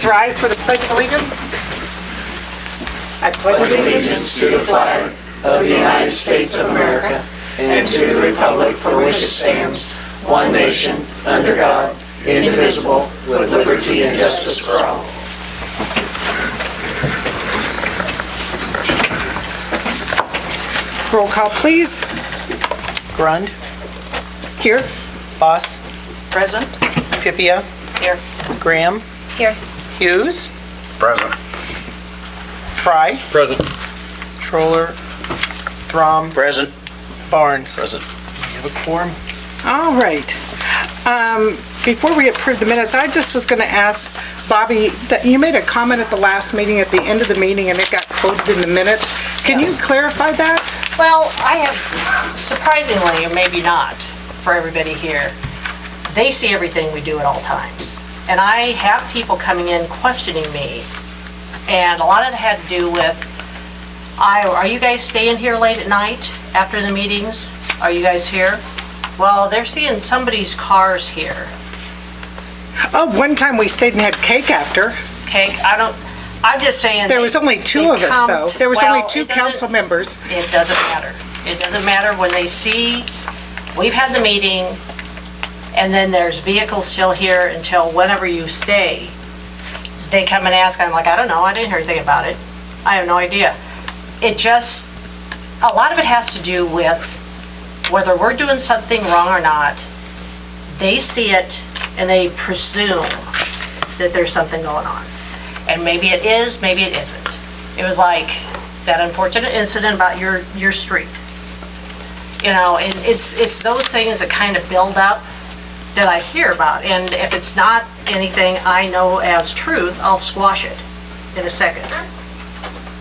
Let's rise for the Pledge of Allegiance. I pledge allegiance to the flag of the United States of America and to the republic for which it stands, one nation, under God, indivisible, with liberty and justice for all. Roll call, please. Grund, Here. Boss, Present. Pipia, Here. Graham, Here. Hughes, Present. Fry, Present. Troller, Throm, Present. Barnes. Present. We have a quorum. All right. Before we approve the minutes, I just was going to ask Bobby that you made a comment at the last meeting, at the end of the meeting, and it got quoted in the minutes. Can you clarify that? Well, I have, surprisingly, or maybe not, for everybody here, they see everything we do at all times. And I have people coming in questioning me, and a lot of it had to do with, are you guys staying here late at night after the meetings? Are you guys here? Well, they're seeing somebody's cars here. Oh, one time we stayed and had cake after. Okay, I'm just saying. There was only two of us, though. There was only two council members. It doesn't matter. It doesn't matter when they see, we've had the meeting, and then there's vehicles still here until whenever you stay. They come and ask, I'm like, I don't know, I didn't hear anything about it. I have no idea. It just, a lot of it has to do with whether we're doing something wrong or not. They see it and they presume that there's something going on. And maybe it is, maybe it isn't. It was like that unfortunate incident about your street. You know, and it's those things that kind of build up that I hear about. And if it's not anything I know as truth, I'll squash it in a second.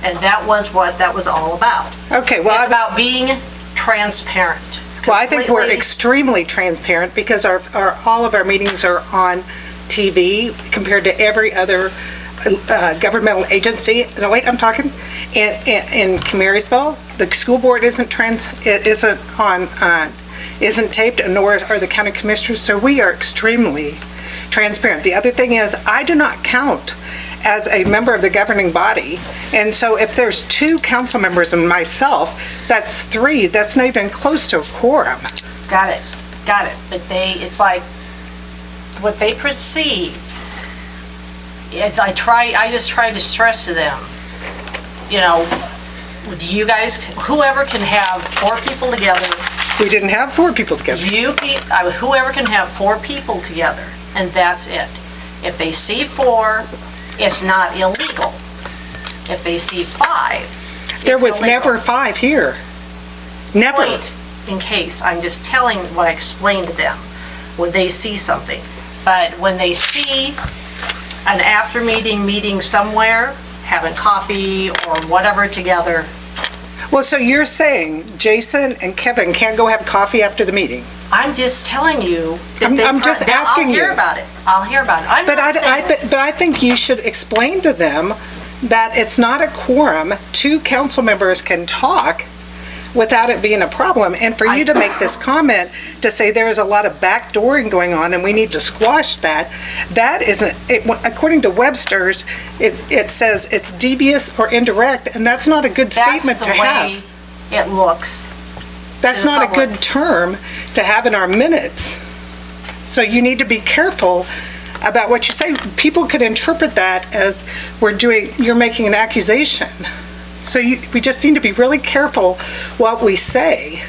And that was what that was all about. Okay, well, It's about being transparent. Well, I think we're Completely. extremely transparent because all of our meetings are on TV compared to every other governmental agency. No, wait, I'm talking. In Marysville, the school board isn't taped, nor are the county commissioners, so we are extremely transparent. The other thing is, I do not count as a member of the governing body, and so if there's two council members and myself, that's three. That's not even close to a quorum. Got it. But it's like, what they perceive, I just try to stress to them, you know, you guys, whoever can have 4 people together, We didn't have 4 people together. whoever can have 4 people together, and that's it. If they see 4, it's not illegal. If they see 5, There it's was illegal. never 5 here. Never. Point in case, I'm just telling what I explained to them when they see something. But when they see an after meeting somewhere, having coffee or whatever together, Well, so you're saying Jason and Kevin can't go have coffee after the meeting? I'm just telling you that I'm just that asking I'll hear you. about it. I'll hear about it. I'm But not saying but I think you should explain to them that it's not a quorum. 2 council members can talk without it being a problem. And for you to make this comment to say there is a lot of backdooring going on and we need to squash that, that isn't, according to Webster's, it says it's devious or indirect, and that's not a good statement to that's the have. way it looks. That's to the not a public. good term to have in our minutes. So you need to be careful about what you say. People could interpret that as you're making an accusation. So we just need to be really careful what we say.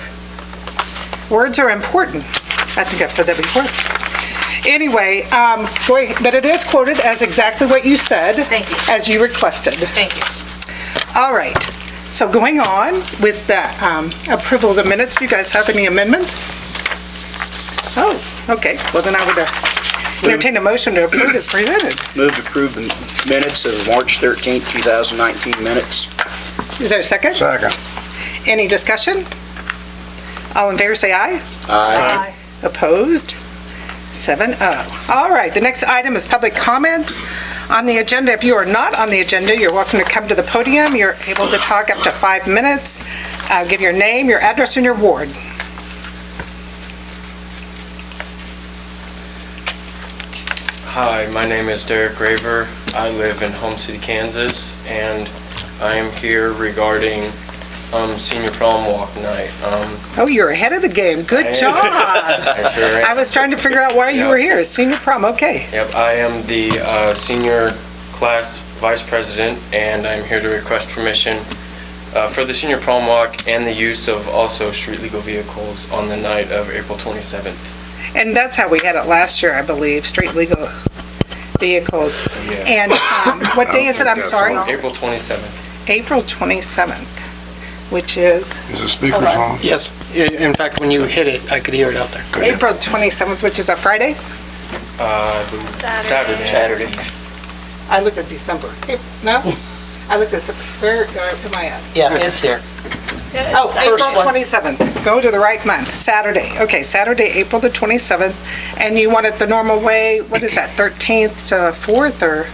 Words are important. I think I've said that before. Anyway, but it is quoted as exactly what you said. Thank you. As you requested. Thank you. All right. So going on with the approval of the minutes, do you guys have any amendments? Oh, okay. Well, then I would entertain a motion to approve as presented. Move to approve the minutes of March 13th, 2019 minutes. Is there a second? Second. Any discussion? All in favor, say aye. Aye. Opposed? 7-0. All right, the next item is public comments on the agenda. If you are not on the agenda, you're welcome to come to the podium. You're able to talk up to 5 minutes. Give your name, your address, and your ward. Hi, my name is Derek Raver. I live in Home City, Kansas, and I am here regarding Senior Prom Walk Night. Oh, you're ahead of the game. Good job. I sure am. I was trying to figure out why you were here. Senior prom, okay. Yep, I am the senior class vice president, and I'm here to request permission for the Senior Prom Walk and the use of also street legal vehicles on the night of April 27th. And that's how we had it last year, I believe, street legal vehicles. Yeah. And what day is it? I'm sorry. April 27th. April 27th, which is Is the speakers on? Yes. In fact, when you hit it, I could hear it out there. April 27th, which is a Friday. I believe Saturday. I looked at December. No? I looked at, where am I at? Yeah, it's here. Oh, April First one. 27th. Go to the right month, Saturday. Okay, Saturday, April the 27th. And you want it the normal way, what is that, 13th to 4th or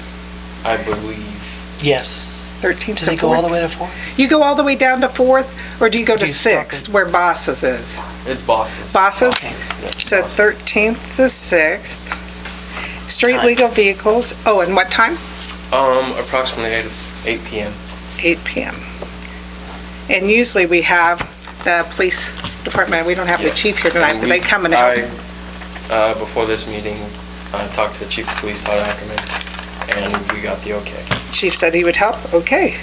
I believe. Yes. 13th Do to they go all the 4th? way to 4? You go all the way down to 4th or do you go to Do you stop 6th it? where Bosses is? It's Bosses. Bosses? Yes, So Bosses. 13th to 6th. Street legal vehicles, oh, and what time? Approximately 8 p.m. 8 p.m. And usually we have the police department, we don't have the Yes. chief here tonight, And but they we've- come and help. Before this meeting, I talked to the Chief of Police, Todd Ackerman, and we got the okay. Chief said he would help, okay.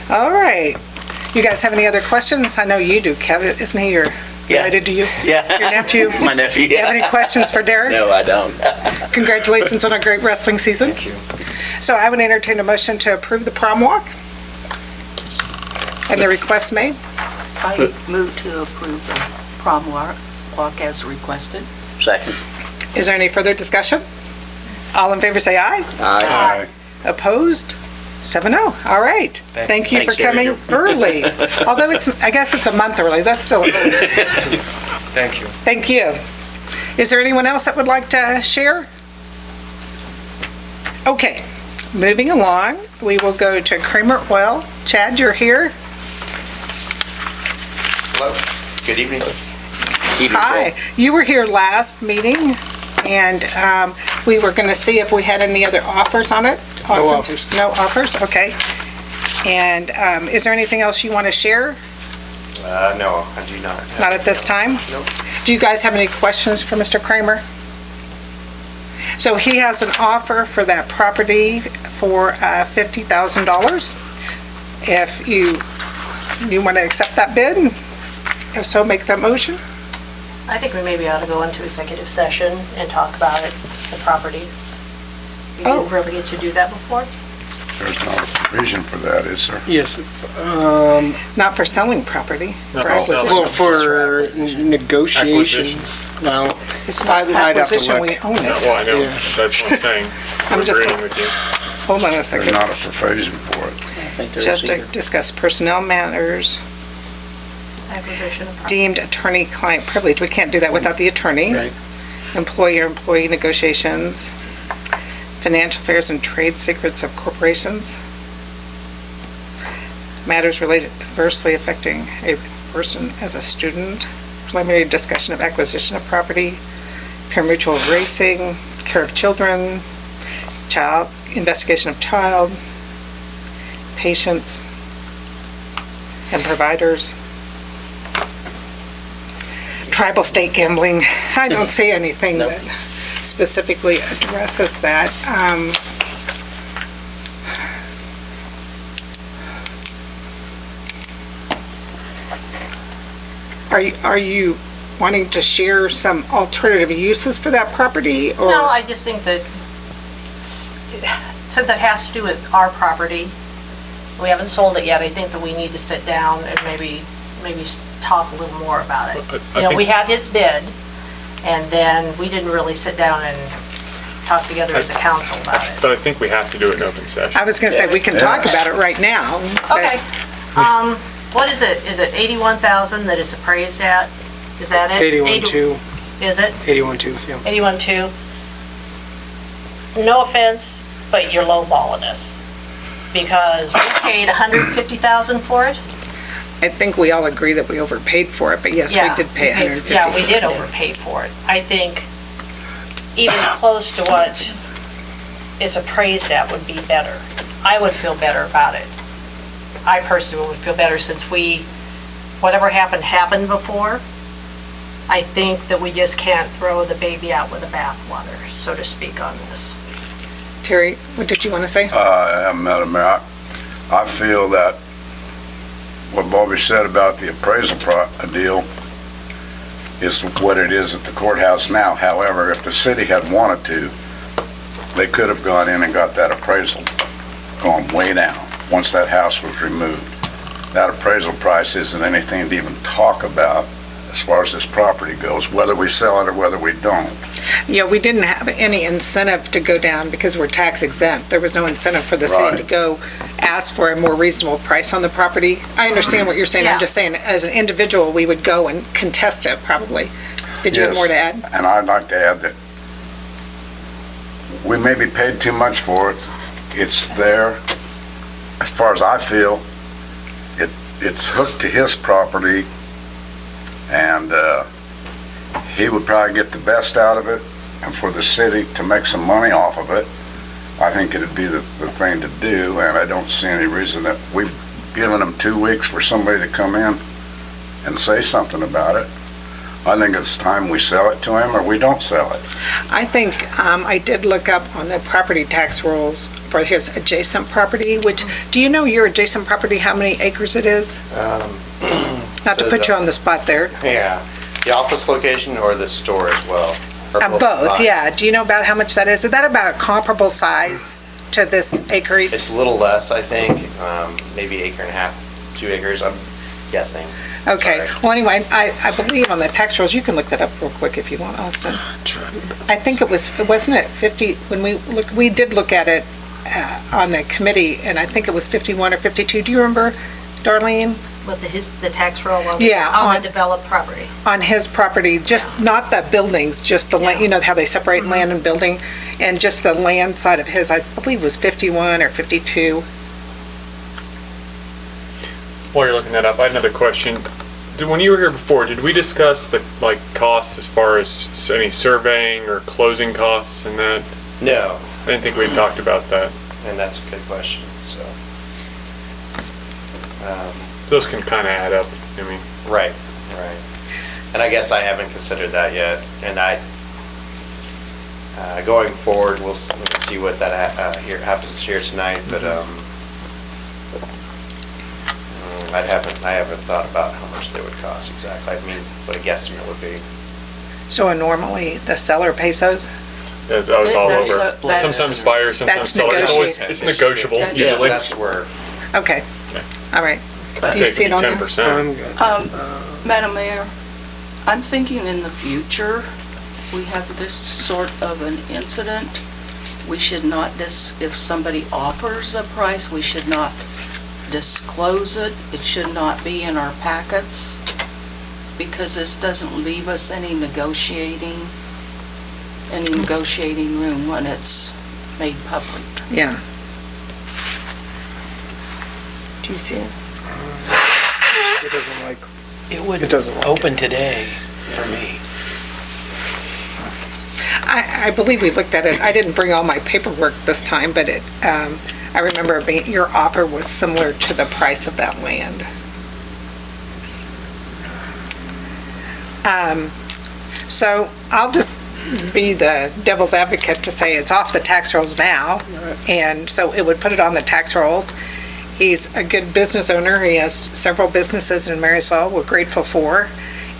All right. You guys have any other questions? I know you do, Kevin, isn't he related to you? Yeah. Your nephew? My nephew, You have any questions for Derek? No, I don't. Congratulations on a great wrestling season. Thank you. So I would entertain a motion to approve the prom walk and the request made. I move to approve the prom walk as requested. Second. Is there any further discussion? All in favor say aye. Aye. Opposed? 7-0. All right. Thank you for Thanks, Derek. coming early. Although I guess it's a month early, that's still early. Thank you. Thank you. Is there anyone else that would like to share? Okay, moving along, we will go to Kramer Oil. Chad, you're here? Hello, good evening. Hi. You were here last meeting, and we were going to see if we had any other offers on it. Awesome. offers. No offers, okay. And is there anything else you want to share? No, I do not. have Not at this time? Nope. Do you guys have any questions for Mr. Kramer? So he has an offer for that property for $50,000. If you want to accept that bid, if so, make that motion. I think we maybe ought to go into executive session and talk about it, the property. We Oh. didn't really get to do that before. There's not a provision for that, is there? Yes. Not for selling property, for acquisition. Well, for negotiations. No. It's not I'd have to acquisition, look. we own it. Well, I know, Yeah. that's what I'm saying. I'm just- Agreeing with you. Hold on a There's second. not a provision for it. I think there Just is to either. discuss personnel matters, Acquisition of property. deemed attorney-client privilege. We can't do that without the attorney. Right. Employer-employee negotiations, financial affairs and trade secrets of corporations, matters related adversely affecting a person as a student, preliminary discussion of acquisition of property, pari-mutuel racing, care of children, child, investigation of child, patients, and providers. Tribal state gambling, I don't see anything Nope. that specifically addresses that. Are you wanting to share some alternative uses for that property, or? No, I just think that since it has to do with our property, we haven't sold it yet, I think that we need to sit down and maybe talk a little more about it. I You know, we think- had his bid, and then we didn't really sit down and talk together as a council about it. But I think we have to do it in open session. I was gonna say, we can talk about it right now. but- Okay, what is it? Is it 81,000 that it's appraised at? Is that it? 81.2, Is it? 81.2, yeah. 81.2? No offense, but you're lowballing us. Because we paid 150,000 for it? I think we all agree that we overpaid for it, but yes, we Yeah, did pay we paid- 150. Yeah, we did overpay for it. I think even close to what is appraised at would be better. I would feel better about it. I personally would feel better since whatever happened before. I think that we just can't throw the baby out with the bathwater, so to speak, on this. Terry, what did you want to say? Madam Mayor, I feel that what Bobby said about the appraisal deal is what it is at the courthouse now. However, if the city had wanted to, they could have gone in and got that appraisal going way down once that house was removed. That appraisal price isn't anything to even talk about as far as this property goes, whether we sell it or whether we don't. Yeah, we didn't have any incentive to go down because we're tax exempt. There was no incentive for the city Right. to go ask for a more reasonable price on the property. I understand what you're saying. I'm Yeah. just saying, as an individual, we would go and contest it, probably. Did you have Yes, more to add? And I'd like to add that we maybe paid too much for it. It's there. As far as I feel, it's hooked to his property, and he would probably get the best out of it, and for the city to make some money off of it, I think it'd be the thing to do, and I don't see any reason that we've given him 2 weeks for somebody to come in and say something about it. I think it's time we sell it to him or we don't sell it. I think I did look up on the property tax rules for his adjacent property, which, do you know your adjacent property, how many acres it is? Not to so put the- you on the spot there. Yeah, the office location or the store as well? Or Both, combined? yeah. Do you know about how much that is? Is that about comparable size to this acreage? It's a little less, I think, maybe acre and a half, 2 acres, I'm guessing. Okay, Sorry. well, anyway, I believe on the tax rolls, you can look that up real quick if you want, Austin. I think wasn't it 50, when we did look at it on the committee, and I think it was 51 or 52. Do you remember, Darlene? With the tax roll on Yeah, on on- the developed property. On his property, just not the buildings, just the land, you know how they separate land and building, and just the land side of his, I believe was 51 or 52. While you're looking that up, I had another question. When you were here before, did we discuss the costs as far as any surveying or closing costs and that? No, I didn't think we talked about that. and that's a good question, so. Those can kind of add up. I mean, Right. And I guess I haven't considered that yet, and going forward, we'll see what that happens here tonight, but I haven't thought about how much they would cost exactly. I mean, what a guesstimate would be. So normally, the seller pays those? I was all That's over. what- that's- Sometimes buyers, sometimes That's sellers. negotiated. It's negotiable That's- Yeah, usually. that's where, Okay, all right. I'd Do you say see it it could on be there? 10%. Madam Mayor, I'm thinking in the future, we have this sort of an incident, we should not, if somebody offers a price, we should not disclose it. It should not be in our packets, because this doesn't leave us any negotiating room when it's made public. Yeah. Do you see it? It doesn't like, It would It doesn't look open today for me. I believe we looked at it. I didn't bring all my paperwork this time, but I remember your offer was similar to the price of that land. So I'll just be the devil's advocate to say it's off the tax rolls now, and so it would put it on the tax rolls. He's a good business owner. He has several businesses in Marysville we're grateful for,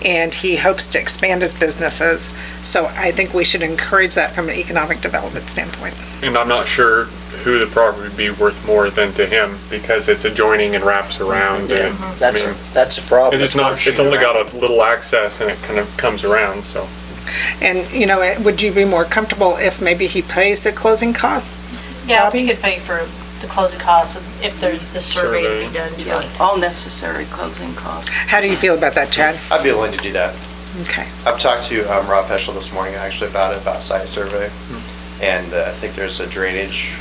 and he hopes to expand his businesses. So I think we should encourage that from an economic development standpoint. And I'm not sure who the property would be worth more than to him because it's adjoining and wraps around. And, That's, I mean, that's a problem. it's not. It's only got a little access and it kind of comes around. So And, you know, would you be more comfortable if maybe he pays the closing costs? Yeah, Bobby? we could pay for the closing costs if there's the survey to be done to Yeah, it. all necessary closing costs. How do you feel about that, Chad? I'd be willing to do that. Okay. I've talked to Rob Peschel this morning actually about site survey, and I think there's a drainage,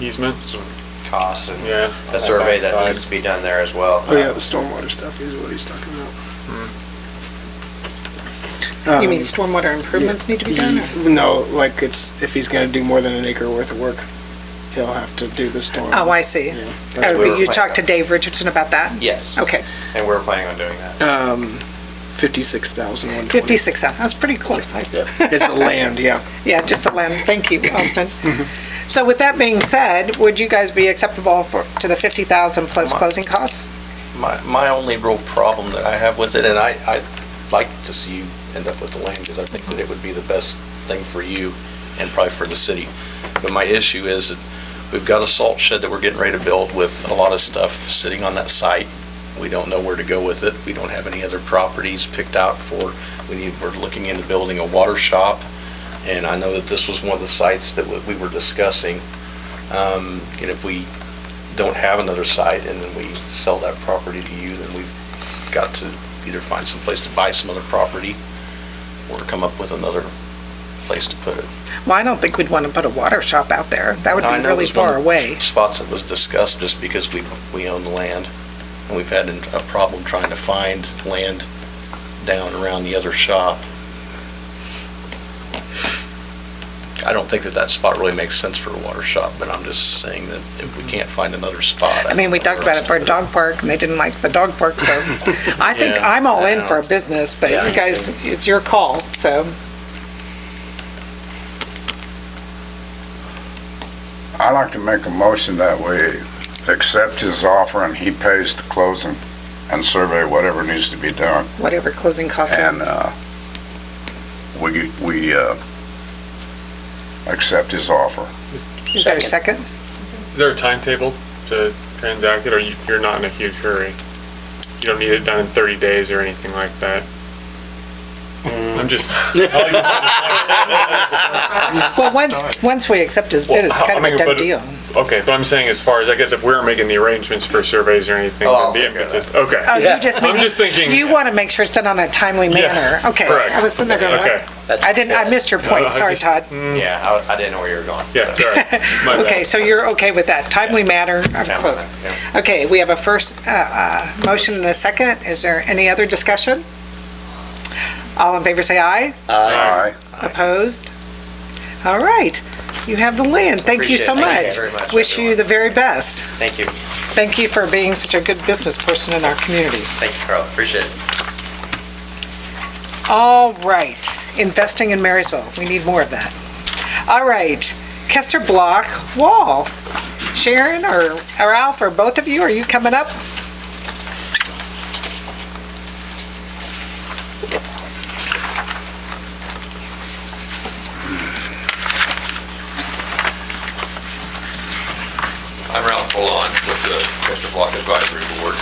easement. some costs and Yeah. a survey that backside. needs to be done there as well. oh yeah, the stormwater stuff is what he's talking about. You mean stormwater improvements need to be done? or- No, like if he's gonna do more than an acre worth of work, he'll have to do the storm. Oh, I see. Yeah, Oh, that's what you talked to Dave Richardson about that? Yes. Okay, And we're planning on doing that. 56,120. 56,000, that's pretty close. It's the land, yeah. Yeah, just the land, thank you, Austin. So with that being said, would you guys be acceptable to the 50,000 plus closing costs? My only real problem that I have with it, and I'd like to see you end up with the land, because I think that it would be the best thing for you and probably for the city. But my issue is that we've got a salt shed that we're getting ready to build with a lot of stuff sitting on that site. We don't know where to go with it. We don't have any other properties picked out for, we're looking into building a water shop. And I know that this was one of the sites that we were discussing. And if we don't have another site and then we sell that property to you, then we've got to either find some place to buy some other property or come up with another place to put it. Well, I don't think we'd want to put a water shop out there. That would I be know really it was one far of the away. Spots that was discussed just because we own the land. And we've had a problem trying to find land down around the other shop. I don't think that spot really makes sense for a water shop, but I'm just saying that if we can't find another spot. I mean, we talked about it for a dog park, and they didn't like the dog park, so I think Yeah, I'm all I in know. for a business, but Yeah. you guys, it's your call, so. I like to make a motion that we accept his offer and he pays the closing and survey whatever needs to be done. Whatever closing costs are. And we accept his offer. Is there a second? Is there a timetable to transact it, or you're not in a huge hurry? You don't need it done in 30 days or anything like that? I'm just, Well, once we accept his bid, it's kind of a done deal. okay, but I'm saying as far as, I guess if we're making the arrangements for surveys or anything, Oh, I'll then the take care of impetus, okay. Oh, you just I'm mean, just thinking- you want to make sure it's done on a timely Yeah, manner. Okay, correct. I was sitting there going, Okay. I missed your I point, sorry, just- Todd. Yeah, I didn't know where you were going. Yeah, so. sorry. My bad. Okay, so you're okay with that, timely manner of Yeah, closing? yeah. Okay, we have a first motion and a second. Is there any other discussion? All in favor say aye. Aye. Opposed? All right, you have the land. Thank you so Appreciate it. much. Thank you very much, Wish you everyone. the very best. Thank you. Thank you for being such a good business person in our community. Thank you, Carl. Appreciate it. All right, investing in Marysville, we need more of that. All right, Kester Block Wall. Sharon or Ralph, or both of you, are you coming up? I'm Ralph Bolon with the Kester Block Advisory Board.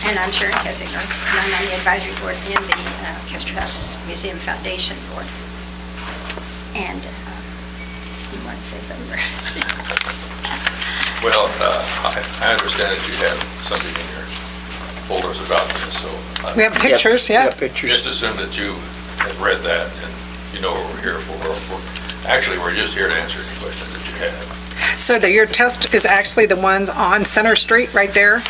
And I'm Sharon Kessinger, and I'm on the advisory board and the Kester House Museum Foundation Board. And you want to say something? Well, I understand that you have something in your folders about this, so We have pictures, Yeah, yeah. pictures. just assume that you have read that and you know what we're here for. Actually, we're just here to answer any questions that you have. So your test is actually the ones on Center Street, right there?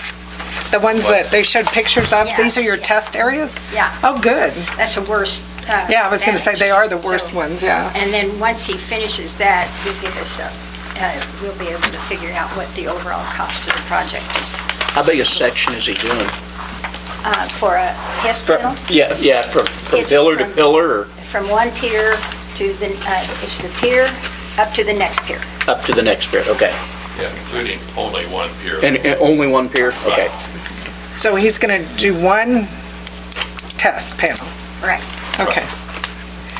The ones that they showed pictures of? Yeah. These are your test areas? Yeah, Oh, good. that's the worst. Yeah, I was going to say, damage. they are the worst So- ones, yeah. And then once he finishes that, he'll give us we'll be able to figure out what the overall cost of the project is. How big a section is he doing? For a test panel, Yeah, from It's pillar to from- pillar or from one pier to the, it's the pier up to the next pier. up to the next pier? Okay. Yeah, including only one pier. And only one pier? Okay. So he's going to do one test panel, Right. okay.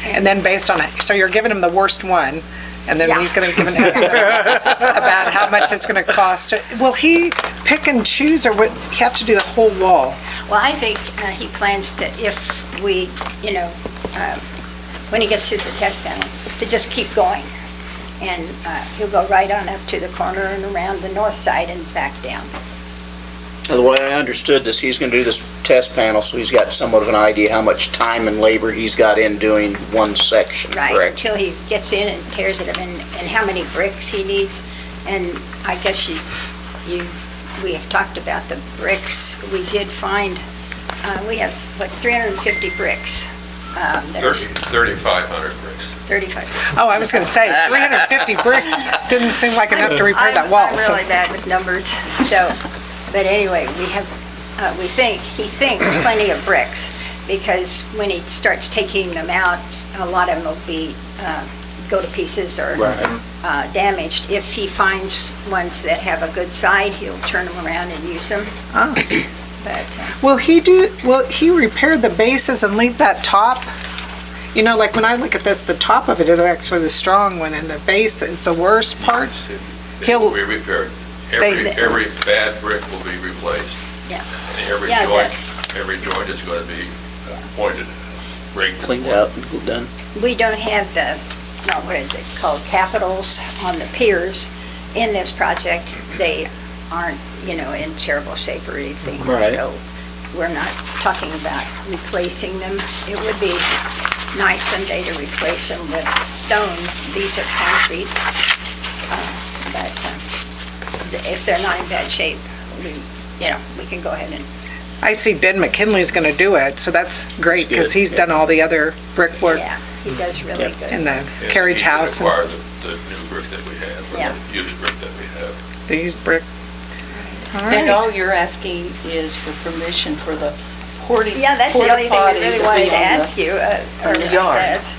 And then based on it, so you're giving him the worst one, and then Yeah. he's going to give an estimate about how much it's going to cost. Will he pick and choose, or would he have to do the whole wall? Well, I think he plans to, if we, when he gets through the test panel, to just keep going. And he'll go right on up to the corner and around the north side and back down. Now, the way I understood this, he's gonna do this test panel, so he's got somewhat of an idea how much time and labor he's got in doing one section, Right, correct? until he gets in and tears it up, and how many bricks he needs. And I guess we have talked about the bricks. We did find, we have, 350 bricks. There's 3,500 bricks. 35. Oh, I was gonna say, 350 bricks didn't seem like enough to repair that wall. I'm so- really bad with numbers, so, but anyway, he thinks plenty of bricks, because when he starts taking them out, a lot of them will be, go to pieces or damaged. If he finds ones that have a good side, he'll turn them around and use them, Oh. but, Will he repair the bases and leave that top? You know, like when I look at this, the top of it is actually the strong one and the base is the worst part. It will be repaired. They- Every bad brick will be replaced. yeah. And Yeah, every joint is going to be pointed, rigged. Cleaned out and done. We don't have the, no, what is it called, capitals on the piers in this project. They aren't, in terrible shape or anything. Right. So we're not talking about replacing them. It would be nice someday to replace them with stone. These are concrete. But if they're not in bad shape, we can go ahead and, I see Ben McKinley's gonna do it, so that's great, because he's done all the other brickwork yeah, he does really good. in the Yes, carriage he can house acquire and the new brick that we have, or Yeah. the used brick that we have. the used brick. All And all right. you're asking is for permission for the porta Yeah, that's the only thing I potty really to wanted be to on ask the- you, on the or yard. this.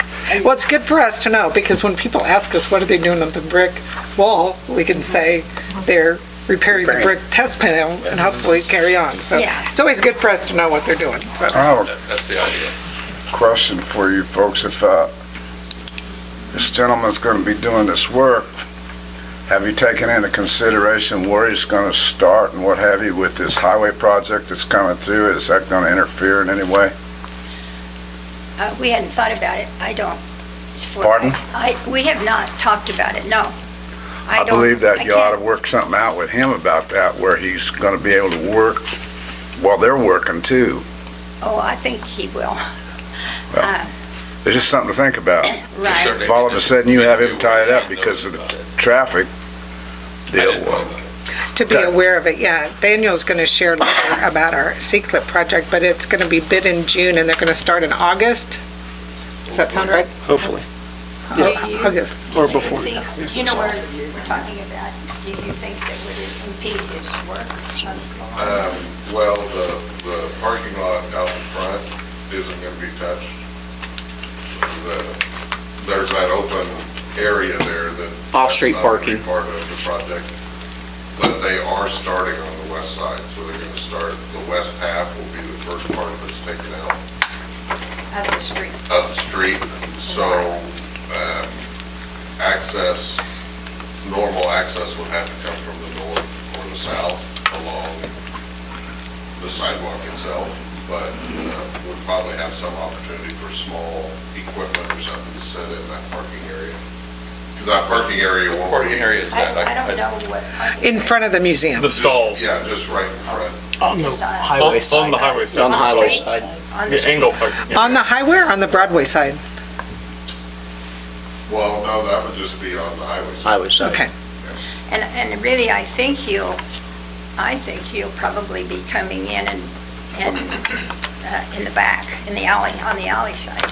Well, it's good for us to know, because when people ask us, what are they doing on the brick wall, we can say they're repairing the brick test panel and hopefully carry on. So Yeah. it's always good for us to know what they're doing, so. I have a That's the idea. question for you folks. If this gentleman's going to be doing this work, have you taken into consideration where he's going to start and what have you with this highway project that's coming through? Is that going to interfere in any way? We hadn't thought about it. I don't. Pardon? We have not talked about it, no. I don't- believe that I you ought to can't- work something out with him about that, where he's going to be able to work while they're working too. Oh, I think he will. It's just something to think about. Right. If all of a sudden you have him tied up because of the traffic deal, well, To be Okay. aware of it, yeah. Daniel's going to share later about our C-CLIP project, but it's going to be bid in June and they're going to start in August. Does that sound right? Hopefully, August. or before. Do you know where we're talking about? Do you think that would impede his work? Well, the parking lot out in front isn't going to be touched. There's that open area there that. Off-street that's not gonna be parking. Part of the project. But they are starting on the west side, so they're going to start, the west half will be the first part that's taken out Out of the street? of the street. So, normal access would have to come from the north or the south along the sidewalk itself, but we'll probably have some opportunity for small equipment or something to sit in that parking area. Because that parking area won't be. Parking area is I that. don't know what. In front of the museum. The stalls. Yeah, just right in front. On the highway On side. the highway side. On the highway street? side. On the Yeah, street. angle parking. yeah. On the highway or on the Broadway side? Well, no, that would just be on the highway side. Highway side. Okay. And really, I think he'll probably be coming in and in the back, in the alley, on the alley side.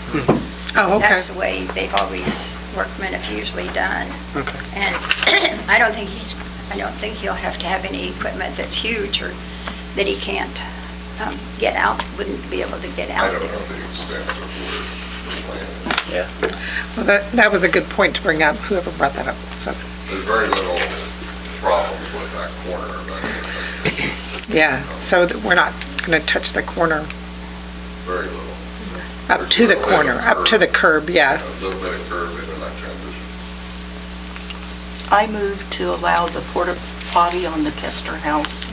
Oh, okay. That's the way they've always, workmen have usually done. Okay. And I don't think he'll have to have any equipment that's huge or that he can't get out, wouldn't be able to get I out don't there. know the extent of where the plan is. Well, that was a good point to bring up, whoever brought that up. So, There's very little problems with that corner of that. yeah, so that we're not going to touch the corner Very little. up to the corner, up to the curb, yeah. A little bit of curve into that transition. I move to allow the porta potty on the Kester House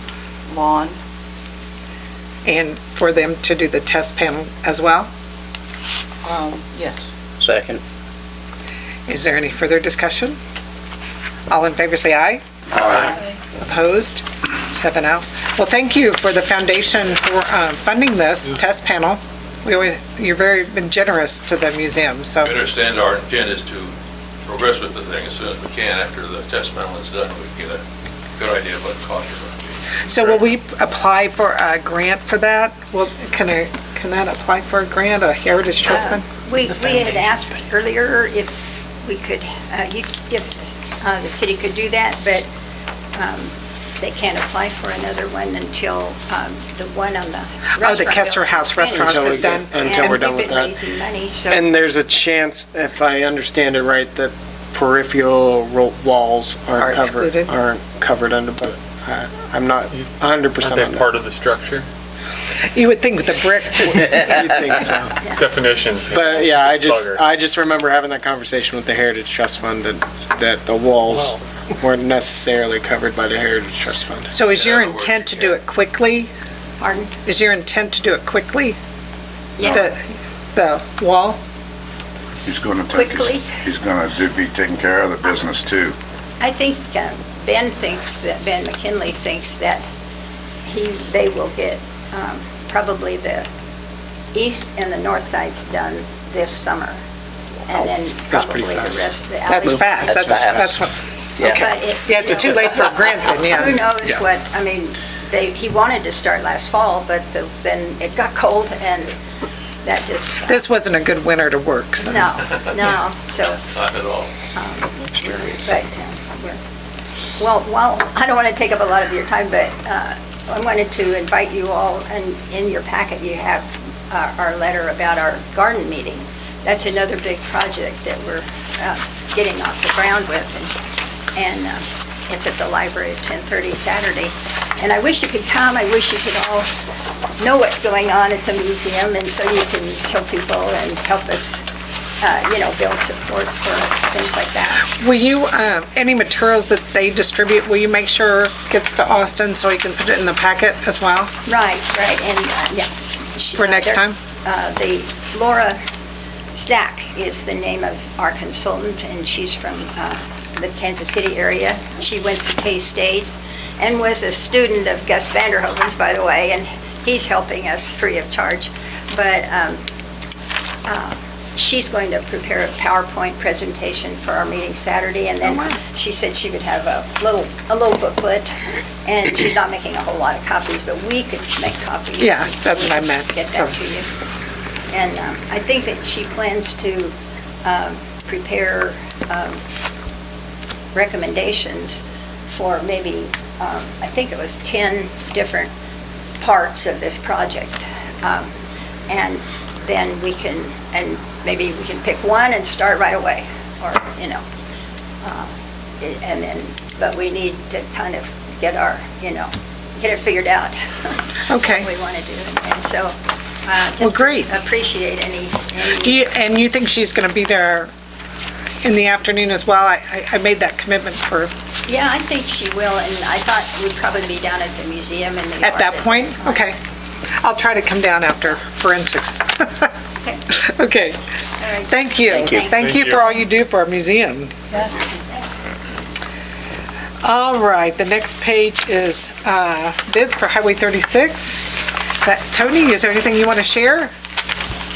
lawn. And for them to do the test panel as well? Yes. Second. Is there any further discussion? All in favor, say aye. Aye. Opposed? 7 out. Well, thank you for the foundation for funding this test panel. You're very been generous to the museum, We so, understand our intent is to progress with the thing as soon as we can after the test panel is done. We can get a good idea of what the cost is going to be. so will we apply for a grant for that? Well, can Can that apply for a grant, a Heritage Trust Fund? We had asked earlier if we could, if the city could do that, but they can't apply for another one until the one on the restaurant. Oh, the Kester House restaurant Until we is done? get- until we're done with And we've been that. raising money, so. And there's a chance, if I understand it right, that peripheral walls Are aren't excluded? covered under, but I'm not 100% Aren't on they that. part of the structure? You would think with the brick, You'd think so. Definitions. But yeah, Bugger. I just remember having that conversation with the Heritage Trust Fund that the walls weren't necessarily covered by the Heritage Trust Fund. so is your In other words, intent to do it quickly? Pardon? Is your intent to do it quickly? Yeah. The wall? He's gonna take Quickly? he's gonna be taking care of the business too. I think Ben McKinley thinks that they will get probably the east and the north sides done this summer. And then That's pretty probably the fast. rest of the alleys. That's fast. That's That's what, But yeah, it's too late for a grant then, Who yeah. knows what, I mean, he wanted to start last fall, but then it got cold and that just, This wasn't a good winter to work, so. no, so, Not at all. well, I don't want to take up a lot of your time, but I wanted to invite you all, and in your packet you have our letter about our garden meeting. That's another big project that we're getting off the ground with, and it's at the library at 10:30 Saturday. And I wish you could come, I wish you could all know what's going on at the museum, and so you can tell people and help us, build support for things like that. Will you, any materials that they distribute, will you make sure gets to Austin so he can put it in the packet as well? Right, and, yeah. For next time? The Laura Stack is the name of our consultant, and she's from the Kansas City area. She went to K-State and was a student of Gus Vanderhoven's, by the way, and he's helping us free of charge. But she's going to prepare a PowerPoint presentation for our meeting Saturday, and then she said she would have a little booklet, and she's not making a whole lot of copies, but we could make copies. Yeah, that's what I meant, Get that to you. And I think that she plans to prepare recommendations for maybe, I think it was 10 different parts of this project. And then maybe we can pick one and start right away, or, but we need to kind of get it figured out. Okay. What we want to do. And so, Well, just great. appreciate any. And you think she's gonna be there in the afternoon as well? I made that commitment for, Yeah, I think she will, and I thought we'd probably be down at the museum in the at that yard point? Okay. I'll try to come down after forensics. Okay. Okay, All right. thank you. Thank you. Thank you for all you do for our museum. Yes. All right, the next page is bids for Highway 36. Tony, is there anything you want to share?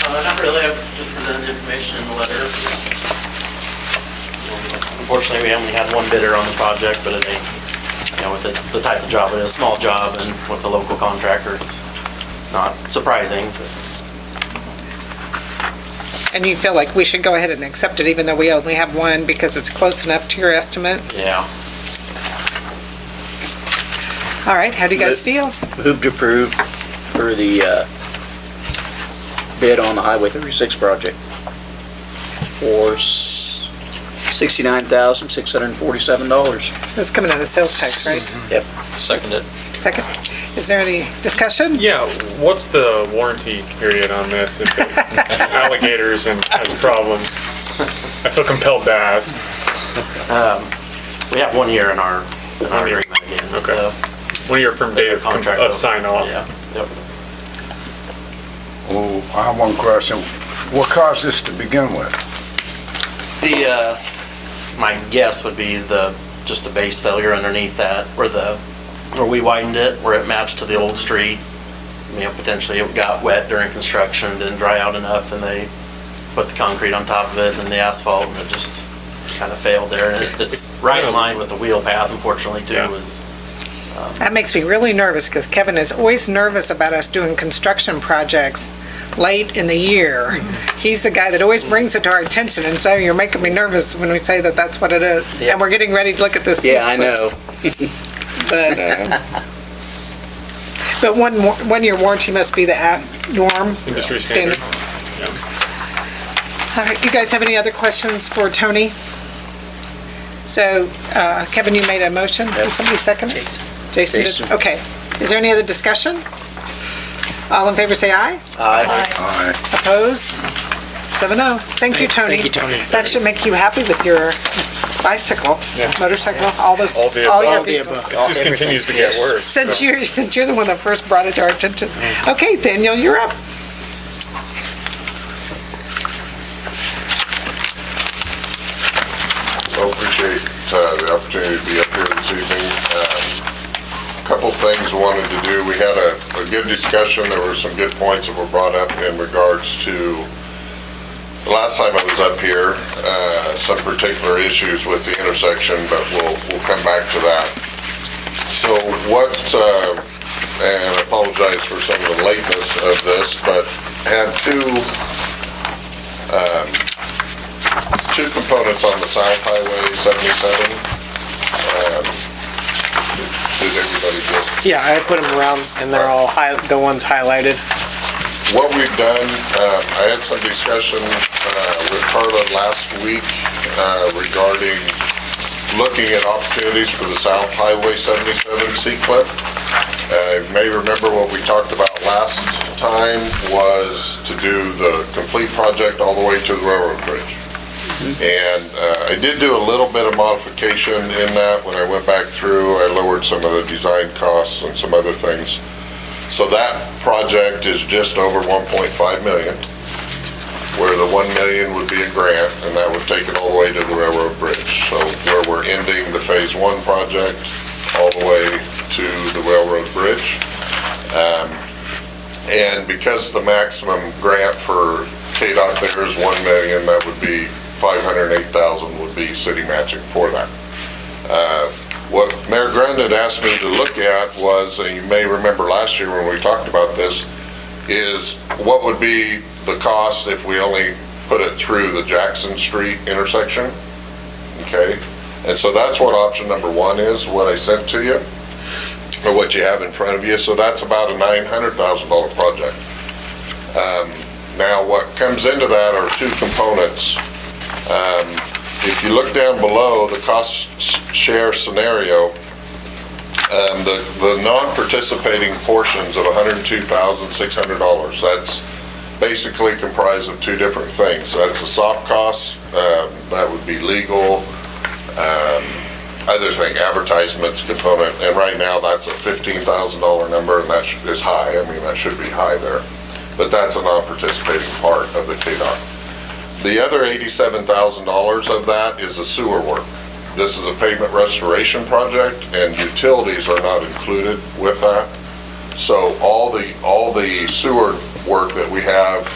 Not really, I've just presented information in the letter. Unfortunately, we only had one bidder on the project, but it ain't, with the type of job, it is a small job, and with the local contractor, it's not surprising. And you feel like we should go ahead and accept it even though we only have one because it's close enough to your estimate? Yeah. All right, how do you guys feel? Move to approve for the bid on the Highway 36 project for $69,647. That's coming out of sales tax, right? Yep. Second it. Second. Is there any discussion? Yeah, what's the warranty period on this if it alligators and has problems? I feel compelled to ask. We have 1 year in our agreement again. Okay. 1 year from date of sign off. Yeah, yep. Oh, I have one question. What caused this to begin with? My guess would be just the base failure underneath that, where we widened it, where it matched to the old street. Potentially it got wet during construction, didn't dry out enough, and they put the concrete on top of it and the asphalt, and it just kind of failed there. And it's right in line with the wheel path, unfortunately, too. That makes me really nervous because Kevin is always nervous about us doing construction projects late in the year. He's the guy that always brings it to our attention, and so you're making me nervous when we say that that's what it is. Yeah. And we're getting ready to look at this. Yeah, I know. But 1 year warranty must be the norm. Industry standard. All right, you guys have any other questions for Tony? So, Kevin, you made a motion. Did somebody second it? Jason Jason. did? Okay. Is there any other discussion? All in favor, say aye. Aye. Opposed? 7-0. Thank you, Tony. Thank you, Tony. That should make you happy with your bicycle, motorcycle, all those, All the all your above. vehicles. It just continues to get worse. Since you're the one that first brought it to our attention. Okay, Daniel, you're up. Well, appreciate the opportunity to be up here this evening. Couple things I wanted to do. We had a good discussion. There were some good points that were brought up in regards to the last time I was up here, some particular issues with the intersection, but we'll come back to that. So what, and I apologize for some of the lateness of this, but had two components on the South Highway 77. Did everybody get? Yeah, I put them around and they're all the ones highlighted. What we've done, I had some discussion with Carla last week regarding looking at opportunities for the South Highway 77 C-Clip. You may remember what we talked about last time was to do the complete project all the way to the railroad bridge. And I did do a little bit of modification in that when I went back through. I lowered some of the design costs and some other things. So that project is just over 1.5 million, where the 1 million would be a grant, and that would take it all the way to the railroad bridge. So where we're ending the Phase 1 project all the way to the railroad bridge. And because the maximum grant for KDOT there is 1 million, that would be 508,000 would be city matching for that. What Mayor Grund had asked me to look at was, and you may remember last year when we talked about this, is what would be the cost if we only put it through the Jackson Street intersection? Okay, and so that's what option number 1 is, what I sent to you, or what you have in front of you. So that's about a $900,000 project. Now what comes into that are two components. If you look down below the cost share scenario, the non-participating portions of $102,600, that's basically comprised of two different things. That's the soft costs, that would be legal, other thing, advertisements component, and right now that's a $15,000 number, and that is high. I mean, that should be high there, but that's a non-participating part of the KDOT. The other $87,000 of that is the sewer work. This is a pavement restoration project, and utilities are not included with that. So all the sewer work that we have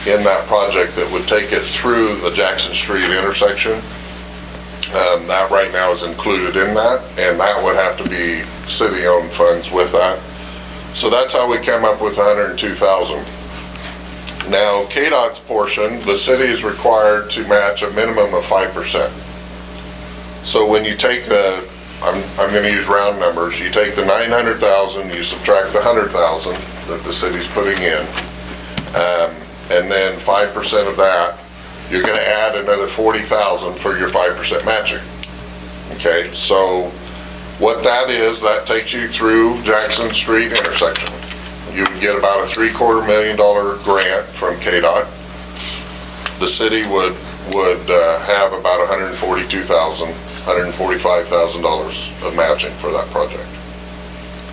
in that project that would take it through the Jackson Street intersection, that right now is included in that, and that would have to be city-owned funds with that. So that's how we come up with $102,000. Now, KDOT's portion, the city is required to match a minimum of 5%. So when you take I'm going to use round numbers, you take the 900,000, you subtract the 100,000 that the city's putting in, and then 5% of that, you're going to add another 40,000 for your 5% matching. Okay, so what that is, that takes you through Jackson Street intersection. You would get about a $750,000 grant from KDOT. The city would have about $145,000 of matching for that project.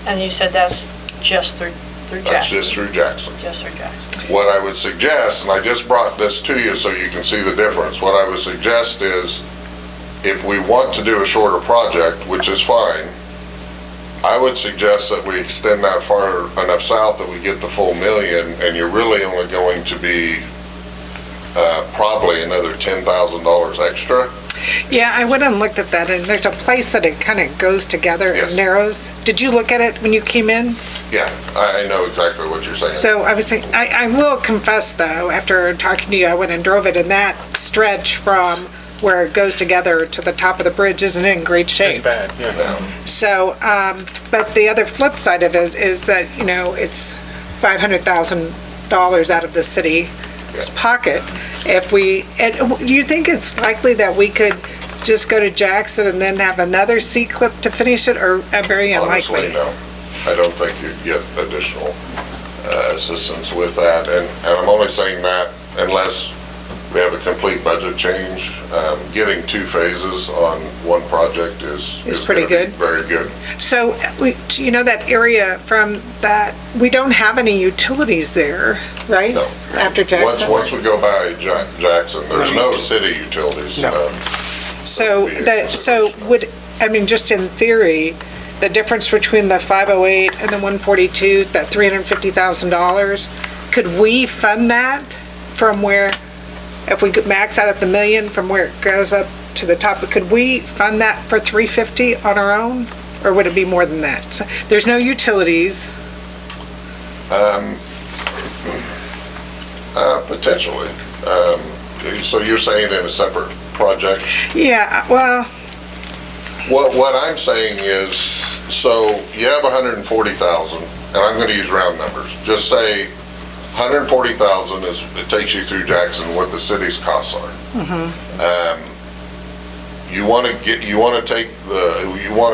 And you said that's just through Jackson? That's just through Jackson. Just through Jackson. What I would suggest, and I just brought this to you so you can see the difference, what I would suggest is if we want to do a shorter project, which is fine, I would suggest that we extend that far enough south that we get the full million, and you're really only going to be probably another $10,000 extra. Yeah, I went and looked at that, and there's a place that it kind of goes together Yes. and narrows. Did you look at it when you came in? Yeah, I know exactly what you're saying. So I was saying, I will confess though, after talking to you, I went and drove it, and that stretch from where it goes together to the top of the bridge isn't in great It's shape. bad, yeah. So, but the other flip side of it is that, it's $500,000 out of the city's pocket. If we, do you think it's likely that we could just go to Jackson and then have another C-clip to finish it, or very unlikely? Honestly, no. I don't think you'd get additional assistance with that, and I'm only saying that unless we have a complete budget change. Getting 2 phases on one project is pretty gonna be good. very good. So, that area from that, we don't have any utilities there, right? No. After Jackson? Once we go by Jackson, there's no city utilities. So, just in theory, the difference between the 508 and the 142, that $350,000, could we fund that from where, if we could max out at the million from where it goes up to the top, could we fund that for 350 on our own? Or would it be more than that? So, there's no utilities. Potentially. So you're saying in a separate project? Yeah, well, What I'm saying is, so you have 140,000, and I'm gonna use round numbers. Just say 140,000 it takes you through Jackson, what the city's costs are. You want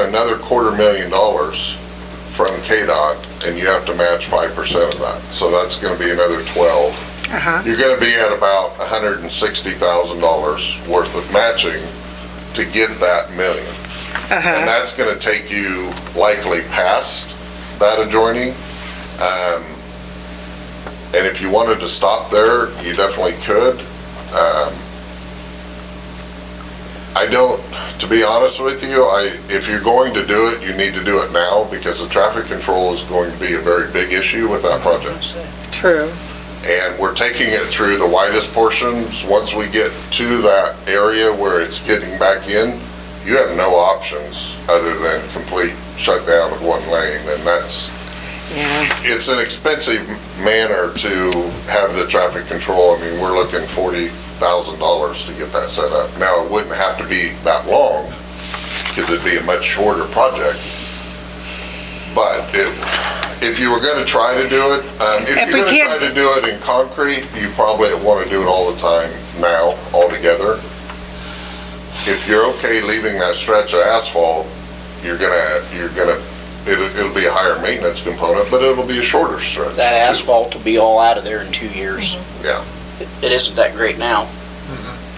another $250,000 from KDOT, and you have to match 5% of that. So that's gonna be another 12. You're gonna be at about $160,000 worth of matching to get that million. And that's gonna take you likely past that adjoining. And if you wanted to stop there, you definitely could. To be honest with you, if you're going to do it, you need to do it now, because the traffic control is going to be a very big issue with that project. true. And we're taking it through the widest portions. Once we get to that area where it's getting back in, you have no options other than complete shutdown of one lane, and it's an expensive manner to have the traffic control. I mean, we're looking $40,000 to get that set up. Now, it wouldn't have to be that long, because it'd be a much shorter project. But if you were gonna try to do it, if you're gonna try to do it in concrete, you probably wanna do it all the time now, altogether. If you're okay leaving that stretch of asphalt, it'll be a higher maintenance component, but it'll be a shorter stretch. That asphalt will be all out of there in 2 years. Yeah. It isn't that great now.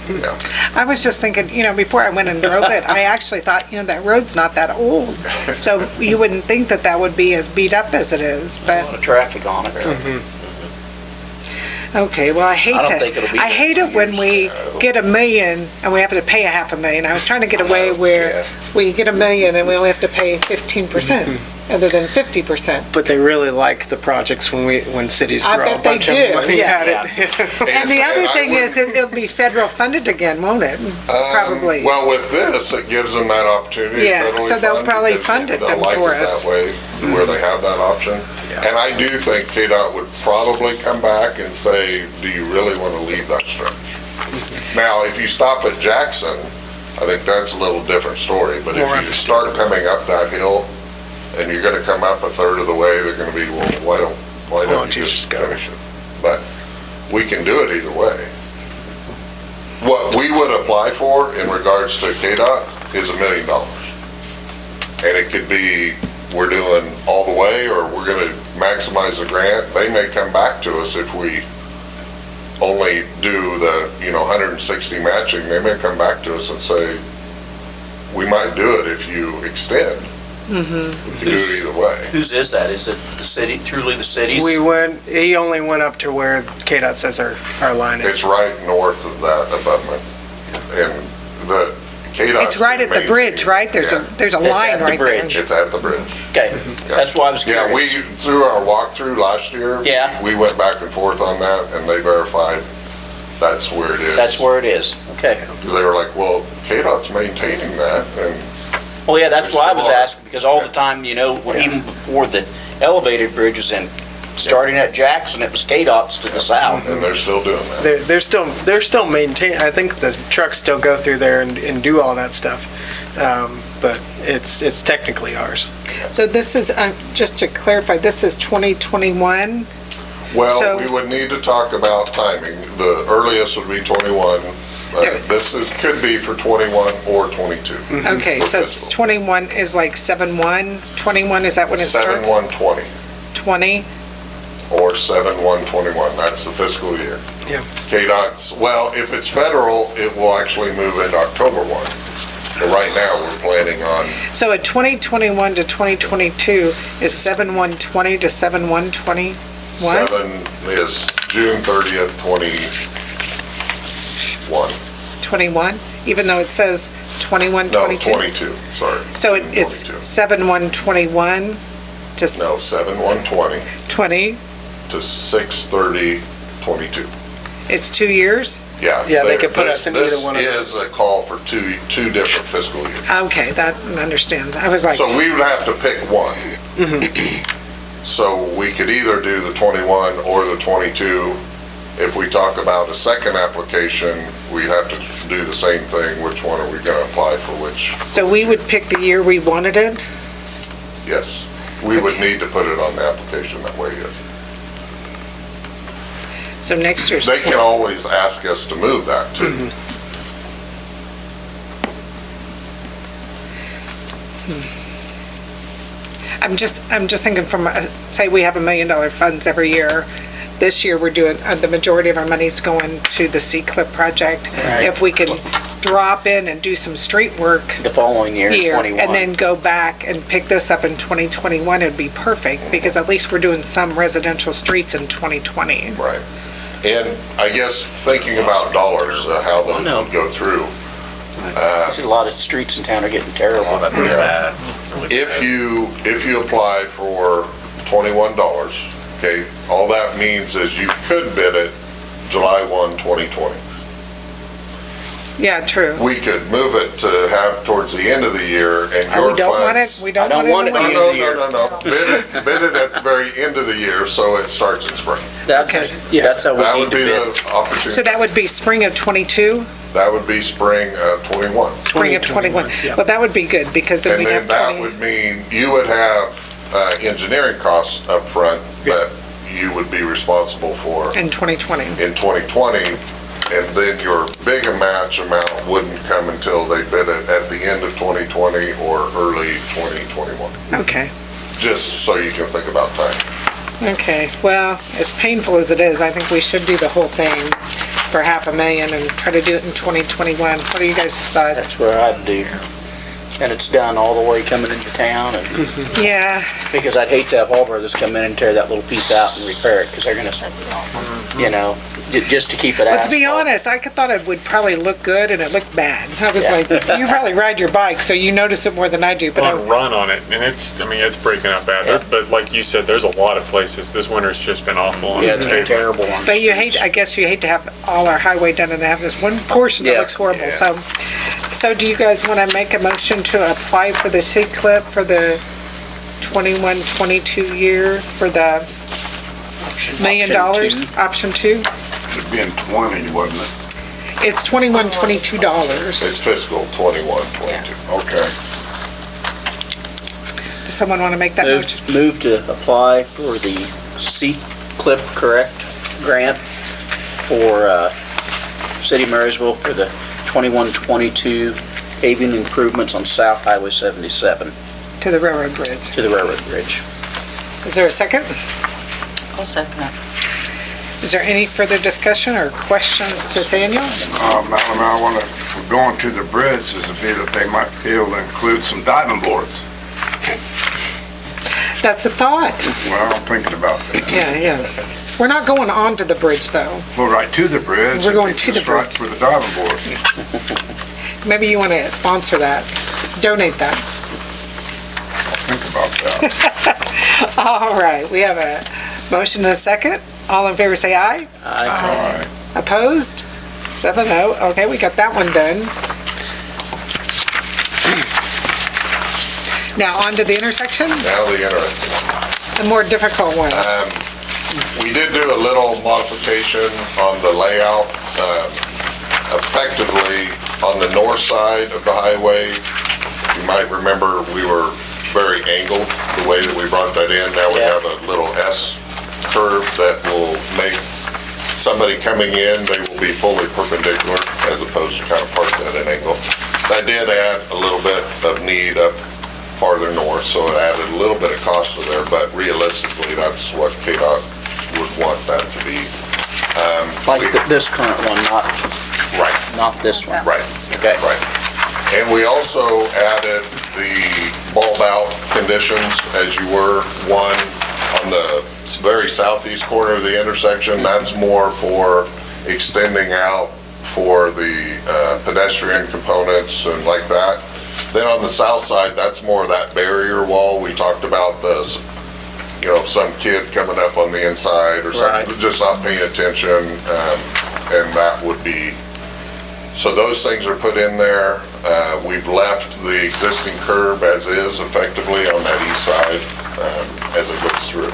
Yeah. I was just thinking, before I went and drove it, I actually thought, that road's not that old. So you wouldn't think that that would be as beat up as it is, A but, lot of traffic on it. okay, well, I hate I don't think it'll be it when we get $1 million and we have to pay $500,000. I was trying to get away where we get $1 million and we only have to pay 15%, other than 50%. But they really like the projects when cities I throw a bet they bunch of do, money yeah. at it. And the other thing is, it'll be federal funded again, won't it? Probably. Well, with this, it gives them that opportunity. Yeah, federally so they'll funded, probably because fund it they'll then like for it us. that way, where they have that option. And I do think KDOT would probably come back and say, do you really want to leave that stretch? Now, if you stop at Jackson, I think that's a little different story, but if you start coming up that hill, and you're gonna come up a third of the way, they're gonna be, well, why don't you just finish it? But we can do it either way. What we would apply for in regards to KDOT is $1 million. And it could be, we're doing all the way, or we're gonna maximize the grant. They may come back to us if we only do the, 160 matching. They may come back to us and say, we might do it if you extend. We can do it either way. Whose is that? Is it the city, truly the city's? He only went up to where KDOT says our line is. It's right north of that abutment. And the KDOT. It's right at the bridge, right? There's a line right there. It's at the bridge. Okay, that's why I was curious. Yeah, through our walkthrough last year, we went back and forth on that, and they verified that's where it is. That's where it is. Okay. Because they were like, well, KDOT's maintaining that, and Well, yeah, that's why I was There's still- asking, because all the time, you know, even before the elevated bridge was in, starting at Jackson, it was KDOT's to the south. and they're still doing that. They're still maintaining, I think the trucks still go through there and do all that stuff. But it's technically ours. So this is, just to clarify, this is 2021? Well, So- we would need to talk about timing. The earliest would be 21. There. This could be for 21 or 22. Okay, for so it's fiscal. 21 is like 7/1, 21, is that when it starts? 7/1/20 20? or 7/1/21. That's the fiscal year. Yeah. KDOT's, well, if it's federal, it will actually move into October 1. But right now, we're planning on So at 2021 to 2022 is 7/1/20 to 7/1/21? 7 is June 30th, 21. 21, even though it says 21, No, 22? 22, sorry. So it's 7/1/21 to No, 7/1/20 20, to 6/30/22. it's 2 years? Yeah. Yeah, they there- could put this- us in either one of This is a call for two different fiscal years. Okay, that, I understand. I was like, So we would have to pick one. So we could either do the 21 or the 22. If we talk about a second application, we'd have to do the same thing. Which one are we going to apply for which? so we would pick the year we wanted it? Yes, we would need to put it on the application that way, yes. So next year's. They can always ask us to move that too. I'm just thinking from, say we have $1 million funds every year. This year, we're doing, the majority of our money's going to the C-CLIP project. Right. If we can drop in and do some street work The following year, 21. and then go back and pick this up in 2021, it'd be perfect, because at least we're doing some residential streets in 2020. Right. And I guess thinking about dollars, how those No. would go through. I see a lot of streets in town are getting terrible. If you apply for $21, okay, all that means is you could bid it July 1, 2020. Yeah, true. We could move it to have towards the end of the year and your funds. We don't want it, we don't I don't want want it. it in the in winter. No. Bid it at the very end of the year, so it starts in spring. That's how That we would need to be bid. the opportunity. So that would be spring of 22, That would be spring of 21. spring of 21. yeah. Well, that would be good, because then And we'd then have that 20. would mean you would have engineering costs up front that you would be responsible for In 2020. in 2020, and then your big match amount wouldn't come until they bid it at the end of 2020 or early 2021. Okay, Just so you can think about time. okay. Well, as painful as it is, I think we should do the whole thing for $500,000 and try to do it in 2021. What do you guys thought? That's where I'd do. And it's done all the way coming into town, and Yeah, because I'd hate to have Hall Brothers come in and tear that little piece out and repair it, because they're gonna, you know, just to keep it but to be asphalt. honest, I thought it would probably look good, and it looked bad. I was Yeah. like, you probably ride your bike, so you notice it more than I do, but On run on it, and it's breaking up bad. Yeah. But like you said, there's a lot of places. This winter's just been awful on Yeah, the it's been pavement. terrible on the But you streets. hate, I guess you hate to have all our highway done and have this one portion that Yeah. looks horrible. Yeah. So do you guys want to make a motion to apply for the C-CLIP for the 21-22 year for the $1 million? Option Option two? It'd be in 20, wasn't it? It's $21-22. It's fiscal 21, 22. Okay. Does someone want to make that motion? Move to apply for the C-CLIP, correct, grant for City of Marysville for the 21-22 paving improvements on South Highway 77 To the railroad bridge. to the railroad bridge. Is there a second? I'll second it. Is there any further discussion or questions to Daniel? Madam, I want to, we're going to the bridge, is a bit that they might be able to include some diving boards. That's a thought. Well, I'm thinking about that. Yeah. We're not going on to the bridge, though. Well, right to the bridge. We're going to the just right bridge. for the diving board. Maybe you want to sponsor that, donate that. I'll think about that. All right, we have a motion and a second. All in favor, say aye. Aye. All right. Opposed? 7-0. Okay, we got that one done. Now on to the intersection, Now the interesting one. the more difficult one. We did do a little modification on the layout. Effectively, on the north side of the highway, you might remember we were very angled the way that we brought that in. Now we have a little S curve that will make somebody coming in, they will be fully perpendicular as opposed to kind of parked at an angle. That did add a little bit of need up farther north, so it added a little bit of cost to there, but realistically, that's what KDOT would want that to be. This current one, Right. not this one. Right. Okay. Right. And we also added the bulb out conditions as you were. One on the very southeast corner of the intersection, that's more for extending out for the pedestrian components and like that. Then on the south side, that's more that barrier wall. We talked about this, some kid coming up on the inside or something, just not paying attention, and that would be, so those things are put in there. We've left the existing curb as is effectively on that east side as it goes through.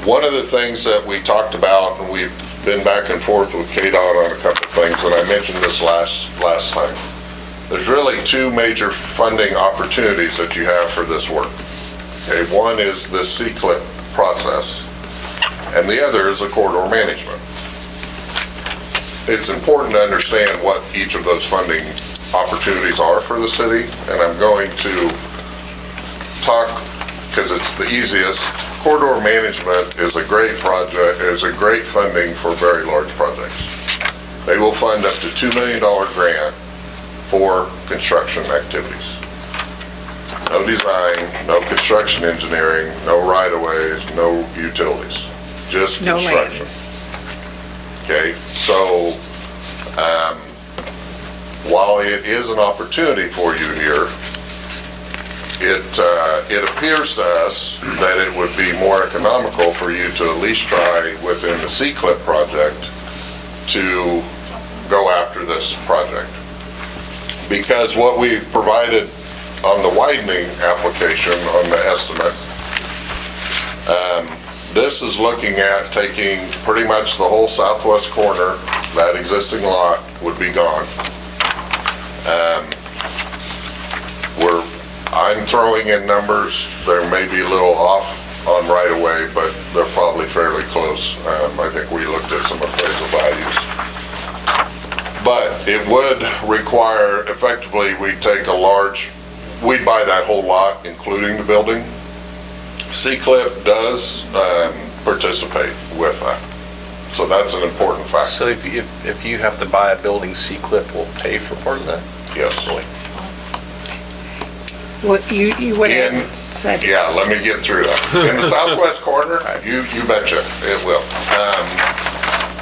One of the things that we talked about, and we've been back and forth with KDOT on a couple of things, and I mentioned this last time. There's really two major funding opportunities that you have for this work. Okay, one is the C-CLIP process, and the other is the corridor management. It's important to understand what each of those funding opportunities are for the city, and I'm going to talk, because it's the easiest. Corridor management is a great project, is a great funding for very large projects. They will fund up to $2 million grant for construction activities. No design, no construction engineering, no right-of-ways, no utilities, just No land. construction. Okay, so while it is an opportunity for you here, it appears to us that it would be more economical for you to at least try within the C-CLIP project to go after this project. Because what we've provided on the widening application on the estimate, this is looking at taking pretty much the whole southwest corner, that existing lot would be gone. I'm throwing in numbers, there may be a little off on right of way, but they're probably fairly close. I think we looked at some appraisal values. But it would require, effectively, we'd buy that whole lot, including the building. C-CLIP does participate with that. So that's an important factor. So if you have to buy a building, C-CLIP will pay for part of that? Yes. Really? What you went ahead and said. Yeah, let me get through that. In the southwest corner, you betcha, it will.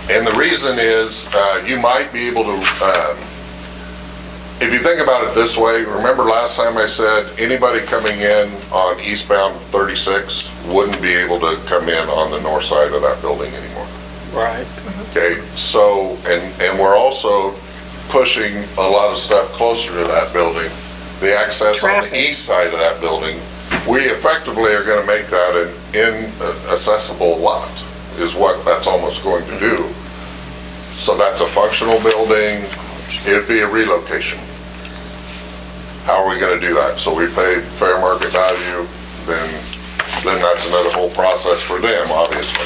And the reason is, you might be able to, if you think about it this way, remember last time I said anybody coming in on eastbound 36 wouldn't be able to come in on the north side of that building anymore. Right. Okay, so, and we're also pushing a lot of stuff closer to that building. The access on the east side of that building, we effectively are gonna make that an inaccessible lot, is what that's almost going to do. So that's a functional building, it'd be a relocation. How are we gonna do that? So we pay fair market value, then that's another whole process for them, obviously.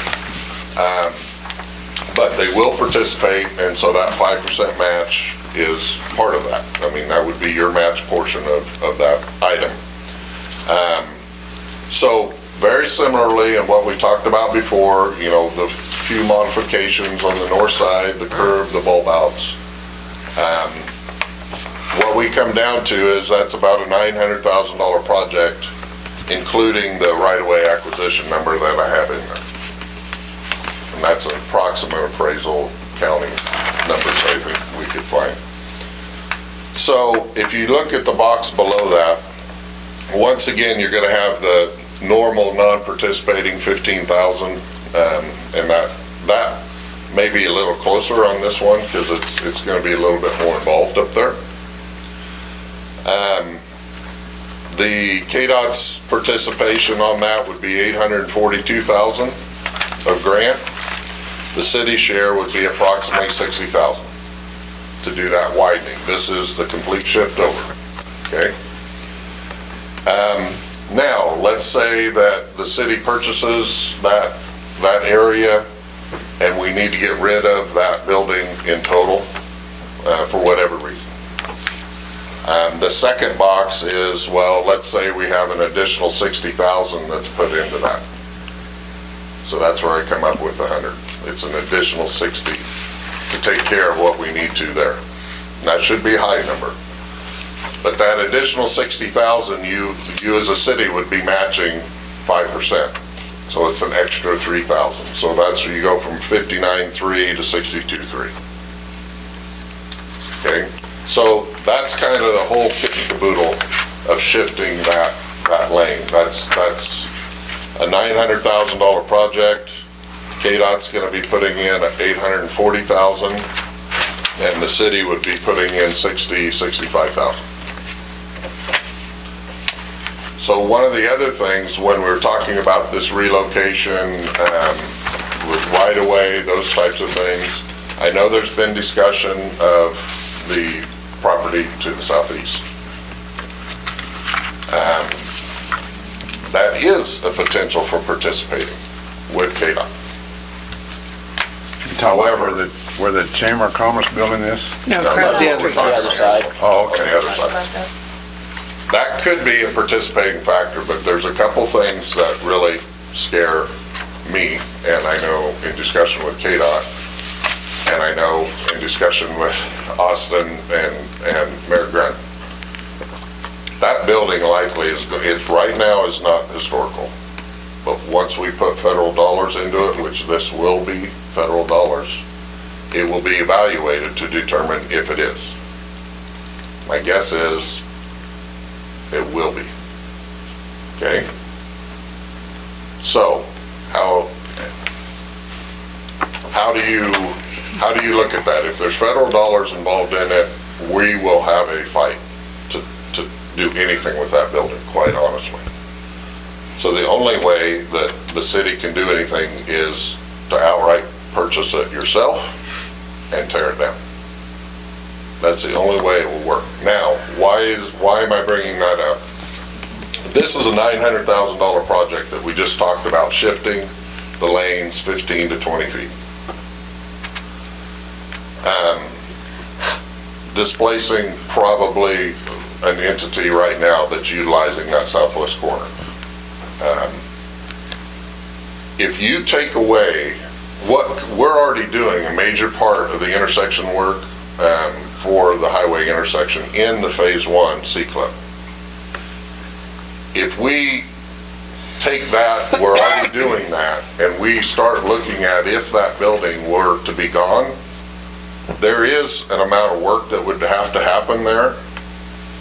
But they will participate, and so that 5% match is part of that. I mean, that would be your match portion of that item. So very similarly, in what we talked about before, the few modifications on the north side, the curve, the bulb outs. What we come down to is that's about a $900,000 project, including the right-of-way acquisition number that I have in there. And that's an approximate appraisal counting numbers I think we could find. So if you look at the box below that, once again, you're gonna have the normal non-participating 15,000, and that may be a little closer on this one, because it's gonna be a little bit more involved up there. The KDOT's participation on that would be $842,000 of grant. The city share would be approximately $60,000 to do that widening. This is the complete shift over, okay? Now, let's say that the city purchases that area and we need to get rid of that building in total for whatever reason. The second box is, well, let's say we have an additional $60,000 that's put into that. So that's where I come up with 100. It's an additional 60 to take care of what we need to there. And that should be a high number. But that additional 60,000, you as a city would be matching 5%. So it's an extra 3,000. So that's where you go from 59.3 to 62.3. Okay? So that's kind of the whole kit and caboodle of shifting that lane. That's a $900,000 project. KDOT's gonna be putting in $840,000, and the city would be putting in $65,000. So one of the other things, when we're talking about this relocation, with right-of-way, those types of things, I know there's been discussion of the property to the southeast. That is a potential for participating with KDOT. However, where the Chamber of Commerce building is? No, that's The other side. Oh, on the other side. That could be a participating factor, but there's a couple things that really scare me, and I know in discussion with KDOT, and I know in discussion with Austin and Mayor Grunt. That building likely it's right now is not historical, but once we put federal dollars into it, which this will be federal dollars, it will be evaluated to determine if it is. My guess is it will be. Okay? So, how do you look at that? If there's federal dollars involved in it, we will have a fight to do anything with that building, quite honestly. So the only way that the city can do anything is to outright purchase it yourself and tear it down. That's the only way it will work. Now, why am I bringing that up? This is a $900,000 project that we just talked about, shifting the lanes 15 to 20 feet. Displacing probably an entity right now that's utilizing that southwest corner. If you take away what we're already doing, a major part of the intersection work for the highway intersection in the Phase 1 C-Clip. If we take that, we're already doing that, and we start looking at if that building were to be gone, there is an amount of work that would have to happen there,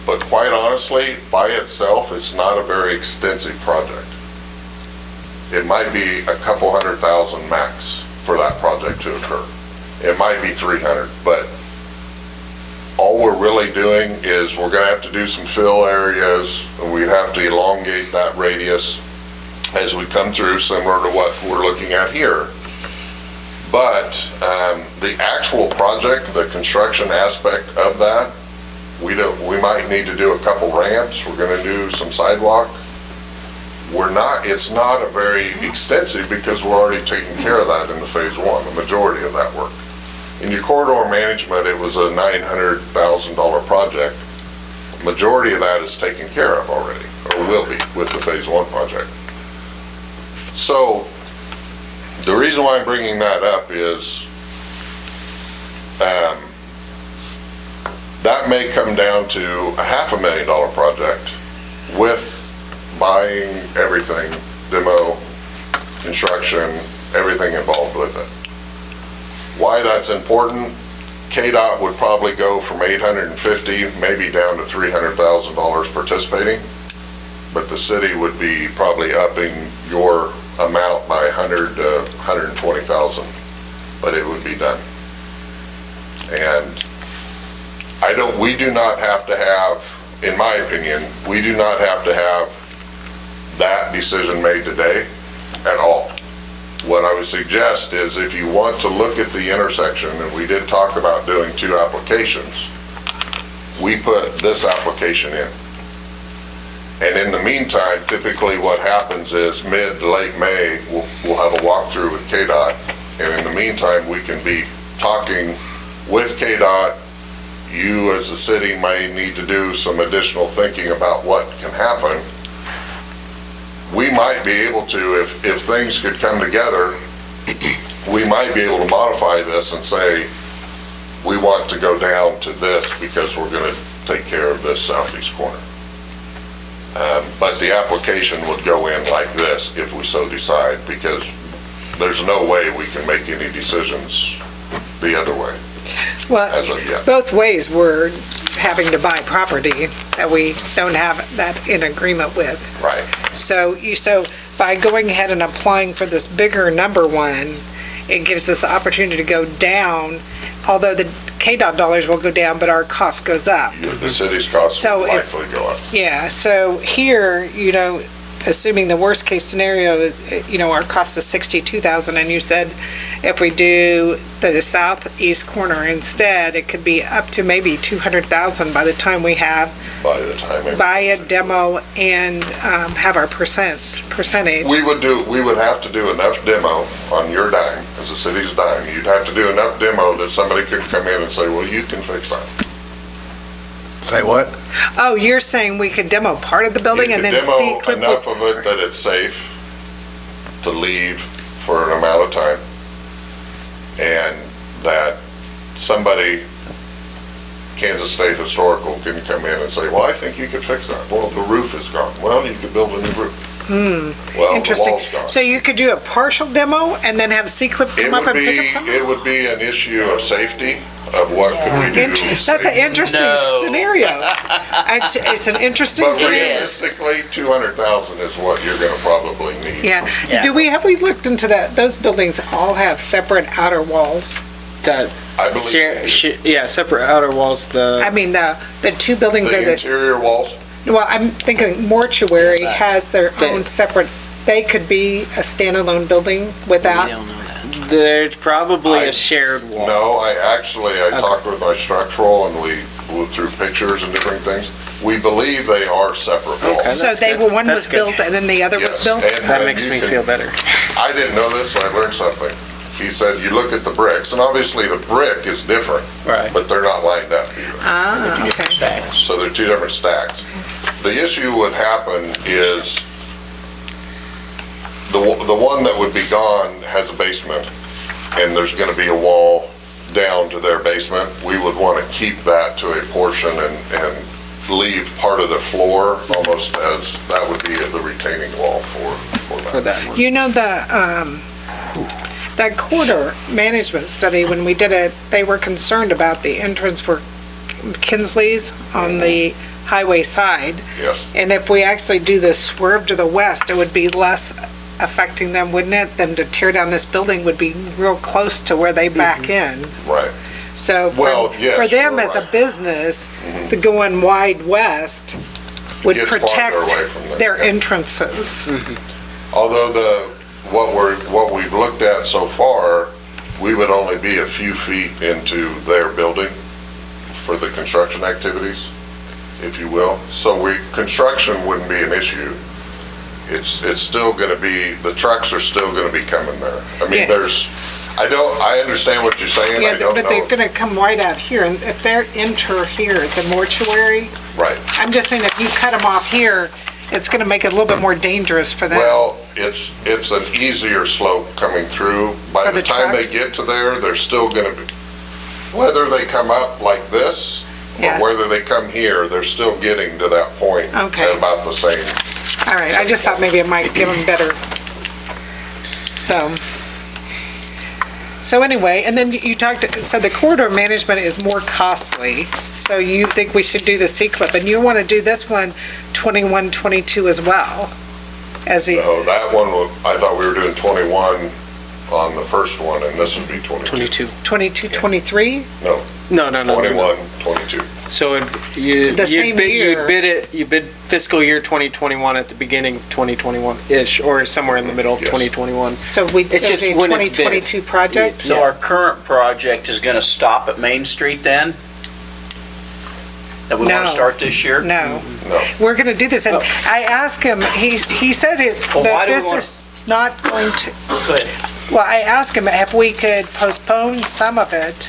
but quite honestly, by itself, it's not a very extensive project. It might be a couple $100,000 max for that project to occur. It might be 300, but all we're really doing is we're gonna have to do some fill areas, and we'd have to elongate that radius as we come through, similar to what we're looking at here. But the actual project, the construction aspect of that, we might need to do a couple ramps. We're gonna do some sidewalk. It's not a very extensive, because we're already taking care of that in the Phase 1, the majority of that work. In your corridor management, it was a $900,000 project. Majority of that is taken care of already, or will be, with the Phase 1 project. So, the reason why I'm bringing that up is that may come down to a $500,000 project with buying everything, demo, construction, everything involved with it. Why that's important, KDOT would probably go from $850,000 maybe down to $300,000 participating, but the city would be probably upping your amount by $100,000 to $120,000 but it would be done. And we do not have to have, in my opinion, we do not have to have that decision made today at all. What I would suggest is if you want to look at the intersection, and we did talk about doing 2 applications, we put this application in. And in the meantime, typically what happens is mid to late May, we'll have a walkthrough with KDOT. And in the meantime, we can be talking with KDOT. You as a city may need to do some additional thinking about what can happen. We might be able to, if things could come together, we might be able to modify this and say, we want to go down to this because we're going to take care of this southeast corner. But the application would go in like this if we so decide, because there's no way we can make any decisions the other way. Well, as of yet. both ways we're having to buy property that we don't have that in agreement with. Right. So by going ahead and applying for this bigger number one, it gives us the opportunity to go down, although the KDOT dollars will go down, but our cost goes up. The city's costs So will it's- likely go up. Yeah, so here, assuming the worst case scenario, our cost is 62,000, and you said if we do the southeast corner instead, it could be up to maybe 200,000 by the time we have By the time. buy a demo and have our percentage. We would have to do enough demo on your dime, as the city's dime. You'd have to do enough demo that somebody could come in and say, well, you can fix that. Say what? Oh, you're saying we could demo part of the building and then see You could demo enough of it that it's safe to leave for an amount of time, and that somebody, Kansas State Historical, can come in and say, well, I think you could fix that. Well, the roof is gone. Well, you could build a new roof. Well, the Interesting. wall's gone. So you could do a partial demo and then have C-Clip come up and pick up something? It would be an issue of safety, of what could we do. That's an interesting scenario. It's an interesting But scenario. realistically, 200,000 is what you're gonna probably need. Yeah. Have we looked into that? Those buildings all have separate outer walls. I believe Yeah, separate outer walls, I mean, the 2 buildings are the this. interior walls, Well, I'm thinking mortuary has their own separate, they could be a standalone building without. there's probably a shared wall. no, I talked with my structural and we went through pictures and different things. We believe they are separate walls. So one was built and then the other was Yes, built? and That makes me feel better. I didn't know this, so I learned something. He said, you look at the bricks, and obviously the brick is different, Right. but they're not lined up either. Ah, okay. So they're 2 different stacks. The issue would happen is the one that would be gone has a basement, and there's gonna be a wall down to their basement. We would wanna keep that to a portion and leave part of the floor almost as, that would be the retaining wall for that. That corridor management study, when we did it, they were concerned about the entrance for Kinsley's on the highway side. Yes, And if we actually do this swerve to the west, it would be less affecting them, wouldn't it? Than to tear down this building would be real close to where they back in. right. So Well, yes, for them you're as a right. business, the going wide west would Gets farther protect away from them, their yeah. entrances. Although what we've looked at so far, we would only be a few feet into their building for the construction activities, if you will. So construction wouldn't be an issue. It's still gonna be, the trucks are still gonna be coming there. I mean, Yeah. I understand what you're saying, Yeah, I don't but they're know. gonna come right out here, and if they're enter here at the mortuary, Right. I'm just saying if you cut them off here, it's gonna make it a little bit more dangerous for them. Well, it's an easier slope coming through. By For the the time they trucks? get to there, they're still gonna be, whether they come up like this, or Yeah. whether they come here, they're still getting to that point Okay. at about the same. All right, I just thought maybe it might give them better. So anyway, and then you talked, so the corridor management is more costly. So you think we should do the C-clip, and you want to do this one 21, 22 as well? As the, No, that one, I thought we were doing 21 on the first one, and this would be 22. 22, 23? No, No, no, no. 21, 22. So you The same year. you bid fiscal year 2021 at the beginning of 2021-ish, or somewhere in the middle of Yes. 2021. So It's just it'll be when it's bid. 2022 project? So our current project is gonna stop at Main Street then? That we wanna No. start this year? No. No. We're gonna do this, and I asked him, he said Well, why that do we this want- is not going to, Good. well, I asked him if we could postpone some of it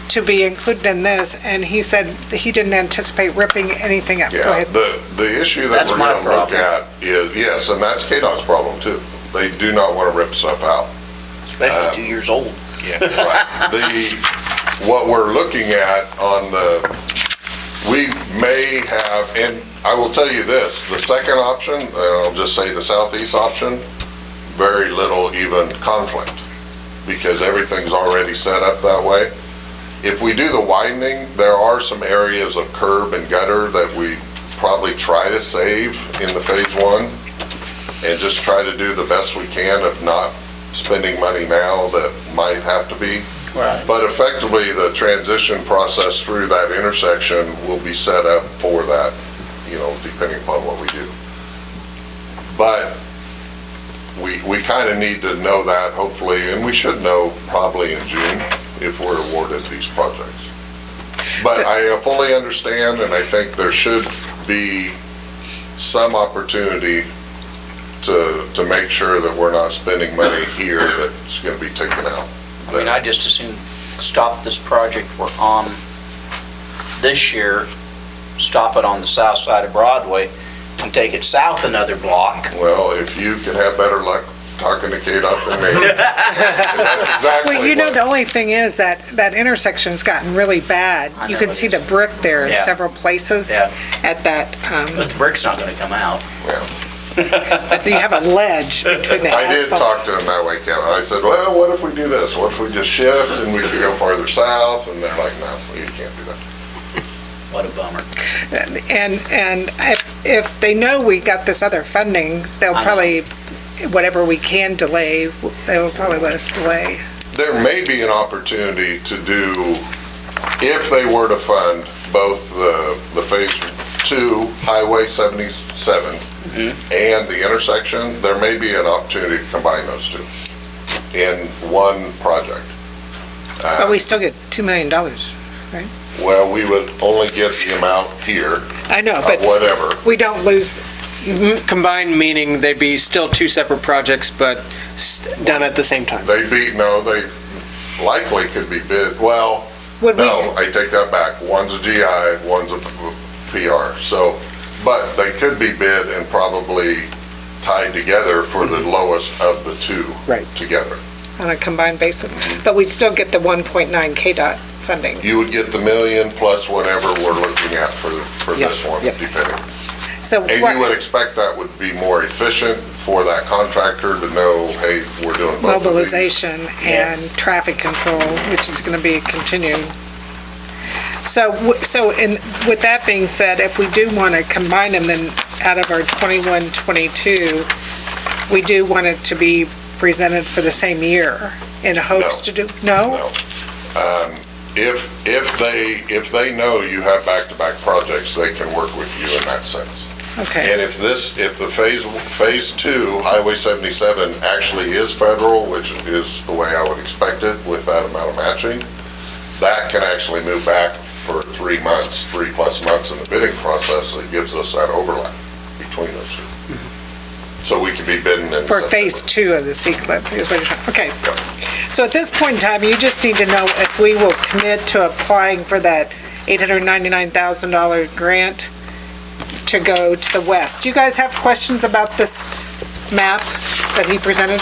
to be included in this, and he said he didn't anticipate ripping anything up. Go Yeah, ahead. the issue that That's we're my gonna look problem. at is, yes, and that's KDOT's problem too. They do not wanna rip stuff out. Especially 2 years old. Right. What we're looking at on we may have, and I will tell you this, the second option, and I'll just say the southeast option, very little even conflict, because everything's already set up that way. If we do the widening, there are some areas of curb and gutter that we probably try to save in the phase one, and just try to do the best we can of not spending money now that might have to be. Right. But effectively, the transition process through that intersection will be set up for that, depending upon what we do. But we kind of need to know that, hopefully, and we should know probably in June if we're awarded these projects. But I fully understand, and I think there should be some opportunity to make sure that we're not spending money here that's going to be taken out. I mean, I just assume stop this project we're on this year, stop it on the south side of Broadway, and take it south another block. Well, if you can have better luck talking to KDOT than me. That's exactly Well, the only thing is that intersection's gotten really bad. I You know can it see is. the brick there in Yeah. several places Yeah. at that, But the brick's not gonna come out. but you have a ledge between the I did asphalt. talk to them that way, Kevin. I said, well, what if we do this? What if we just shift and we could go farther south? And they're like, no, you can't do that. What a bummer. And if they know we got this other funding, they'll I know. probably, whatever we can delay, they will probably let us delay. There may be an opportunity to do, if they were to fund both the phase 2 Highway 77 and the intersection, there may be an opportunity to combine those two in one project. But we still get $2 million. Well, we would only get the amount here, I know, of but whatever. we don't lose, Combined meaning they'd be still two separate projects, but done at the same time. They likely could be bid, well, would we, no, I take that back. One's a GI, one's a PR, so, but they could be bid and probably tied together for the lowest of the two Right. together. on a combined basis, but we'd still get the 1.9 KDOT funding. You would get the million plus whatever we're looking at for this one, Yep. depending. So And you would expect that would be more efficient for that contractor to know, hey, we're doing both of these. mobilization and traffic control, which is going to be continued. So with that being said, if we do want to combine them, then out of our 21, 22, we do want it to be presented for the same year in hopes to do, no? No. If they know you have back-to-back projects, they can work with you in that sense. Okay, And if the phase 2, Highway 77 actually is federal, which is the way I would expect it with that amount of matching, that can actually move back for 3 months, 3+ months in the bidding process. That gives us that overlap between those two. So we can be bidding in for September. phase 2 of the C-CLIP, is what you're trying, okay. So at this point in time, you just need to know if we will commit to applying for that $899,000 grant to go to the west. Do you guys have questions about this map that he presented?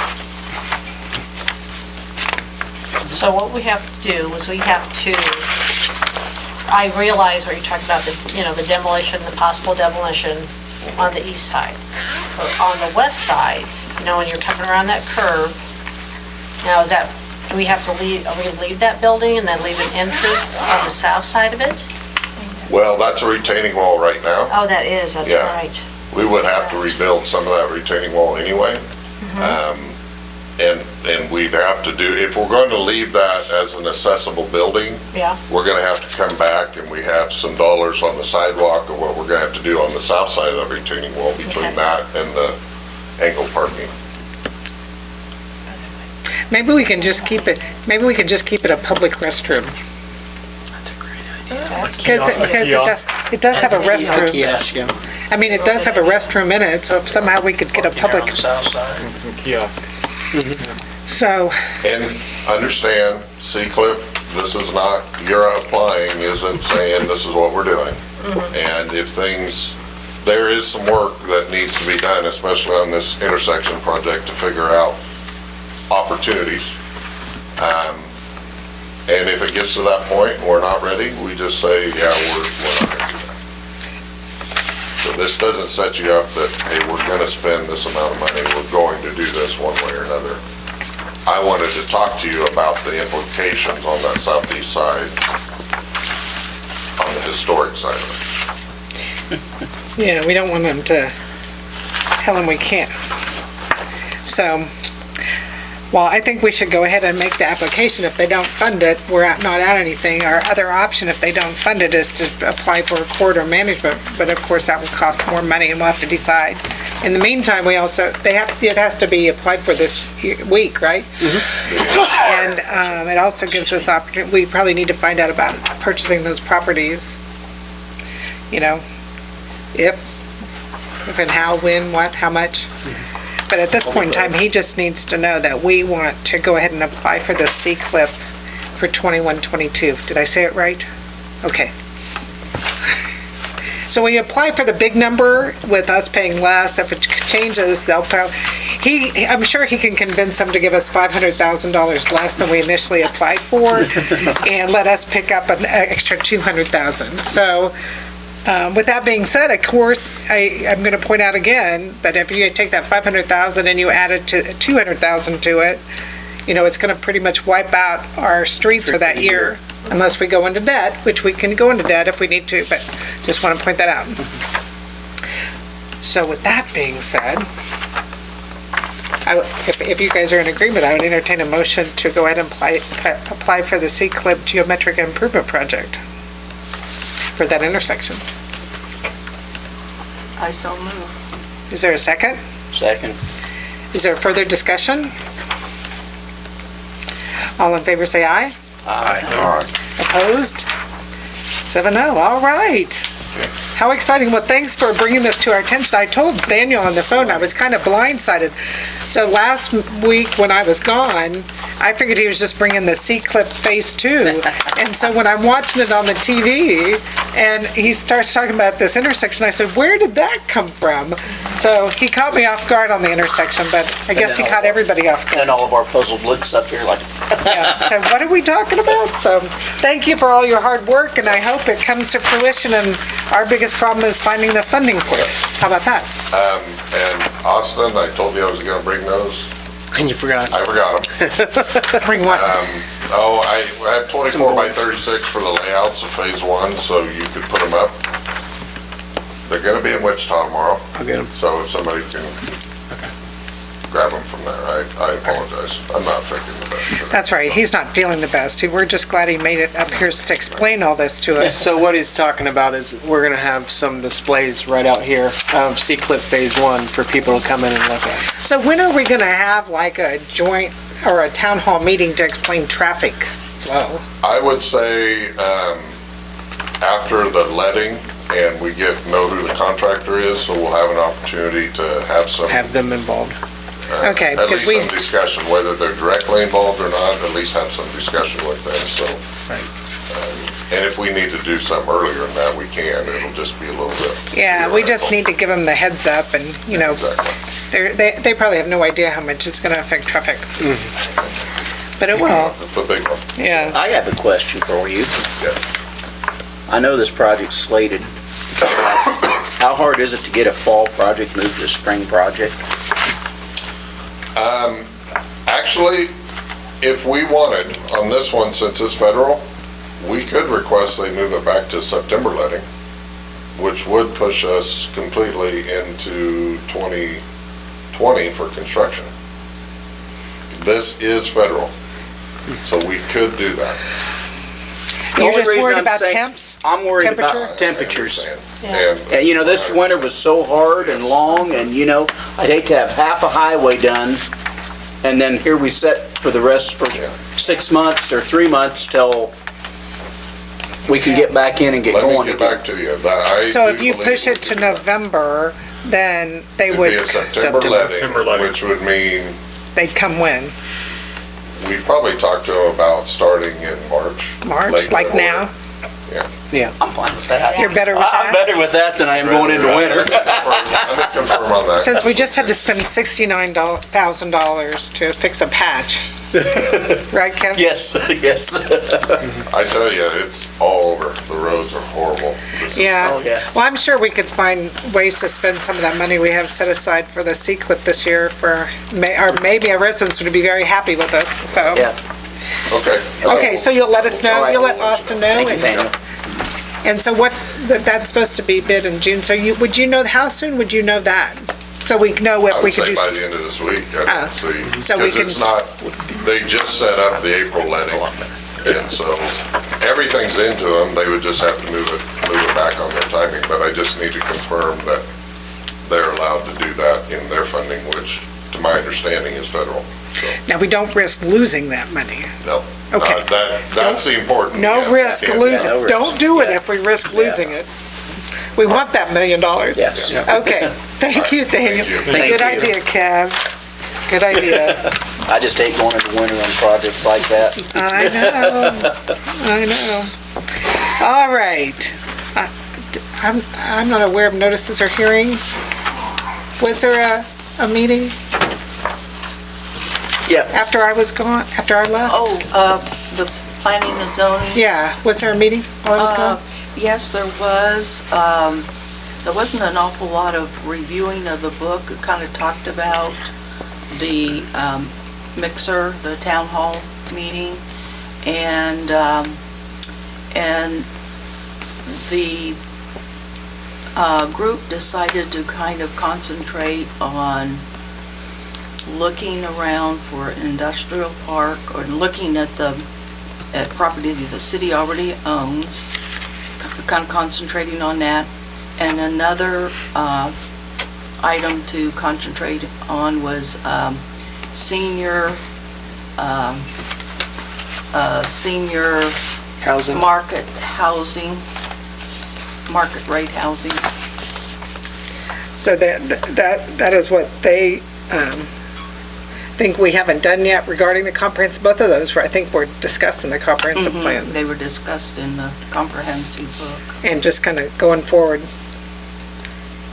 So what we have to do is we have to, I realize where you talked about the demolition, the possible demolition on the east side. But on the west side, when you're coming around that curve, now do we have to leave, are we gonna leave that building and then leave an entrance on the south side of it? Well, that's a retaining wall right now. Oh, that is, that's Yeah. right. We would have to rebuild some of that retaining wall anyway. And we'd have to do, if we're going to leave that as an accessible building, Yeah. we're gonna have to come back, and we have some dollars on the sidewalk of what we're gonna have to do on the south side of the retaining wall between Okay. that and the angle parking. Maybe we can just keep it a public restroom. Because it does have a restroom. Kiosk, yeah. I mean, it does have a restroom in it, so if somehow we could get a public, On the south side. And some kiosks. so, And understand, C-CLIP, this is not, you're applying isn't saying this is what we're doing. And if things, there is some work that needs to be done, especially on this intersection project, to figure out opportunities. And if it gets to that point and we're not ready, we just say, yeah, we're not gonna do that. So this doesn't set you up that, hey, we're gonna spend this amount of money, we're going to do this one way or another. I wanted to talk to you about the implications on that southeast side, on the historic side of it. yeah, we don't want them to tell them we can't. So, well, I think we should go ahead and make the application. If they don't fund it, we're not out anything. Our other option, if they don't fund it, is to apply for a corridor management, but of course, that will cost more money, and we'll have to decide. In the meantime, we also, it has to be applied for this week, right? And it also gives us opportunity, we probably need to find out about purchasing those properties. You know, if and how, when, what, how much. But at this point in time, he just needs to know that we want to go ahead and apply for the C-CLIP for 21-22. Did I say it right? Okay. So we apply for the big number with us paying less. If it changes, they'll I'm sure he can convince them to give us $500,000 less than we initially applied for and let us pick up an extra $200,000. So with that being said, of course, I'm going to point out again that if you take that $500,000 and you add it to $200,000 to it, you know, it's going to pretty much wipe out our streets for that year, unless we go into debt, which we can go into debt if we need to, but just want to point that out. So with that being said, if you guys are in agreement, I would entertain a motion to go ahead and apply for the C-CLIP Geometric Improvement Project for that intersection. I so move. Is there a second? Second. Is there further discussion? All in favor say aye. Aye. Opposed? 7-0, all right. How exciting. Well, thanks for bringing this to our attention. I told Daniel on the phone, I was kind of blindsided. So last week when I was gone, I figured he was just bringing the C-CLIP Phase 2. And so when I'm watching it on the TV and he starts talking about this intersection, I said, where did that come from? So he caught me off guard on the intersection, but I guess he caught everybody off guard. And all of our puzzled looks up here like, Yeah, so what are we talking about? So thank you for all your hard work, and I hope it comes to fruition, and our biggest problem is finding the funding for it. How about that? And Austin, I told you I was gonna bring those. And you forgot. I forgot them. Bring what? I had 24 by 36 for the layouts of Phase 1, so you could put them up. They're gonna be in Wichita tomorrow. I'll get them. So if somebody can grab them from there, I apologize. I'm not thinking the best. That's right, he's not feeling the best. We're just glad he made it up here to explain all this to us. So what he's talking about is we're gonna have some displays right out here of C-CLIP Phase 1 for people to come in and look at. So when are we gonna have like a joint or a town hall meeting to explain traffic flow? I would say, after the letting and we know who the contractor is, so we'll have an opportunity to have some. Have them involved. Okay, At because least some discussion, whether they're directly involved or not, at least have some discussion with them, so. And if we need to do something earlier than that, we can, it'll just be a little bit. Yeah, we just need to give them the heads up and, you know, they probably have no idea how much it's gonna affect traffic. But it will, It's a big one. yeah. I have a question for you. Yeah. I know this project's slated. How hard is it to get a fall project moved to a spring project? Actually, if we wanted, on this one, since it's federal, we could request they move it back to September letting, which would push us completely into 2020 for construction. this is federal, so we could do that. The You're only just reason worried I'm about saying- temps? I'm worried Temperature? about temperatures. And And, you know, this winter was so hard and long, and, you know, I'd hate to have half a highway done, and then here we sit for the rest for 6 months or 3 months till we can get back in and get let going me get again. back to you. I So do if you believe push we it to could do that. November, then they It'd would, be a September September letting. letting, which would mean they'd come when? we probably talked to them about starting in March. March, late like February. now? I'm fine with that. You're better with I'm that? better with that than I am going into winter. Let me confirm on that. Since we just had to spend $69,000 to fix a patch. Right, Kev? Yes, yes. I tell you, it's all over. The roads are horrible. This is- Yeah. Oh, yeah. Well, I'm sure we could find ways to spend some of that money we have set aside for the C-CLIP this year for, or maybe our residents would be very happy with us, so. Yeah. Okay. Okay, so you'll let us All know, right. you'll let Austin know? Thank you, and- Daniel. And so what, that's supposed to be bid in June, so would you know, how soon would you know that? So we know I if we would could say do. by the end of this week, I Ah. would see. So we Because it's can- not, they just set up the April letting. And so everything's into them. They would just have to move it back on their timing. But I just need to confirm that they're allowed to do that in their funding, which to my understanding is federal. So, Now, we don't risk losing that money. no. Okay. That's the important. No yeah. risk Yeah. losing, no risk. don't do it Yeah. if we risk losing it. We want that $1 million. Yes. Okay, thank you, Daniel. Thank you. Good idea, Kev. Good idea. I just hate going into winter on projects like that. I know. All right. I'm not aware of notices or hearings. Was there a meeting Yeah. after I was gone, after I left? Oh, the planning and zoning? Yeah, was there a meeting while I was gone? Yes, there was. There wasn't an awful lot of reviewing of the book. It kind of talked about the mixer, the town hall meeting, and the group decided to kind of concentrate on looking around for an industrial park, or looking at property that the city already owns, kind of concentrating on that. And another item to concentrate on was senior Housing. market rate housing. So that is what they think we haven't done yet regarding the comprehensive, both of those I think were discussed in the comprehensive plan, They were discussed in the comprehensive book. and just kind of going forward.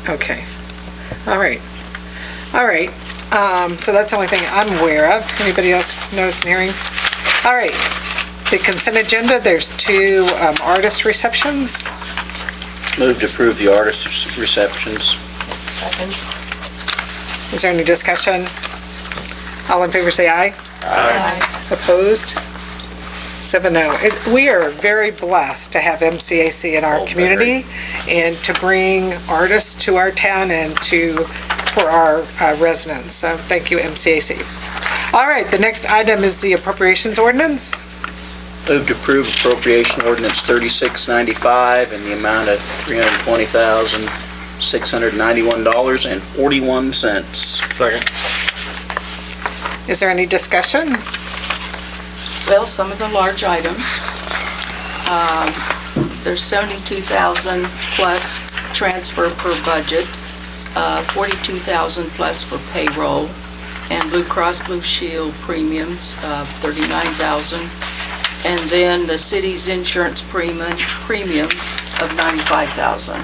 Okay, all right. So that's the only thing I'm aware of. Anybody else notice in hearings? All right, the consent agenda, there's 2 artist receptions. Move to approve the artist receptions. Second. Is there any discussion? All in favor say aye. Aye. Opposed? 7-0. We are very blessed to have MCAC in our community and to bring artists to our town and for our residents. So thank you, MCAC. All right, the next item is the appropriations ordinance. Move to approve appropriation ordinance 3695 in the amount of $320,691.41. Second. Is there any discussion? Well, some of the large items, there's 72,000 plus transfer per budget, 42,000 plus for payroll, and Blue Cross Blue Shield premiums of 39,000, and then the city's insurance premium of 95,000.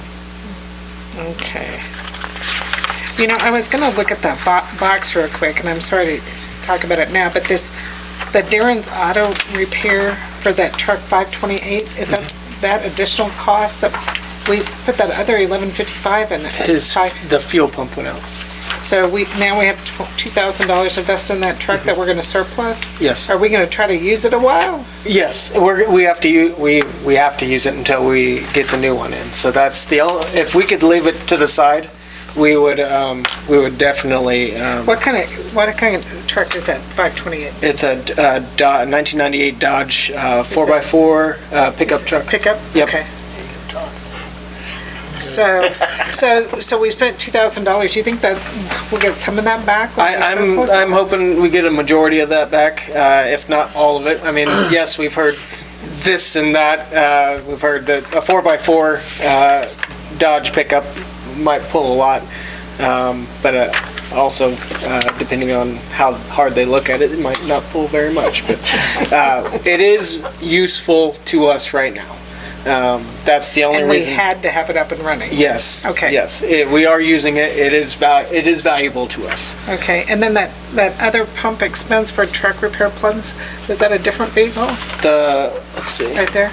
Okay. You know, I was gonna look at that box real quick, and I'm sorry to talk about it now, but the Darren's Auto Repair for that truck 528, is that additional cost that we put that other 1155 in? The fuel pump went out. So now we have $2,000 invested in that truck that we're gonna surplus? Yes. Are we gonna try to use it a while? Yes, we have to use it until we get the new one in. So that's if we could leave it to the side, we would definitely, What kind of truck is that, 528? it's a 1998 Dodge 4x4 pickup truck. Pickup? Yep. Okay. So we spent $2,000. Do you think that we'll get some of that back? when we surplus it? I'm hoping we get a majority of that back, if not all of it. I mean, yes, we've heard this and that. We've heard that a 4x4 Dodge pickup might pull a lot, but also, depending on how hard they look at it, it might not pull very much. But it is useful to us right now. That's the only And we reason. had to have it up and running? Yes. Okay. Yes, we are using it. It is valuable to us. Okay, and then that other pump expense for truck repair plans, is that a different vehicle Let's see. right there?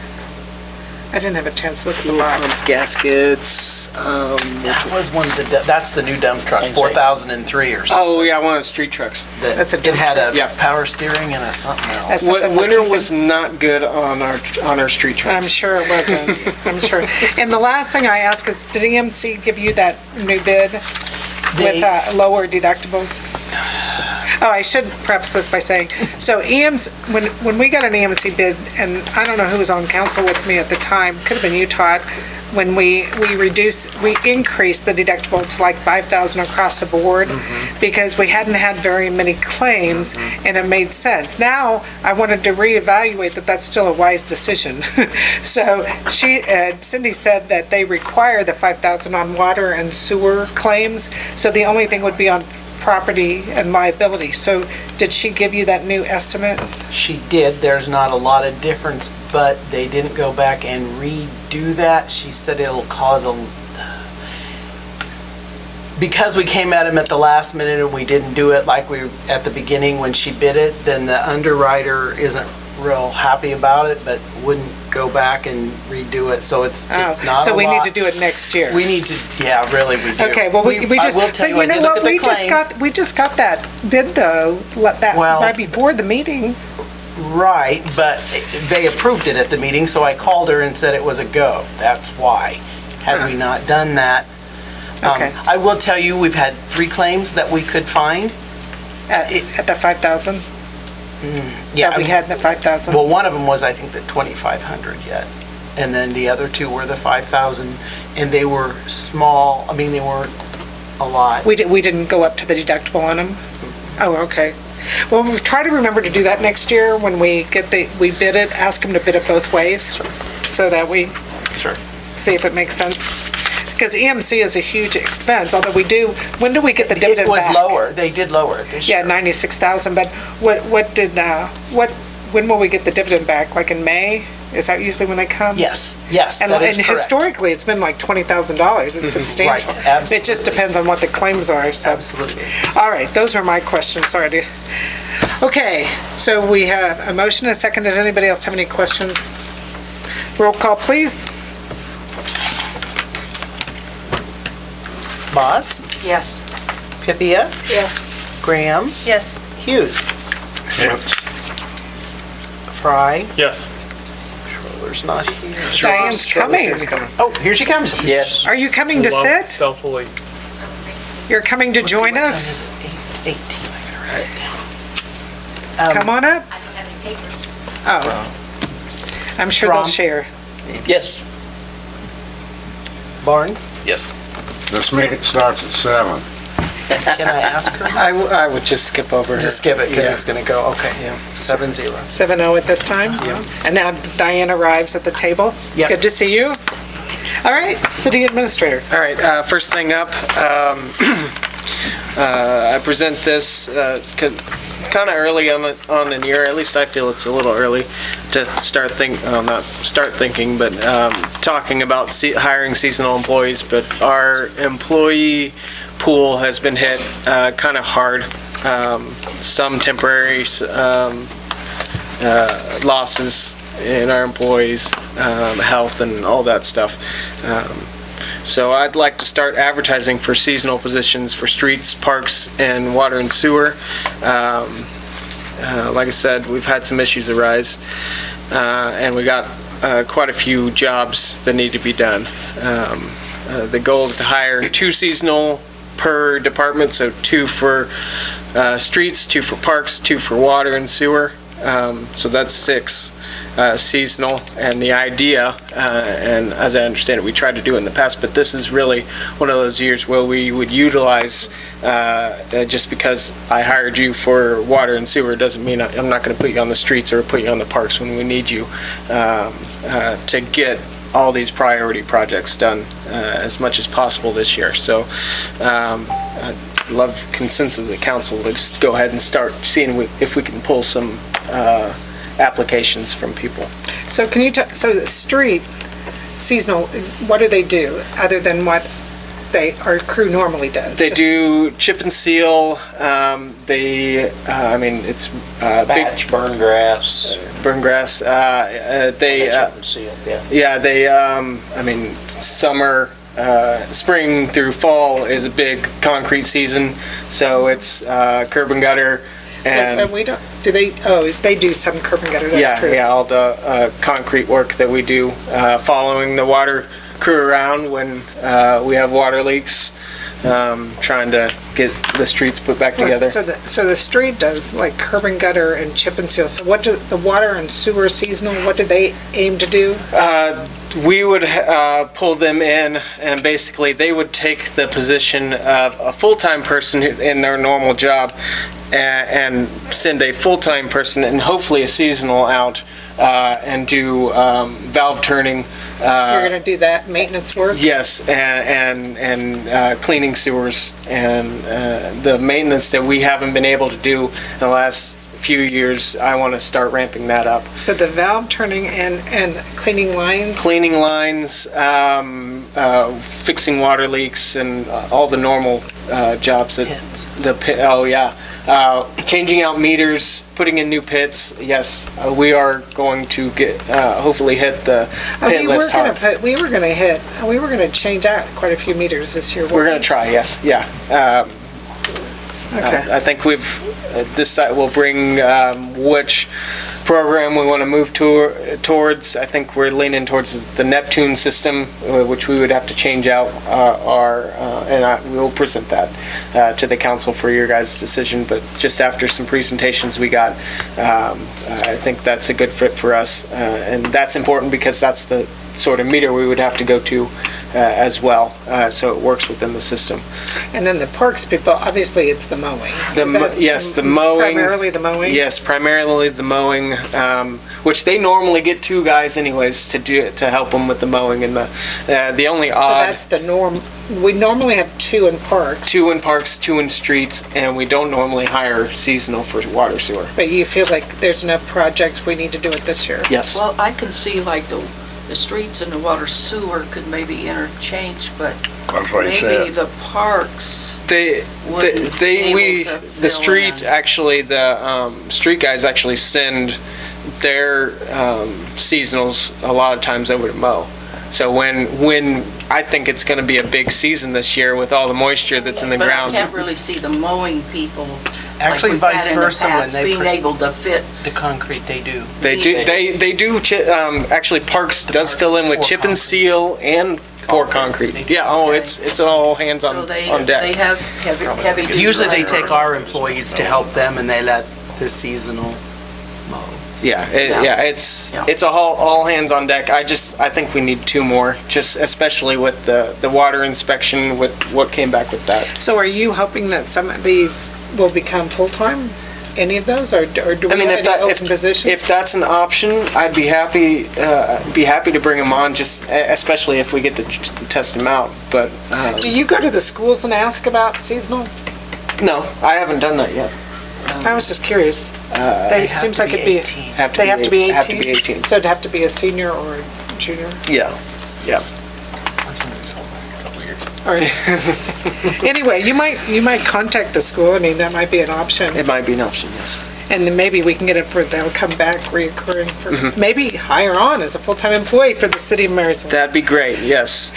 I didn't have a chance to look at the box. Gaskets. That was one of the, that's the new dump truck, 4003 or something. Oh yeah, one of the street trucks. That's a It had a Yeah. power steering and a something else. That's something Winter we're was not good on our street trucks. I'm sure it wasn't, I'm sure. And the last thing I ask is, did EMC give you that new bid with lower deductibles? Oh, I should preface this by saying, so when we got an EMC bid, and I don't know who was on council with me at the time, could have been you, Todd, when we increased the deductible to like 5,000 across the board, because we hadn't had very many claims, and it made sense. Now, I wanted to reevaluate that that's still a wise decision. So Cindy said that they require the 5,000 on water and sewer claims, so the only thing would be on property and liability. So did she give you that new estimate? She did. There's not a lot of difference, but they didn't go back and redo that. She said it'll cause because we came at him at the last minute and we didn't do it like we at the beginning when she bid it, then the underwriter isn't real happy about it, but wouldn't go back and redo it. So it's not a lot. So we need to do it next year. We need to, yeah, really, we do. Okay, well, we just, I will tell but you, I did look at the claims. We just got that bid though, right before the meeting. Right, but they approved it at the meeting, so I called her and said it was a go. That's why. Had we not done that. Okay. I will tell you, we've had 3 claims that we could find. At the 5,000? Yeah. That we had the 5,000? Well, one of them was, I think, the 2,500 yet. And then the other 2 were the 5,000, and they were small. I mean, they weren't a lot. We didn't go up to the deductible on them? Oh, okay. Well, we'll try to remember to do that next year when we bid it, ask them to bid it both ways, so that we see if it makes sense. Because EMC is a huge expense, although when do we get the dividend back? It was lower. They did lower it this year. Yeah, 96,000, but when will we get the dividend back? Like in May? Is that usually when they come? Yes, And that is correct. historically, it's been like $20,000. It's substantial. Right, absolutely. It just depends on what the claims are, so. Absolutely. All right, those are my questions, sorry. Okay, so we have a motion and a second. Does anybody else have any questions? Roll call, please. Moss, Yes. Pipia, Yes. Graham, Yes. Hughes, Fry. Yes. Schroeder's not here. Diane's coming. Oh, here she comes. Yes. Are you coming to Slow, sit? Stealthily. You're coming to join us? 18. I gotta write it down. Come on up. Oh. I'm sure they'll Rom. share. Yes. Barnes, Yes. This meeting starts at 7. can I ask her? I would just skip over her. Just skip it, because Yeah. it's gonna go, okay. Yeah. 7-0. 7-0 at this time? Yeah. And now Diane arrives at the table? Yep. Good to see you. All right, city administrator. All right, first thing up, I present this kind of early on in the year. At least I feel it's a little early to start thinking, but talking about hiring seasonal employees. But our employee pool has been hit kind of hard. Some temporary losses in our employees' health and all that stuff. So I'd like to start advertising for seasonal positions for streets, parks, and water and sewer. Like I said, we've had some issues arise, and we got quite a few jobs that need to be done. the goal is to hire 2 seasonal per department, so 2 for streets, 2 for parks, 2 for water and sewer. So that's 6 seasonal, and the idea, and as I understand it, we tried to do it in the past, but this is really one of those years where we would utilize, just because I hired you for water and sewer doesn't mean I'm not going to put you on the streets or put you on the parks when we need you, to get all these priority projects done as much as possible this year. So I'd love consensus of the council to just go ahead and start seeing if we can pull some applications from people. So can you so the street seasonal, what do they do other than what our crew normally does? They do chip and seal, it's Batch, burn grass. burn grass, they, Chip and seal, yeah. yeah, they, summer, spring through fall is a big concrete season, so it's curb and gutter, And and we don't, do they do some curb and gutter, that's yeah, true. yeah, all the concrete work that we do, following the water crew around when we have water leaks, trying to get the streets put back together. So the street does like curb and gutter and chip and seal. So what do the water and sewer seasonal, what do they aim to do? We would pull them in, and basically they would take the position of a full-time person in their normal job and send a full-time person and hopefully a seasonal out and do valve turning. You're gonna do that maintenance work? Yes, and cleaning sewers, and the maintenance that we haven't been able to do in the last few years, I want to start ramping that up. So the valve turning and cleaning lines? Cleaning lines, fixing water leaks, and all the normal jobs that the pit. Oh yeah, changing out meters, putting in new pits. Yes, we are going to get hopefully hit the pit list hard. We were gonna change out quite a few meters this year. We're going to try. Yes, yeah. Okay. I think we've decided we'll bring which program we want to move towards. I think we're leaning towards the Neptune system, which we would have to change out we will present that to the council for your guys' decision. But just after some presentations we got, I think that's a good fit for us, and that's important because that's the sort of meter we would have to go to as well, so it works within the system. And then the parks people, obviously it's the mowing. Yes, the mowing. Primarily the mowing? Yes, primarily the mowing, which they normally get 2 guys anyways to help them with the mowing, and the only So odd. that's the norm. We normally have 2 in parks. 2 in parks, 2 in streets, and we don't normally hire seasonal for water sewer. But you feel like there's enough projects, we need to do it this year? Yes. Well, I can see like the streets and the water sewer could maybe interchange, but That's what he maybe said. the parks The street, in. actually, the street guys actually send their seasonals a lot of times over to mow. So when I think it's going to be a big season this year with all the moisture that's in the But I ground. can't really see the mowing people, Actually, like we've vice had in the versa, when past, they being able to fit. the concrete, they do. They do, actually Parks does fill in with pour chip and concrete. seal and pour concrete. Yeah, it's all hands So on they deck. have heavy duty. Usually they labor. take our employees to help them and they let the seasonal mow. Yeah, it's Yeah. it's all hands on deck. I think we need 2 more, just especially with the water inspection, with what came back with that. So are you hoping that some of these will become full-time? Any of those, or do we have any open positions? If that's an option, I'd be happy to bring them on, just especially if we get to test them out. But Do you go to the schools and ask about seasonal? no, I haven't done that yet. I was just curious. They It have seems to like be it'd be. 18. They have to be 18? Have to be 18. So it'd have to be a senior or a junior? Yeah. Or anyway, you might contact the school. I mean, that might be an option. It might be an option, yes. And then maybe we can get it for, they'll come back reoccurring for, maybe hire on as a full-time employee for the city of Marysville. That'd be great, yes.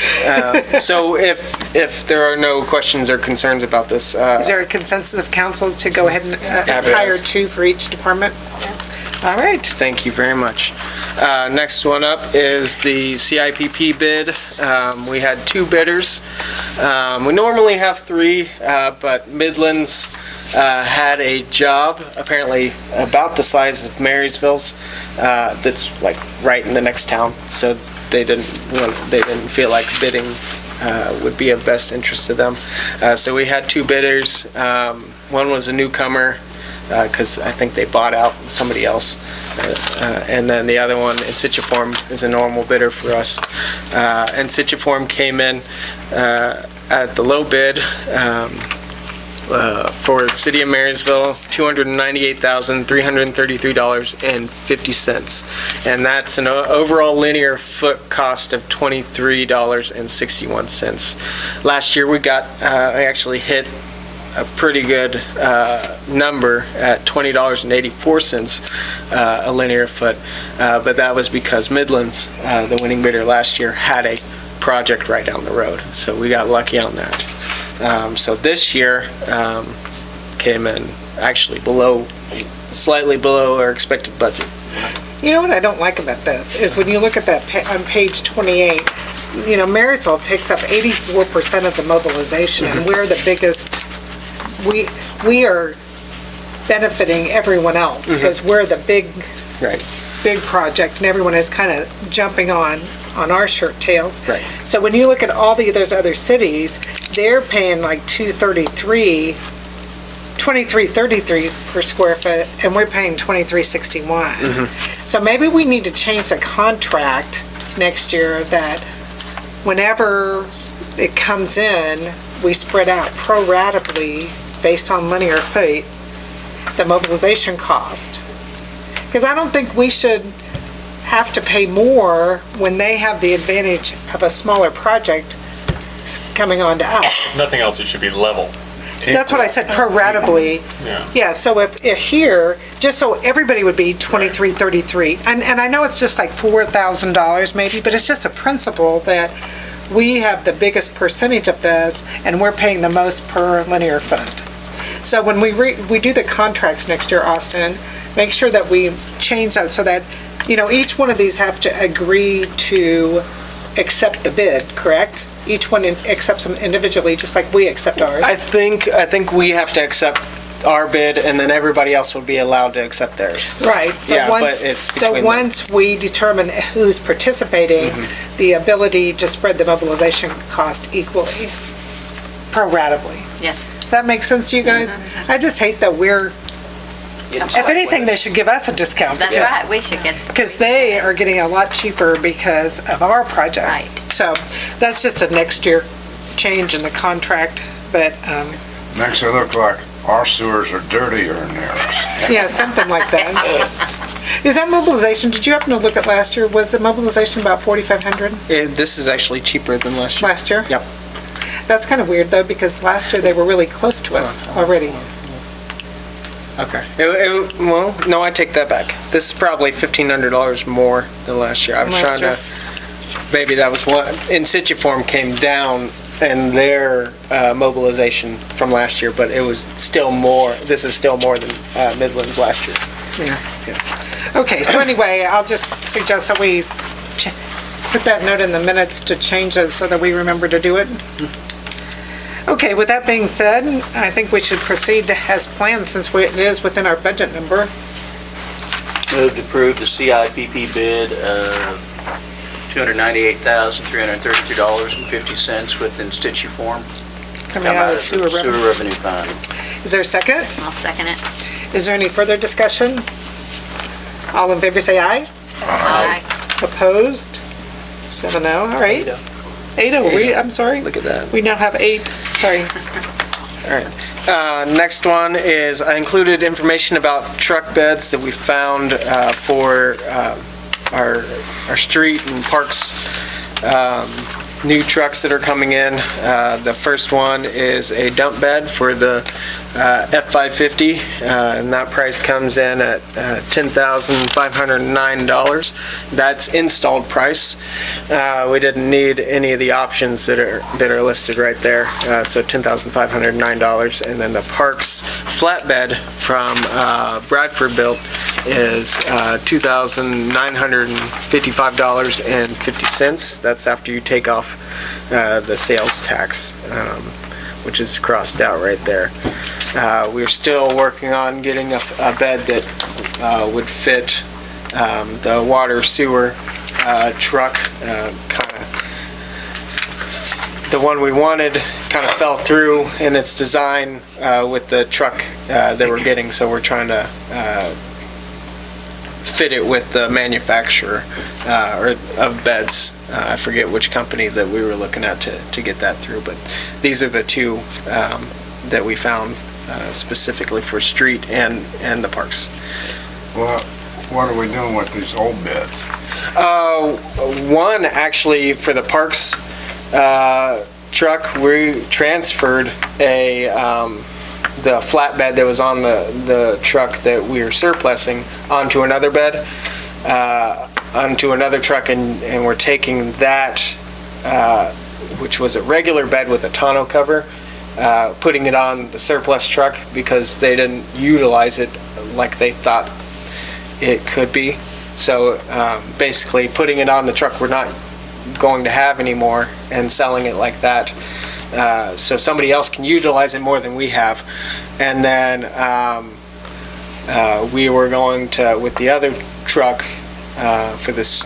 So if there are no questions or concerns about this, Is there a consensus of council to go ahead and Yeah, hire yes. 2 for each department? All right. Thank you very much. Next one up is the CIPP bid. We had 2 bidders. We normally have 3, but Midlands had a job, apparently about the size of Marysville's, that's like right in the next town. So they didn't feel like bidding would be of best interest to them. So we had 2 bidders. One was a newcomer, because I think they bought out somebody else. And then the other one, Insituform, is a normal bidder for us. Insituform came in at the low bid for the City of Marysville, $298,333.50. And that's an overall linear foot cost of $23.61. Last year we actually hit a pretty good number at $20.84 a linear foot, but that was because Midlands, the winning bidder last year, had a project right down the road, so we got lucky on that. So this year came in actually slightly below our expected budget. You know what I don't like about this is when you look at that on page 28, Marysville picks up 84% of the mobilization, and we're the biggest. We are benefiting everyone else because we're the big project, and everyone is kind of jumping on our shirt tails. Right. So when you look at all those other cities, they're paying like $23.33 per square foot, and we're paying $23.61. So maybe we need to change the contract next year that whenever it comes in, we spread out pro-ratably based on linear feet, the mobilization cost. Because I don't think we should have to pay more when they have the advantage of a smaller project coming on to us. Nothing else, it should be level. That's what I said, pro-ratably. Yeah, so if here, just so everybody would be $23.33, and I know it's just like $4,000 maybe, but it's just a principle that we have the biggest percentage of this, and we're paying the most per linear foot. So when we do the contracts next year, Austin, make sure that we change that so that, each one of these have to agree to accept the bid, correct? Each one accepts them individually, just like we accept ours. I think we have to accept our bid, and then everybody else would be allowed to accept theirs. Right. So once we determine who's participating, the ability to spread the mobilization cost equally, pro-ratably. Yes. Does that make sense to you guys? I just hate that if anything, they should give us a discount. That's right, we should get. Because they are getting a lot cheaper because of our project. Right. So that's just a next year change in the contract, but, Makes it look like our sewers are dirtier than theirs. yeah, something like that. Is that mobilization, did you happen to look at last year? Was the mobilization about 4,500 This is actually cheaper than last year. last year? Yep. That's kind of weird though, because last year they were really close to us already. Okay. Well, no, I take that back. This is probably $1,500 more than last year. I was Last trying to, maybe that was what, Insituform came down in their mobilization from last year, but it was still more, this is still more than Midlands last year. Yeah. Okay, so anyway, I'll just suggest that we put that note in the minutes to change it so that we remember to do it. Okay, with that being said, I think we should proceed as planned since it is within our budget number. Move to approve the CIPP bid of $298,332.50 with Insituform. Coming out of the sewer revenue. revenue fund. Is there a second? I'll second it. Is there any further discussion? All in favor say aye. Aye. Opposed? 7-0, all right. 8-0, I'm sorry. Look at that. We now have 8, sorry. All right. Next one is I included information about truck beds that we found for our street and parks new trucks that are coming in. The first one is a dump bed for the F-550, and that price comes in at $10,509. That's installed price. We didn't need any of the options that are listed right there, so $10,509. And then the Parks flatbed from Bradford Built is $2,955.50. That's after you take off the sales tax, which is crossed out right there. We're still working on getting a bed that would fit the water sewer truck. The one we wanted kind of fell through in its design with the truck that we're getting, so we're trying to fit it with the manufacturer of beds. I forget which company that we were looking at to get that through, but these are the two that we found specifically for street and the parks. Well, what are we doing with these old beds? One actually for the parks truck, we transferred the flatbed that was on the truck that we were surplusing onto another bed, onto another truck, and we're taking that, which was a regular bed with a tonneau cover, putting it on the surplus truck because they didn't utilize it like they thought it could be. So basically putting it on the truck we're not going to have anymore and selling it like that, so somebody else can utilize it more than we have. And then we were going to, with the other truck for this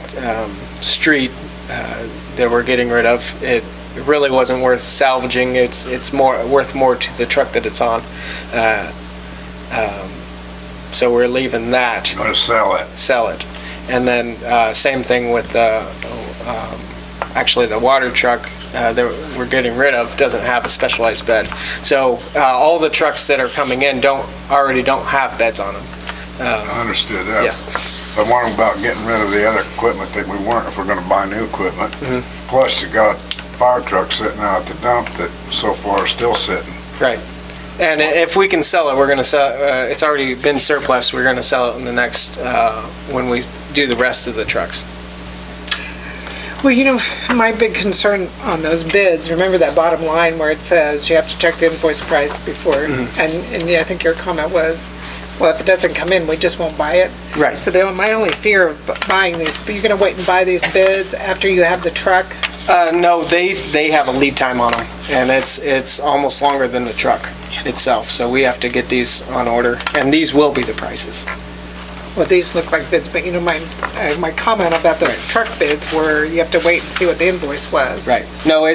street that we're getting rid of, it really wasn't worth salvaging. It's worth more to the truck that it's on. So we're leaving that. Going to sell it. Sell it. And then same thing with actually the water truck that we're getting rid of doesn't have a specialized bed. So all the trucks that are coming in already don't have beds on them. I understood that. Yeah. I wonder about getting rid of the other equipment that we weren't, if we're gonna buy new equipment. Plus you got fire trucks sitting out at the dump that so far are still sitting. Right. And if we can sell it, we're gonna sell, it's already been surplus, we're gonna sell it in the next, when we do the rest of the trucks. Well, you know, my big concern on those bids, remember that bottom line where it says you have to check the invoice price before, and yeah, I think your comment was, well, if it doesn't come in, we just won't buy it. Right. So my only fear of buying these, but you're gonna wait and buy these bids after you have the truck? No, they have a lead time on them, and it's almost longer than the truck itself, so we have to get these on order, and these will be the prices. Well, these look like bids, but you know, my comment about those truck bids were you have to wait and see what the invoice was. Right. No,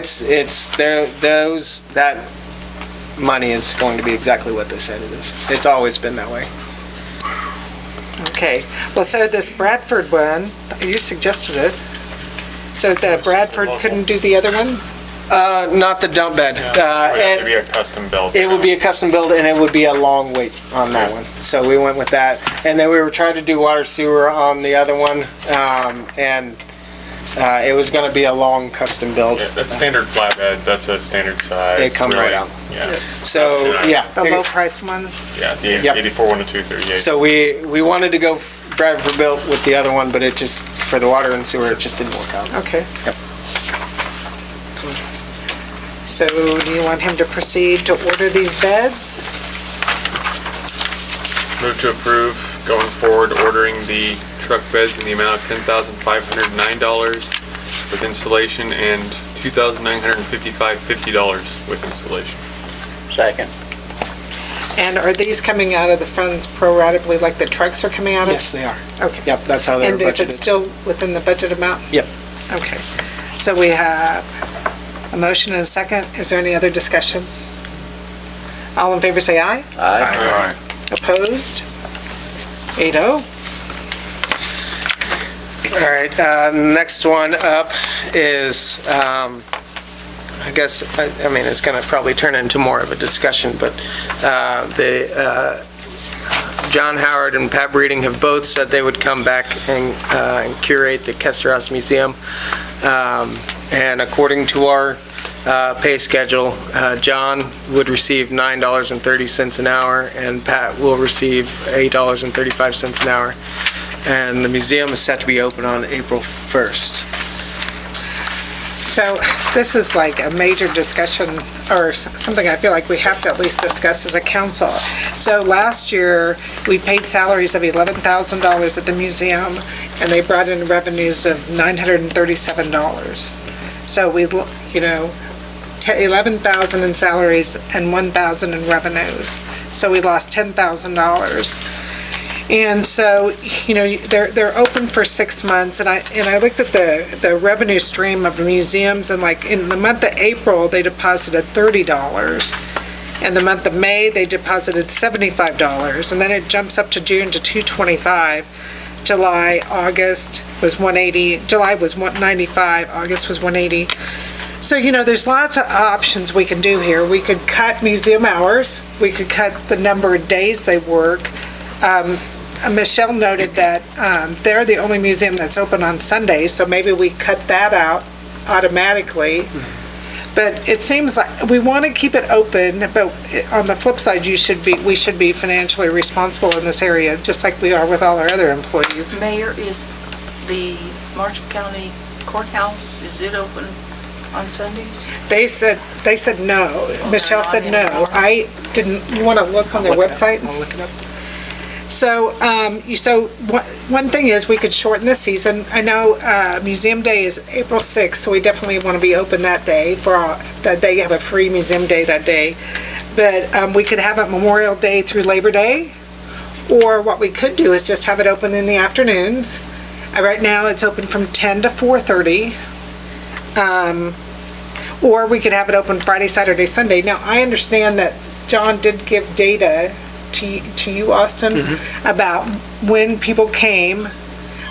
that money is going to be exactly what they said it is. It's always been that way. Okay. Well, so this Bradford one, you suggested it. So the Bradford couldn't do the other one? Not the dump bed. It would have to be a custom build. It would be a custom build, and it would be a long wait on that one. So we went with that. And then we were trying to do water sewer on the other one, and it was going to be a long custom build. Yeah, that's standard flatbed, that's a standard size. They come right out. Yeah. So, yeah. The low-priced one? Yeah, the 84-10238. So we wanted to go Bradford built with the other one, but it just, for the water and sewer, it just didn't work out. Okay. Yep. So do you want him to proceed to order these beds? Move to approve going forward, ordering the truck beds in the amount of $10,509 with installation and $2,955.50 with installation. Second. And are these coming out of the funds pro-ratably like the trucks are coming out of? Yes, they are. Okay. Yep, that's how they're And is it budgeted. still within the budget amount? Yep. Okay. So we have a motion and a second. Is there any other discussion? All in favor say aye. Aye. Opposed? 8-0. All right, next one up is, I guess, I mean, it's gonna probably turn into more of a discussion, but John Howard and Pat Breeding have both said they would come back and curate the Kester House Museum. And according to our pay schedule, John would receive $9.30 an hour, and Pat will receive $8.35 an hour. And the museum is set to be open on April 1st. So this is like a major discussion or something I feel like we have to at least discuss as a council. So last year, we paid salaries of $11,000 at the museum, and they brought in revenues of $937. So we, you know, 11,000 in salaries and 1,000 in revenues. So we lost $10,000. And so, you know, they're open for 6 months, and I looked at the revenue stream of the museums, and like in the month of April, they deposited $30. In the month of May, they deposited $75, and then it jumps up to June to $225. July, August was $180, July was $195, August was $180. So, you know, there's lots of options we can do here. We could cut museum hours, we could cut the number of days they work. Michelle noted that they're the only museum that's open on Sundays, so maybe we cut that out automatically. But it seems like we want to keep it open, but on the flip side, we should be financially responsible in this area, just like we are with all our other employees. Mayor, is the Marshall County Courthouse, is it open on Sundays? They said no. Michelle said no. I didn't, you want to look on their website? I'll look it up. So, one thing is, we could shorten the season. I know Museum Day is April 6th, so we definitely want to be open that day, that they have a free Museum Day that day. But we could have it Memorial Day through Labor Day, or what we could do is just have it open in the afternoons. Right now, it's open from 10 to 4:30. Or we could have it open Friday, Saturday, Sunday. Now, I understand that John did give data to you, Austin, about when people came,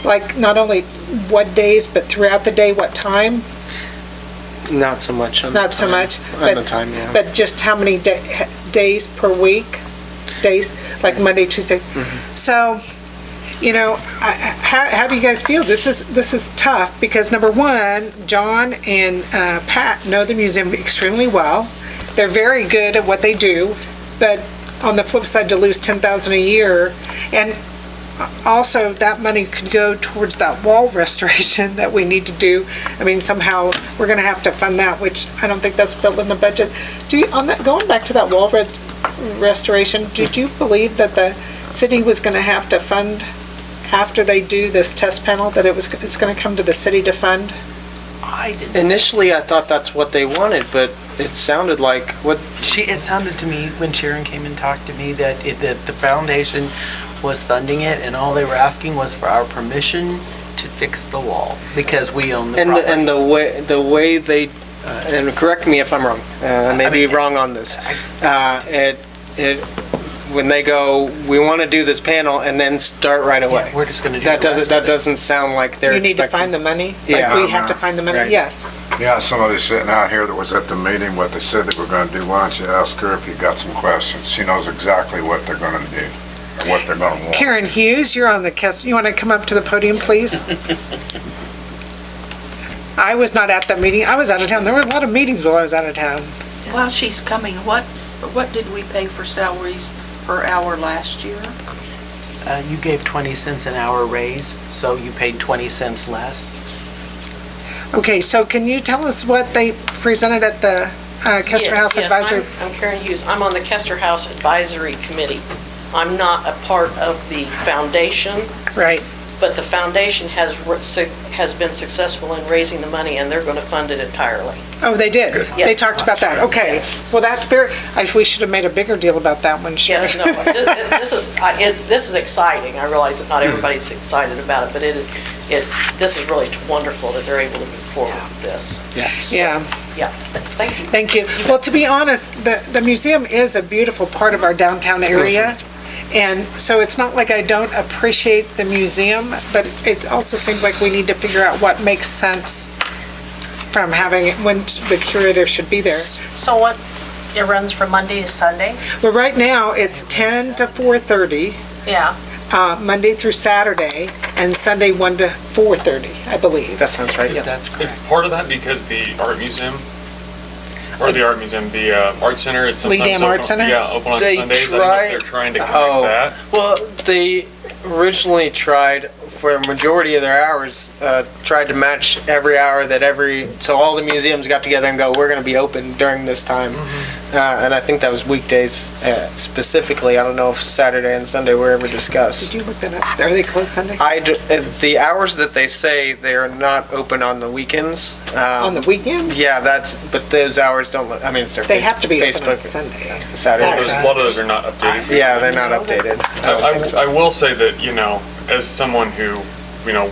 like not only what days, but throughout the day, what time? Not so much on Not so much. On the time, yeah. But just how many days per week? Days, like Monday, Tuesday. So, you know, how do you guys feel? This is tough because number one, John and Pat know the museum extremely well. They're very good at what they do, but on the flip side, to lose $10,000 a year, and also that money could go towards that wall restoration that we need to do. I mean, somehow we're going to have to fund that, which I don't think that's built in the budget. Going back to that wall restoration, did you believe that the city was going to have to fund after they do this test panel, that it's going to come to the city to fund? Initially, I thought that's what they wanted, but it sounded like It sounded to me when Sharon came and talked to me that the foundation was funding it, and all they were asking was for our permission to fix the wall because we own the property. And the way they and correct me if I'm wrong. I may be wrong on this. When they go, we want to do this panel, and then start right away. We're just going to do That the rest doesn't. of That it. doesn't sound like they're. You need to expecting- find the money? Yeah. Like we have to find the money? Right. Yes. Yeah, somebody sitting out here that was at the meeting, what they said they were gonna do, why don't you ask her if you got some questions? She knows exactly what they're gonna do, or what they're gonna want. Karen Hughes, you're on the cast. You want to come up to the podium, please? I was not at that meeting. I was out of town. There were a lot of meetings while I was out of town. While she's coming, what did we pay for salaries per hour last year? You gave 20 cents an hour raise, so you paid 20 cents less. Okay, so can you tell us what they presented at the Kester House Advisory? Yes, I'm Karen Hughes. I'm on the Kester House Advisory Committee. I'm not a part of the foundation, Right. but the foundation has been successful in raising the money, and they're going to fund it entirely. Oh, they did? They Yes. talked about that, okay. Yes. Well, that's very, we should have made a bigger deal about that one, Sharon. Yes, no, this is exciting. I realize that not everybody's excited about it, but this is really wonderful that they're able to move forward with this. Yes. Yeah. Yeah, thank you. Thank you. Well, to be honest, the museum is a beautiful part of our downtown area. And so it's not like I don't appreciate the museum, but it also seems like we need to figure out what makes sense from having it, when the curator should be there. So what, it runs from Monday to Sunday? Well, right now, it's 10 to 4:30, Yeah. Monday through Saturday, and Sunday 1 to 4:30, I believe. That sounds right. Is part of that because the art museum Or the art museum, the art center is Lee sometimes Dam Art open- Center? Yeah, open on They Sundays. I don't know try- if they're trying to connect Oh. that. Well, they originally tried, for a majority of their hours, tried to match every hour so all the museums got together and go, we're going to be open during this time. And I think that was weekdays specifically. I don't know if Saturday and Sunday were ever discussed. Did you look that up? Are they closed Sunday? The hours that they say they are not open on the weekends. On the weekends? Yeah, but those hours don't, I mean, it's their They have to be open on Facebook, Sunday. Saturday. A lot of those are not updated. Yeah, they're not updated. I don't think so. I will say that, as someone who,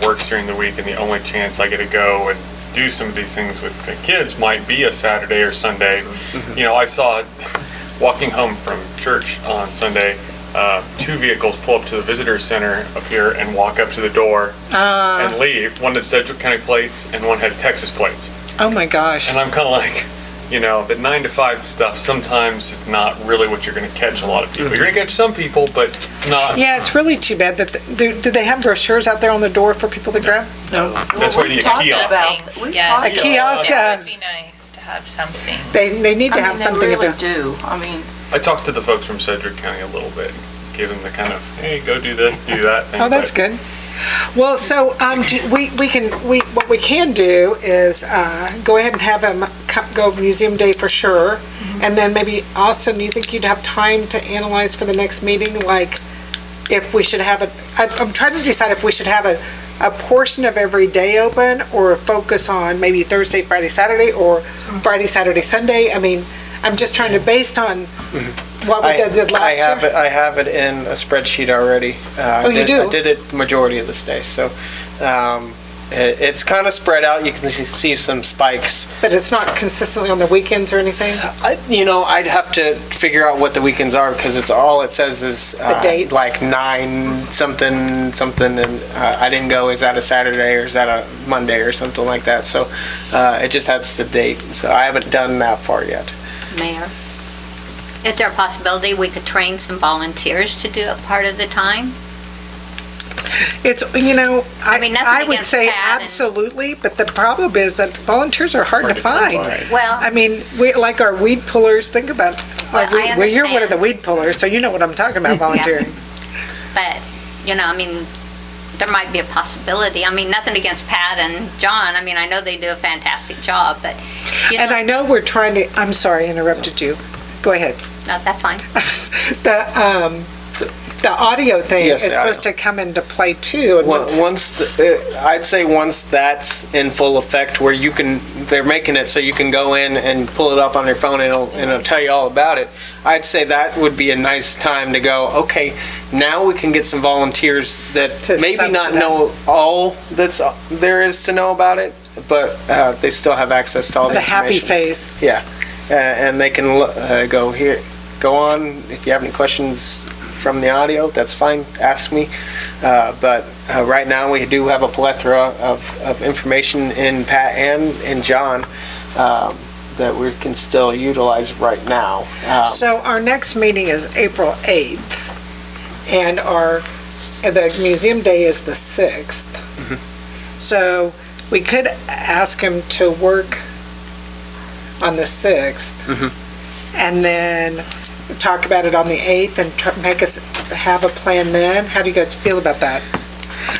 works during the week and the only chance I get to go and do some of these things with the kids might be a Saturday or Sunday. I saw walking home from church on Sunday, 2 vehicles pull up to the visitor center up here and walk up to the door and leave. One had Sedgwick County plates and one had Texas plates. Oh my gosh. And I'm kind of like, the 9 to 5 stuff sometimes is not really what you're going to catch a lot of people. You're going to catch some people, but not. Yeah, it's really too bad that, do they have brochures out there on the door for people to grab? No. That's why you need a kiosk. A kiosk. It would be nice to have something. They need to have something. They really do. I mean, I talked to the folks from Sedgwick County a little bit, give them the kind of, hey, go do this, do that thing. Oh, that's but- good. Well, so what we can do is go ahead and have them go museum day for sure, and then maybe Austin, you think you'd have time to analyze for the next meeting, like if we should have I'm trying to decide if we should have a portion of every day open or focus on maybe Thursday, Friday, Saturday, or Friday, Saturday, Sunday. I mean, I'm just trying to, based on what we did last year. I have it in a spreadsheet already. You do? I did it majority of this day, so it's kind of spread out. You can see some spikes. But it's not consistently on the weekends or anything? I'd have to figure out what the weekends are because it says is The date? like 9 something, and I didn't go, is that a Saturday or is that a Monday or something like that? So it just has the date. So I haven't done that far yet. Mayor, is there a possibility we could train some volunteers to do it part of the time? It's, I mean, nothing I would against say Pat and- absolutely, but the problem is that volunteers are hard to find. Well, I mean, like our weed pullers, think about, well, you're one of the understand. weed pullers, so you know what I'm talking about, volunteering. but, I mean, there might be a possibility. I mean, nothing against Pat and John. I mean, I know they do a fantastic job, but, And I know we're trying to, I'm sorry, I interrupted you. Go ahead. no, that's fine. The audio thing Yes, is the supposed to come into play too. And I'd say once that's in full effect, where they're making it so you can go in and pull it up on your phone and it'll tell you all about it. I'd say that would be a nice time to go, okay, now we can get some volunteers that To maybe not subsidize. know all there is to know about it, but they still have access to all the the happy information. face. Yeah, and they can go on, if you have any questions from the audio, that's fine, ask me. But right now, we do have a plethora of information in Pat and in John that we can still utilize right now. So our next meeting is April 8th, and the museum day is the 6th. So we could ask him to work on the 6th, and then talk about it on the 8th and make us have a plan then. How do you guys feel about that?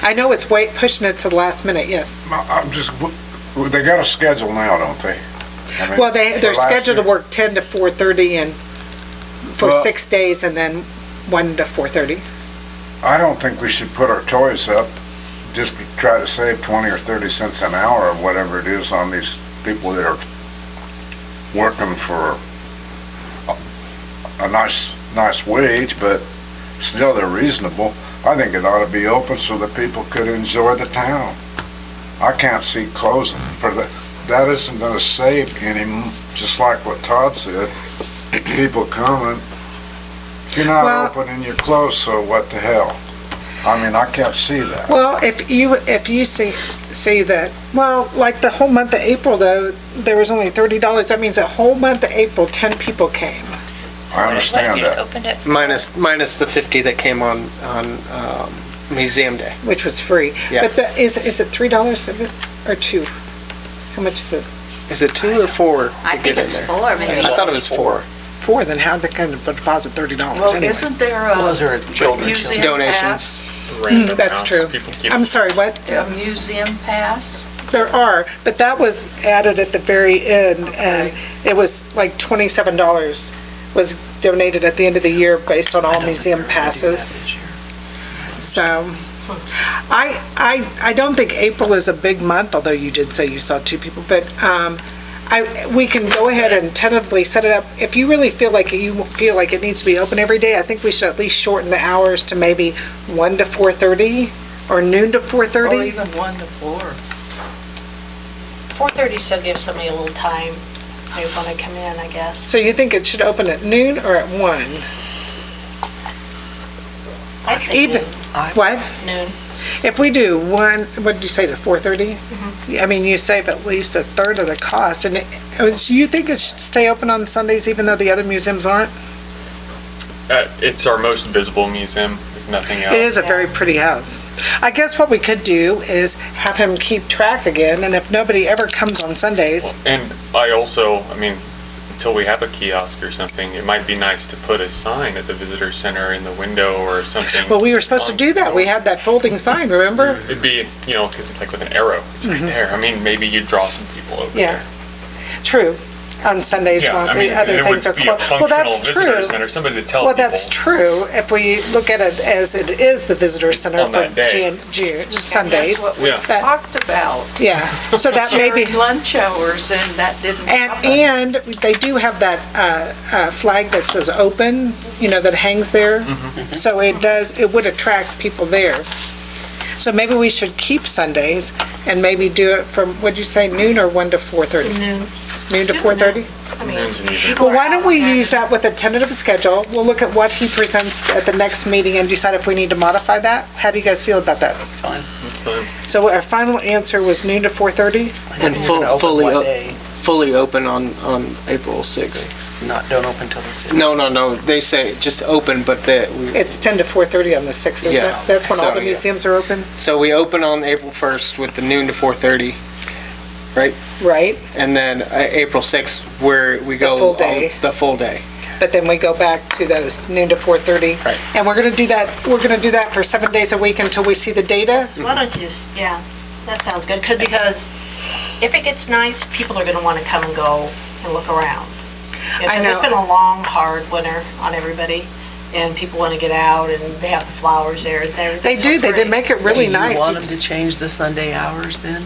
I know it's pushing it to the last minute, yes. I'm just, they got a schedule now, don't they? I mean, Well, for they're last scheduled to year? work 10 to 4:30 and for Well- 6 days and then 1 to 4:30. I don't think we should put our toys up, just try to save 20 or 30 cents an hour or whatever it is on these people that are working for a nice wage, but still they're reasonable. I think it ought to be open so that people could enjoy the town. I can't see closing that isn't gonna save any, just like what Todd said, people coming. If you're not Well- open and you're closed, so what the hell? I mean, I can't see that. Well, if you see that, well, like the whole month of April though, there was only $30. That means the whole month of April, 10 people came. I understand You just that. opened it. Minus the 50 that came on Museum Day. Which was free. Yeah. But is it $3 of it or 2? How much is it? Is it 2 or 4 I to think get in it's there? 4, maybe. I thought it was 4. 4, then how'd they kind of deposit $30 Well, anyway? isn't there Well, those are a children's museum donations. pass? Random That's amounts. true. People keep- I'm sorry, what? A museum pass? There are, but that was added at the very end, and it was like $27 was donated at the end of the year based on all museum passes. So, I don't think April is a big month, although you did say you saw 2 people, but, we can go ahead and tentatively set it up. If you really feel like it needs to be open every day, I think we should at least shorten the hours to maybe 1 to 4:30 or noon to 4:30. Or even 1 to 4. 4:30 still gives somebody a little time, they want to come in, I guess. So you think it should open at noon or at 1? I'd say Even, noon. what? Noon. If we do 1, what did you say, to 4:30? I mean, you save at least a third of the cost, and you think it should stay open on Sundays even though the other museums aren't? It's our most visible museum, if nothing else. It is a very pretty house. I guess what we could do is have him keep track again, and if nobody ever comes on Sundays, And I also, I mean, until we have a kiosk or something, it might be nice to put a sign at the visitor center in the window or something. well, we were supposed to do that. We had that folding sign, remember? It'd be, because it's like with an arrow, it's right there. I mean, maybe you draw some people over Yeah, there. true. On Sundays, Yeah, while I mean, the other it things are would be a closed. Well, functional that's visitor true. center, somebody to tell Well, people. that's true, if we look at it as it is the visitor center On for that day. Sundays. That's what we Yeah. talked about. Yeah, so that may be, During lunch hours, and that didn't happen. and they do have that flag that says open, that hangs there. Mm-hmm. So it would attract people there. So maybe we should keep Sundays and maybe do it from, what'd you say, noon or 1 to 4:30? Noon. Noon to 4:30? I mean, Noon's an even. people Well, are why don't out we there. use that with a tentative schedule? We'll look at what he presents at the next meeting and decide if we need to modify that. How do you guys feel about that? Fine. So our final answer was noon to 4:30? And fully open on April 6th. Don't open till the 6th. No, they say just open, but It's 10 to 4:30 on the 6th, isn't Yeah. it? That's when all the So- museums are open, so we open on April 1st with the noon to 4:30, right? right? And then April 6th, where we go full day. the full day. But then we go back to those noon to 4:30. Right. And we're gonna do that for 7 days a week until we see the data? Why don't you just, yeah, that sounds good, because if it gets nice, people are gonna wanna come and go and look around. Because it's know. been a long, hard winter on everybody, and people wanna get out, and they have the flowers there. They do, they did make it really Do nice. you want them to change the Sunday hours then?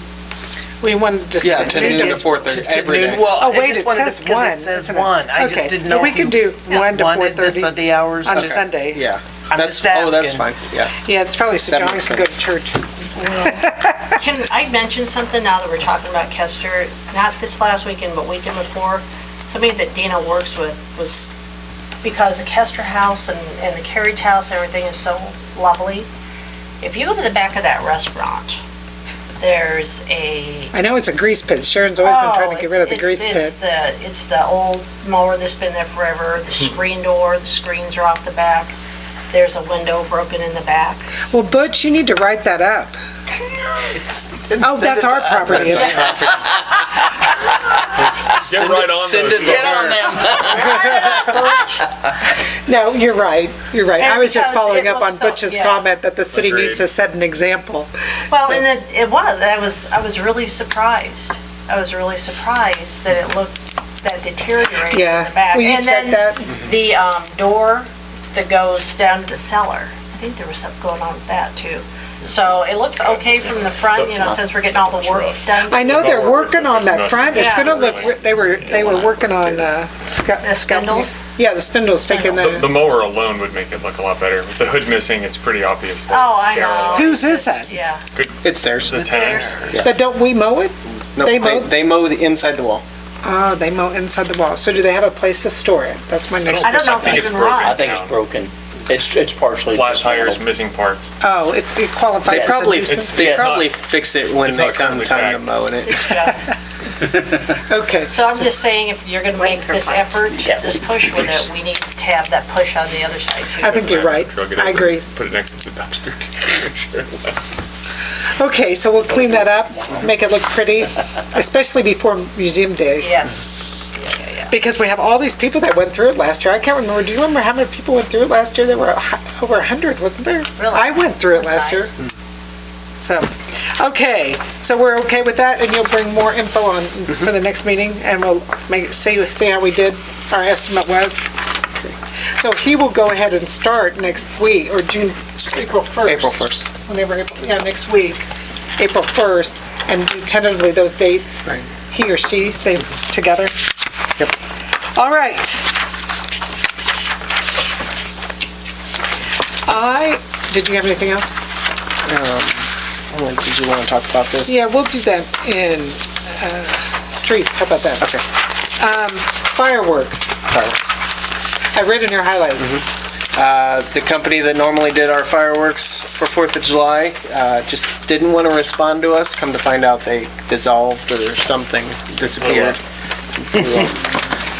We wanted to. Yeah, to noon to 4:30 every day. Well, Oh, I wait, just it wanted says to, because 1, it says isn't it? 1. I Okay. just didn't know We if can you do 1 to wanted the 4:30 Sunday hours. on Okay. Sunday. Yeah. I'm That's, just oh, that's asking. fine, yeah. Yeah, it's probably so That Johnny makes can go to sense. church. Can I mention something now that we're talking about Kester? Not this last weekend, but weekend before. Somebody that Dina works with was, because the Kester House and the Carriage House, everything is so lovely. If you go to the back of that restaurant, there's a I know it's a grease pit. Sharon's always been trying to get rid of the grease it's pit. It's the old mower that's been there forever, the screen door, the screens are off the back. There's a window broken in the back. Well, Butch, you need to write that up. Oh, that's our property. isn't it? Get right on Send those. it, get on them. No, you're right. You're right. And I was just because following it up on looks so- Butch's yeah. comment that the city needs to Agreed. set an example. Well, and it was, I was really surprised. I was really surprised that it looked that deteriorated in Yeah. the back. Will you And check then that? the door that goes down to the cellar, I think there was something going on with that too. So it looks okay from the front, since we're getting all the work done. I know they're working on that front. It's Yeah. gonna look, they were working on, The spindles? Yeah, the spindles taking The mower alone would make it look a lot better. With the hood missing, it's pretty obvious. that Oh, I they're know. alive. Whose is that? Yeah. It's theirs. The tenants. But don't we mow it? No, They mow? they mow the inside the wall. Oh, they mow inside the wall. So do they have a place to store it? That's my next I don't question. know if think it it's even broken. I runs. think it's broken. It's partially Flat tires, dismantled. missing parts. Oh, it qualifies They as a probably, nuisance? they It's probably fix it when it's they not come currently time to tagged. mow it. It's done. Okay. So I'm just saying, if you're gonna Waiting make for this parts. effort, Yeah. this push with it, we need to have that push on the other side too. I think you're right. Drug it I over, agree. Put it next to the dumpster. Okay, so we'll clean that up, make it look pretty, especially before Museum Day. Yes. Because we have all these people that went through it last year. I can't remember, do you remember how many people went through it last year? There were over 100, wasn't there? Really? I went through it last year. So, okay, so we're okay with that, and you'll bring more info on for the next meeting, and we'll see how we did, our estimate was. So he will go ahead and start next week, or April 1st. April 1st. Whenever, next week, April 1st, and do tentatively those dates. Right. He or she, they together. Yep. All right. Did you have anything else? Did you want to talk about this? Yeah, we'll do that in streets. How about that? Okay. Fireworks. I read in your highlights. The company that normally did our fireworks for 4th of July just didn't want to respond to us. Come to find out they dissolved or something, disappeared.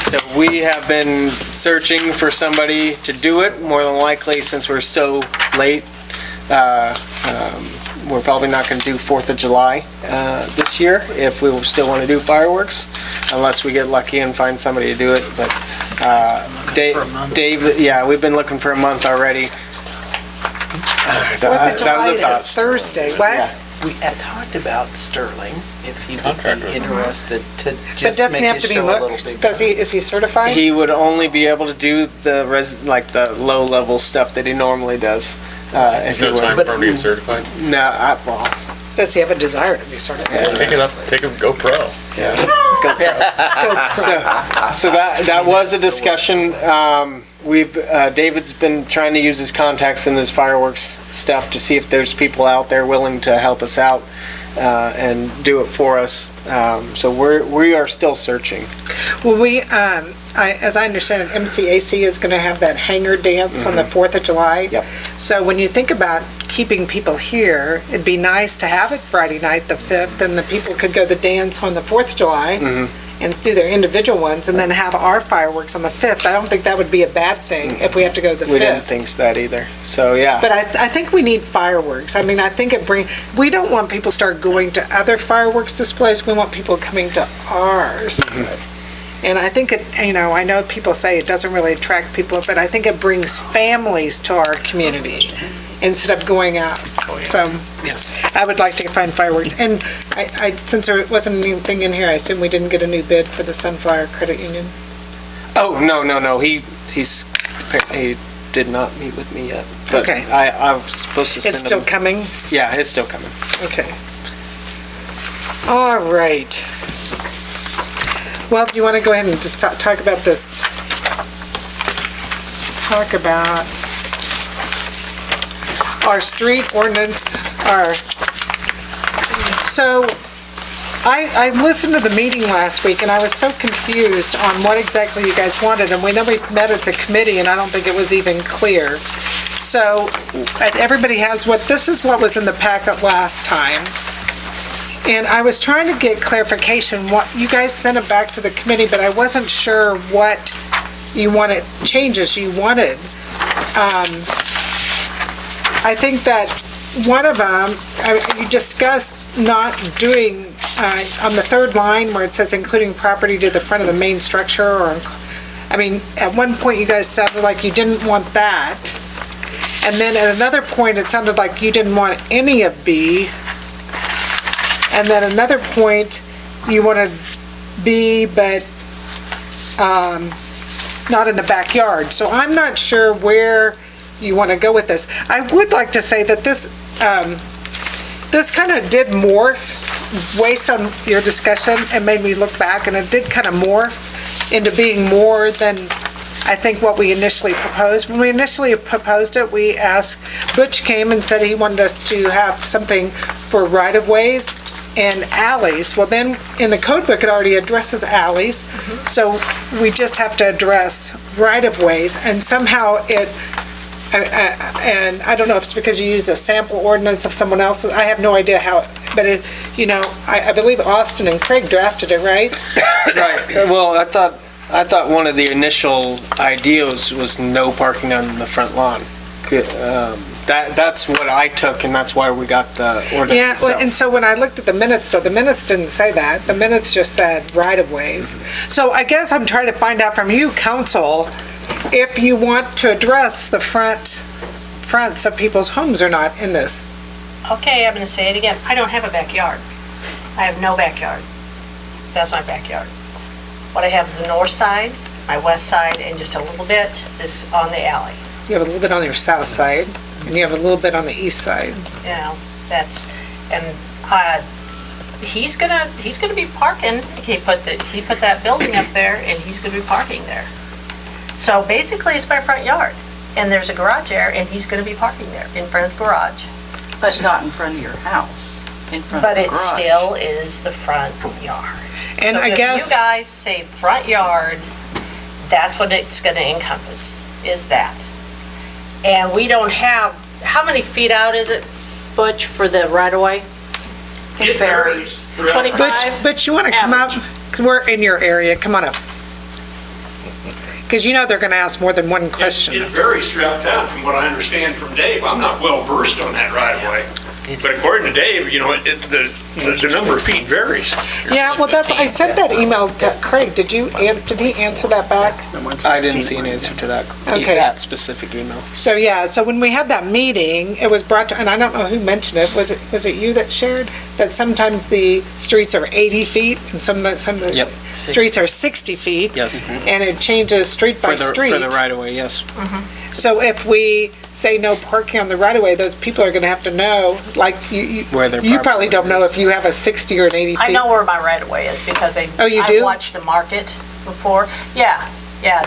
So we have been searching for somebody to do it, more than likely, since we're so late. We're probably not going to do 4th of July this year if we still want to do fireworks, unless we get lucky and find somebody to do it. But Dave, yeah, we've been looking for a month already. 4th of July is a Thursday. What? Yeah. We had talked about Sterling, if he would be interested to But just doesn't he make have his to be, show a little bigger. is he certified? He would only be able to do the the low-level stuff that he normally does. If he No would. time for him to get certified? No, well, Does he have a desire to be certified? Take a GoPro. so that was a discussion. David's been trying to use his contacts in his fireworks stuff to see if there's people out there willing to help us out and do it for us. So we are still searching. Well, as I understand it, MCAC is going to have that hanger dance on the 4th of July. Yep. So when you think about keeping people here, it'd be nice to have it Friday night, the 5th, and the people could go to the dance on the 4th of July and do their individual ones, and then have our fireworks on the 5th. I don't think that would be a bad thing if we have to go to the 5th. We didn't think that either. So, yeah. But I think we need fireworks. I mean, I think we don't want people to start going to other fireworks displays. We want people coming to ours. And I think I know people say it doesn't really attract people, but I think it brings families to our community instead of going out. So, yes, I would like to find fireworks. And since there wasn't anything in here, I assume we didn't get a new bid for the Sunflower Credit Union. Oh, no. He did not meet with me yet. But Okay. I was supposed to send It's still him. coming? Yeah, it's still coming. Okay. All right. Well, do you want to go ahead and just talk about this? Talk about our street ordinance, so I listened to the meeting last week and I was so confused on what exactly you guys wanted, and we met as a committee and I don't think it was even clear. So everybody has this is what was in the packet last time. And I was trying to get clarification, what you guys sent it back to the committee, but I wasn't sure what changes you wanted. I think that one of them, you discussed not doing, on the third line where it says including property to the front of the main structure, at one point you guys sounded like you didn't want that. And then at another point, it sounded like you didn't want any of B. And then another point, you wanted B, but not in the backyard. So I'm not sure where you want to go with this. I would like to say that this kind of did morph based on your discussion and made me look back, and it did kind of morph into being more than I think what we initially proposed. When we initially proposed it, we asked, Butch came and said he wanted us to have something for right-of-ways and alleys. Well, then in the code book, it already addresses alleys. So we just have to address right-of-ways, and somehow and I don't know if it's because you used a sample ordinance of someone else's. I have no idea how, but I believe Austin and Craig drafted it, right? Right. Well, I thought one of the initial ideas was no parking on the front lawn. That's what I took, and that's why we got the Yeah, ordinance well, and itself. so when I looked at the minutes, though, the minutes didn't say that. The minutes just said right-of-ways. So I guess I'm trying to find out from you, council, if you want to address the fronts of people's homes or not in this. Okay, I'm gonna say it again. I don't have a backyard. I have no backyard. That's my backyard. What I have is the north side, my west side, and just a little bit is on the alley. You have a little bit on your south side, and you have a little bit on the east side. You know, that's, and, he's gonna be parking. He put that building up there, and he's gonna be parking there. So basically, it's my front yard, and there's a garage there, and he's gonna be parking there in front of the garage. But not in front of your house, in front of But the it garage. still is the front yard. And So I if guess- you guys say front yard, that's what it's gonna encompass, is that. And we don't have, how many feet out is it, Butch, for the right-of-way? It varies. 25? But you want to come up, 'cause we're in your area, come on up. Because you know they're going to ask more than one question. It varies throughout town, from what I understand from Dave. I'm not well versed on that right away. But according to Dave, you know, the number of feet varies. Yeah, well, I sent that email to Craig. Did he answer that back? I didn't see an answer to that, Okay. that specific email. So, yeah, so when we had that meeting, it was brought to, and I don't know who mentioned it, was it you that shared? That sometimes the streets are 80 feet and some of the Yep. streets are 60 feet. Yes. And it changes street by street. For the right-of-way, yes. So if we say no parking on the right-of-way, those people are gonna have to know, like, Where their you probably property don't know if you have a 60 or an 80 feet. I know where my right-of-way is because Oh, you I've do? watched the market before. Yeah,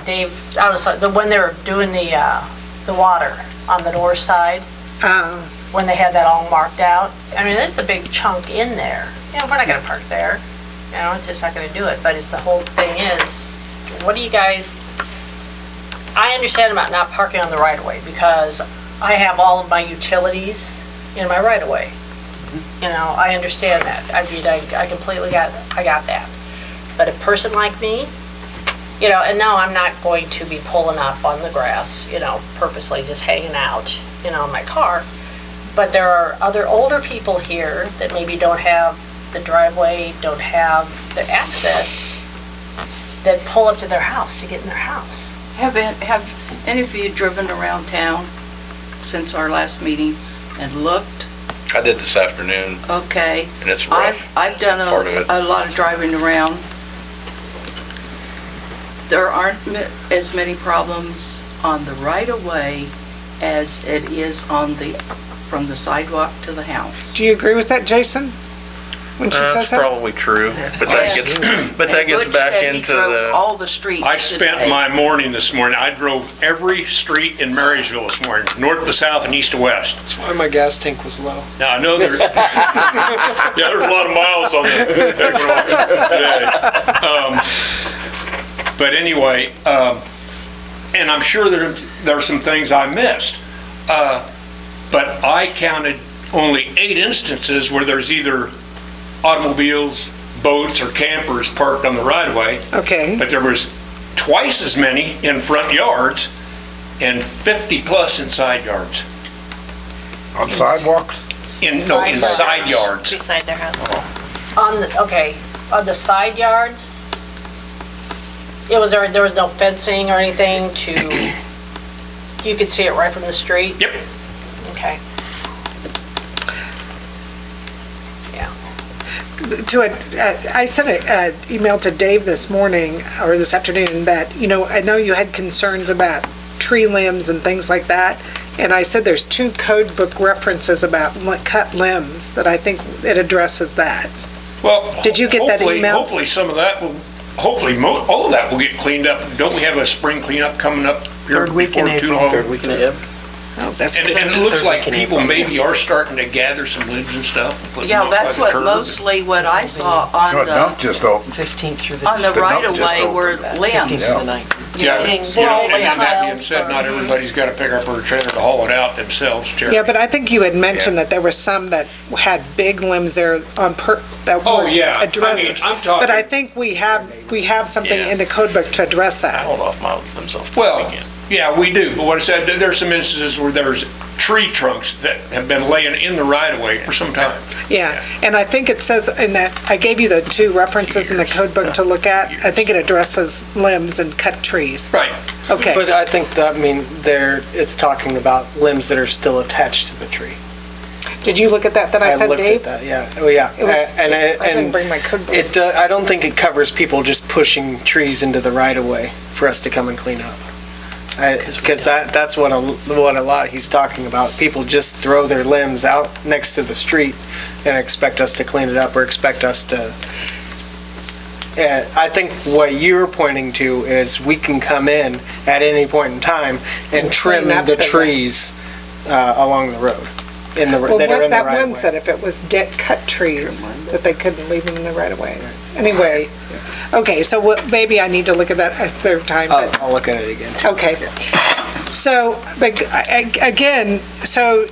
Dave, I was like, when they were doing the water on the north side, when they had that all marked out, I mean, it's a big chunk in there. You know, we're not gonna park there. You know, it's just not gonna do it, but it's the whole thing is, what do you guys, I understand about not parking on the right-of-way because I have all of my utilities in my right-of-way. You know, I understand that. I mean, I completely got that. But a person like me, you know, and no, I'm not going to be pulling up on the grass, you know, purposely just hanging out, you know, in my car. But there are other older people here that maybe don't have the driveway, don't have the access, that pull up to their house to get in their house. Have any of you driven around town since our last meeting and looked? I did this afternoon, Okay. and it's rough. I've done part of it. a lot of driving around. There aren't as many problems on the right-of-way as it is from the sidewalk to the house. Do you agree with that, Jason? When she says That's that? probably true, but that gets, Butch back said he into drove the, all the streets I spent today. my morning this morning, I drove every street in Marysville this morning, north to south and east to west. That's why my gas tank was low. Now, I know there's a lot of miles on the today. But anyway, and I'm sure there are some things I missed. But I counted only 8 instances where there's either automobiles, boats, or campers parked on the right-of-way. Okay. But there was twice as many in front yards and 50-plus in side yards. On sidewalks? In side yards. Beside their house. On the side yards, there was no fencing or anything you could see it right from the street? Yep. Okay. I sent an email to Dave this morning, or this afternoon, that, you know, I know you had concerns about tree limbs and things like that, and I said there's 2 code book references about cut limbs that I think it addresses that. Well, Did you get that email? Hopefully some of that will, all of that will get cleaned up. Don't we have a spring cleanup coming up here Third week in before too April. long? Third week in April. Oh, that's And good. it looks Third like week in people April, maybe yes. are starting to gather some limbs and stuff. and put them Yeah, up by that's the what curb. mostly what I saw No, dump just opened. 15th through the. on the The dump just right-of-way were opened. limbs. 15th through the 19th. Yeah, They're yeah, all and that being limbs. said, not everybody's got a pickup or a trailer to haul it out themselves, Terry. Yeah, but I think you had mentioned that there were some that had big limbs there that Oh, were yeah. I mean, addressers. I'm talking- But I think we have something Yeah. in the code book to address I that. hold off my limbs off. Well, Yeah, we do, but what I said, there's some instances where there's tree trunks that have been laying in the right-of-way for some time. Yeah, and I think it says in that, I gave you the 2 references in the code book to look at. I think it addresses limbs and cut trees. Right. Okay. But I think that, it's talking about limbs that are still attached to the tree. Did you look at that I said, Dave? I looked at that, yeah. Oh, yeah. It was- I didn't bring my code book. I don't think it covers people just pushing trees into the right-of-way for us to come and clean up. Because that's what a lot he's talking about. People just throw their limbs out next to the street and expect us to clean it up or expect us to. I think what you're pointing to is we can come in at any point in time and trim clean up the the trees along the road. Well, That are in the that right one of way. said if it was cut trees, that they couldn't leave them in the right of way. Anyway, okay, so maybe I need to look at that a third time. but- I'll look at it again too. Okay. So, but again, so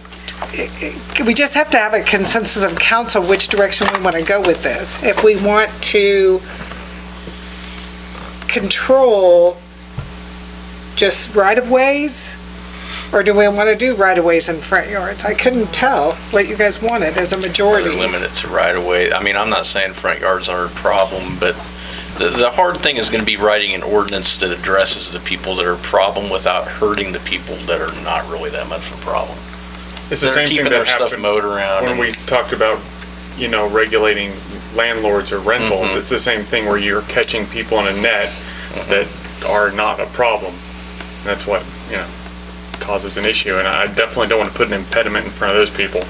we just have to have a consensus of council which direction we want to go with this. If we want to control just right-of-ways, or do we want to do right-of-ways in front yards? I couldn't tell what you guys wanted as a majority. Limit it to right away. I mean, I'm not saying front yards are a problem, but the hard thing is going to be writing an ordinance that addresses the people that are a problem without hurting the people that are not really that much of a problem. It's the They're same thing keeping that their stuff happened mowed around. when we talked about, regulating landlords or rentals. Mhm. It's the same thing where you're catching people in a net that are not a problem. That's what, causes an issue, and I definitely don't want to put an impediment in front of those people.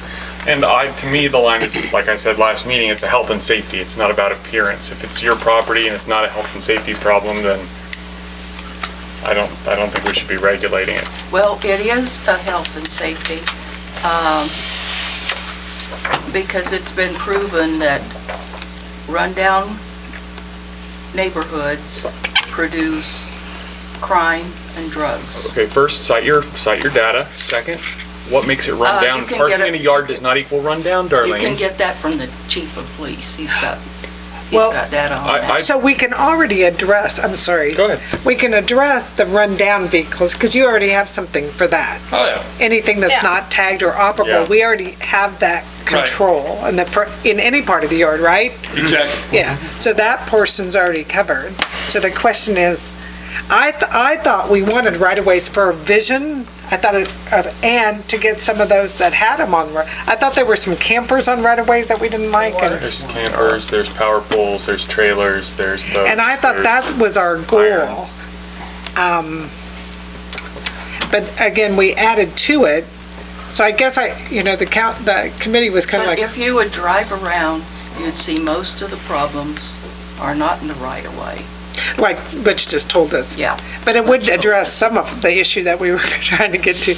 And to me, the line is, like I said last meeting, it's a health and safety. It's not about appearance. If it's your property and it's not a health and safety problem, then I don't think we should be regulating it. Well, it is a health and safety, because it's been proven that rundown neighborhoods produce crime and drugs. Okay, first, cite your data. Second, what makes it run down? you can Parking get in a yard does not equal run down, You Darlene. can get that from the chief of police. He's got data on that. So we can already address, I'm sorry. Go ahead. We can address the rundown vehicles, because you already have something for that. Oh, yeah. Anything that's Yeah. not tagged or operable, Yeah. we already have that control in any part of the yard, right? Exactly. Yeah, so that portion's already covered. So the question is, I thought we wanted right-of-ways for vision. I thought and to get some of those that had them on, I thought there were some campers on right-of-ways that we didn't like. There's campers, there's power poles, there's trailers, there's boats. And I thought that was our goal. But again, we added to it. So I guess the committee was kind of But like, if you would drive around, you'd see most of the problems are not in the right of way. like Butch just told us. Yeah. But it would address some of the issue that we were trying to get to.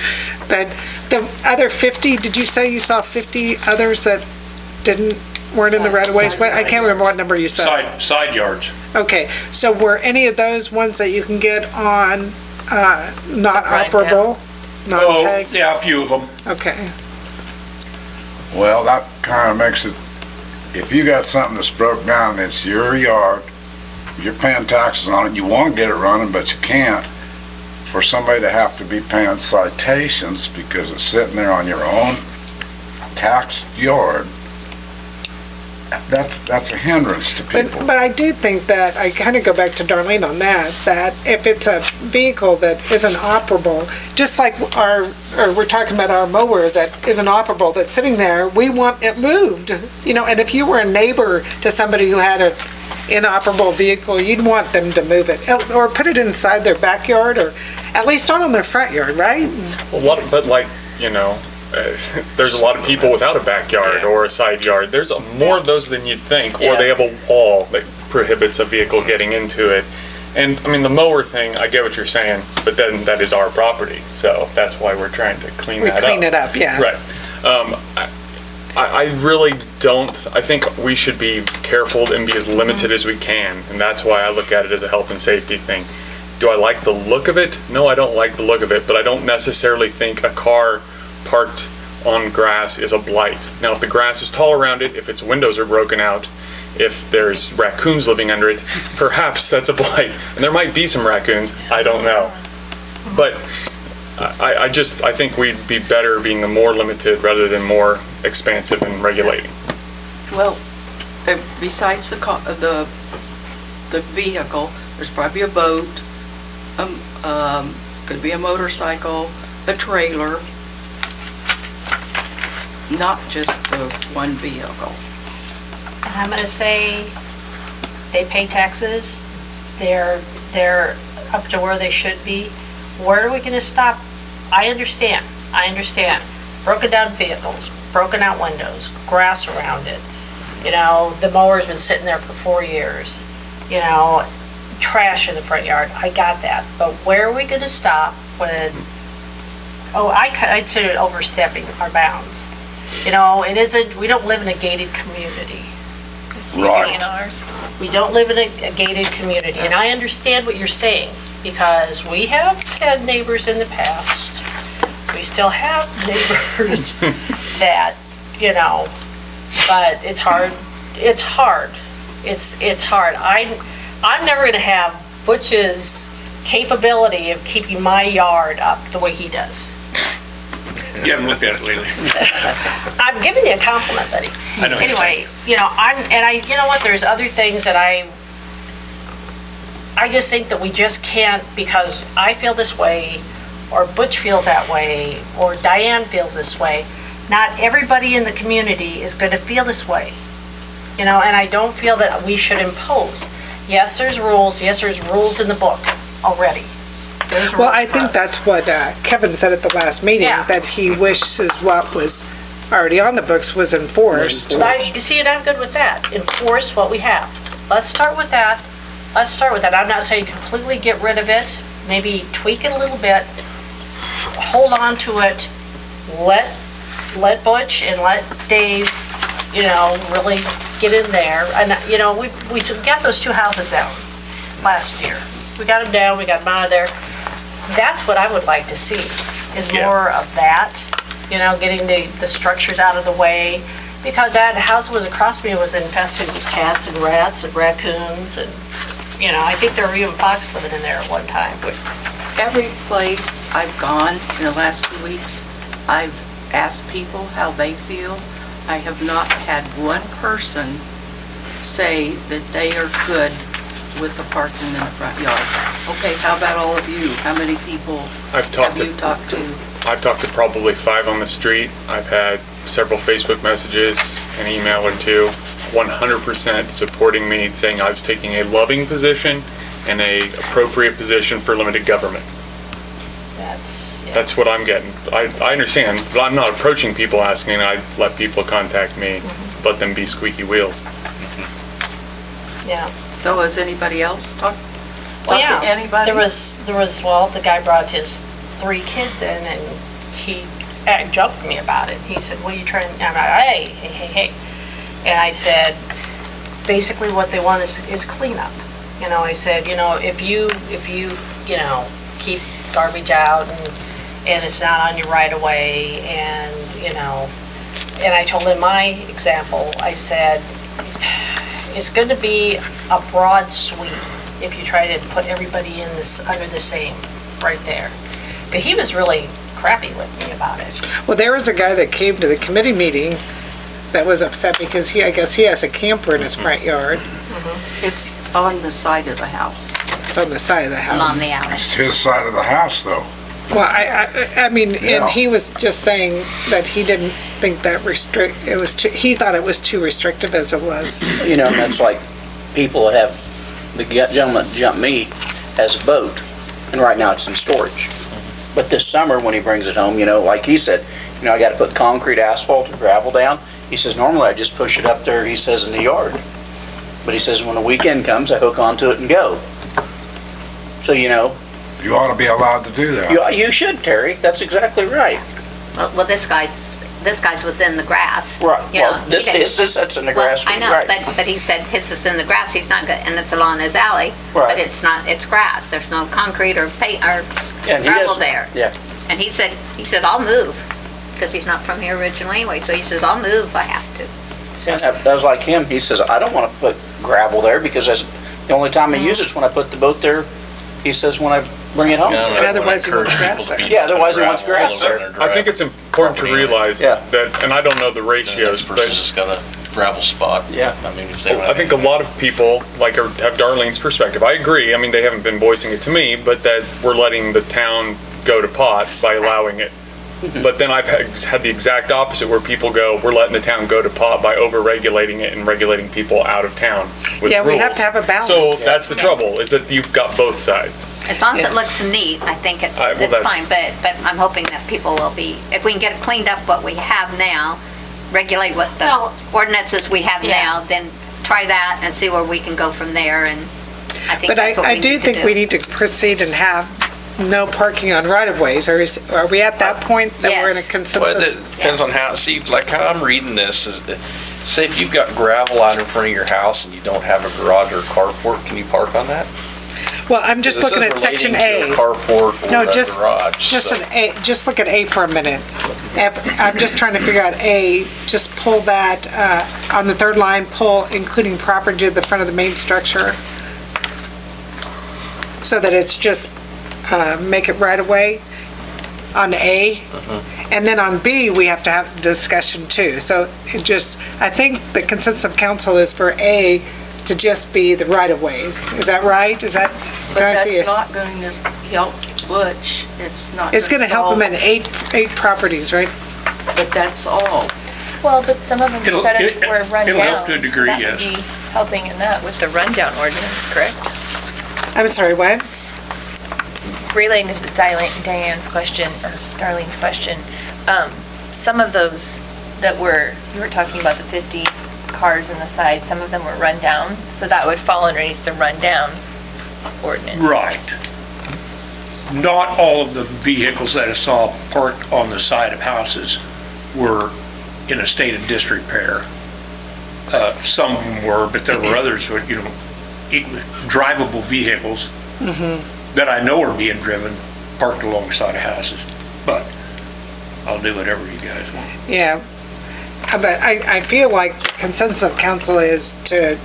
But the other 50, did you say you saw 50 others that weren't in the right of ways? I can't remember what number you said. Side yards. Okay, so were any of those ones that you can get on not operable? Not Oh, tagged? yeah, a few of them. Okay. Well, that kind of makes it, if you got something that's broke down and it's your yard, you're paying taxes on it, you want to get it running, but you can't, for somebody to have to be paying citations because it's sitting there on your own taxed yard, that's a hindrance to people. But I do think that, I kind of go back to Darlene on that if it's a vehicle that isn't operable, just like we're talking about our mower that isn't operable, that's sitting there, we want it moved. And if you were a neighbor to somebody who had an inoperable vehicle, you'd want them to move it, or put it inside their backyard, or at least not on their front yard, right? There's a lot of people without a backyard or a side yard. There's more of those than you'd think, or they have a wall that prohibits a vehicle getting into it. And I mean, the mower thing, I get what you're saying, but then that is our property, so that's why we're trying to clean that up. We clean it up, yeah. Right. I really don't, I think we should be careful and be as limited as we can, and that's why I look at it as a health and safety thing. Do I like the look of it? No, I don't like the look of it, but I don't necessarily think a car parked on grass is a blight. Now, if the grass is tall around it, if its windows are broken out, if there's raccoons living under it, perhaps that's a blight. And there might be some raccoons, I don't know. But I think we'd be better being more limited rather than more expansive and regulating. Well, besides the vehicle, there's probably a boat, could be a motorcycle, a trailer, not just the one vehicle. And I'm gonna say, they pay taxes, they're up to where they should be. Where are we gonna stop? I understand. Broken down vehicles, broken out windows, grass around it. You know, the mower's been sitting there for 4 years. You know, trash in the front yard, I got that. But where are we gonna stop when, I'd consider it overstepping our bounds. You know, it isn't, we don't live in a gated community. Right. We don't live in a gated community, and I understand what you're saying, because we have had neighbors in the past. We still have neighbors that, you know, but it's hard. It's hard. I'm never gonna have Butch's capability of keeping my yard up the way he does. You haven't looked at it lately. I'm giving you a compliment, buddy. I know. Anyway, you know, you know what, there's other things that I just think that we just can't, because I feel this way, or Butch feels that way, or Diane feels this way. Not everybody in the community is gonna feel this way. You know, and I don't feel that we should impose. Yes, there's rules. Yes, there's rules in the book already. There's Well, rules I for think us. that's what Kevin said at the last meeting, Yeah. that he wishes what was already on the books was enforced. You see, and I'm good with that. Enforce what we have. Let's start with that. I'm not saying completely get rid of it. Maybe tweak it a little bit. Hold on to it. Let Butch and let Dave, you know, really get in there. And, you know, we got those 2 houses down last year. We got them down, we got them out of there. That's what I would like to see, is more of that, you know, getting the structures out of the way. Because that house was across me was infested with cats and rats and raccoons and, you know, I think there were even fox living in there at one time. Every place I've gone in the last 2 weeks, I've asked people how they feel. I have not had one person say that they are good with the parking in the front yard. Okay, how about all of you? How many people have you talked to? I've talked to probably 5 on the street. I've had several Facebook messages, an email or 2, 100% supporting me, saying I was taking a loving position and a appropriate position for limited government. That's what I'm getting. I understand, but I'm not approaching people asking. I let people contact me, let them be squeaky wheels. Yeah. So has anybody else talked Well, to yeah, anybody? there was, the guy brought his 3 kids in and he joked at me about it. He said, what are you trying, I'm like, hey. And I said, basically what they want is cleanup. You know, I said, you know, if you, you know, keep garbage out and it's not on your right of way and, you know, and I told him my example, I said, it's going to be a broad sweep if you try to put everybody in this, under the same, right there. But he was really crappy with me about it. Well, there was a guy that came to the committee meeting that was upset because I guess he has a camper in his front yard. It's on the side of the house. It's on the side of the house. On the alley. It's his side of the house, though. Well, I mean, Yeah. and he was just saying that he didn't think that he thought it was too restrictive as it was. You know, and that's like, people have, the gentleman that jumped me has a boat, and right now it's in storage. But this summer, when he brings it home, you know, like he said, you know, I gotta put concrete, asphalt, or gravel down. He says, normally I just push it up there, he says, in the yard. But he says, when the weekend comes, I hook onto it and go. So, you know. You ought to be allowed to do that. You should, Terry, that's exactly right. Well, this guy's was in the grass. Right, You well, know, this he didn't- that's in the grass. I know, right. but he said his is in the grass, he's not good, and it's along his alley. Right. But it's not, it's grass, there's no concrete or paint or And he gravel doesn't- there. Yeah. And he said, I'll move, because he's not from here originally anyway, so he says, I'll move if I have to. And that was like him, he says, I don't wanna put gravel there because that's, the only time I use it's when I put the boat there. He says, when I've bring it home. And otherwise he wants grass there. Yeah, otherwise he wants grass there. I think it's important to realize that, and I don't know the ratios, This but person's just got a gravel spot. Yeah. I mean, if they don't I think a lot of people have Darlene's perspective. I agree. I mean, they haven't been voicing it to me, but that we're letting the town go to pot by allowing it. But then I've had the exact opposite where people go, we're letting the town go to pot by over-regulating it and regulating people out of town with Yeah, we have rules. to have a balance. So that's the trouble, is that you've got both sides. As long as it looks neat, I think it's Well, fine, but I'm hoping that people will be, if we can get it cleaned up what we have now, regulate what the ordinances we have now, then try that and see where we can go from there, and I think But that's what I we do need to think do. we need to proceed and have no parking on right-of-ways. Are we at that point that we're in a Yes. Well, consensus? it depends on how, see, like how I'm reading this is, that, say if you've got gravel out in front of your house and you don't have a garage or carport, can you park on that? Well, I'm just Because it looking says at section relating to A. a carport No, or a just garage. so- an A, just look at A for a minute. I'm just trying to figure out A, just pull that, on the third line, pull including property to the front of the main structure. So that it's just, make it right away on A. And then on B, we have to have discussion too. So it just, I think the consensus of council is for A to just be the right-of-ways. Is that right? Is that, But can I see that's it? not going to help Butch. It's not. It's gonna help them in solve- eight properties, right? But that's all. Well, but some of them It'll- said it- were run it'll help down. to a degree, so that yes. would be helping in that with the rundown ordinance, correct? I'm sorry, what? Relating to Diane's question, or Darlene's question, some of those that you were talking about the 50 cars in the side, some of them were run down, so that would fall underneath the rundown ordinance. Right. Not all of the vehicles that I saw parked on the side of houses were in a state of disrepair. Some of them were, but there were others, who, drivable vehicles that I know are being driven, parked alongside of houses. But I'll do whatever you guys want. Yeah. But I feel like the consensus of council is to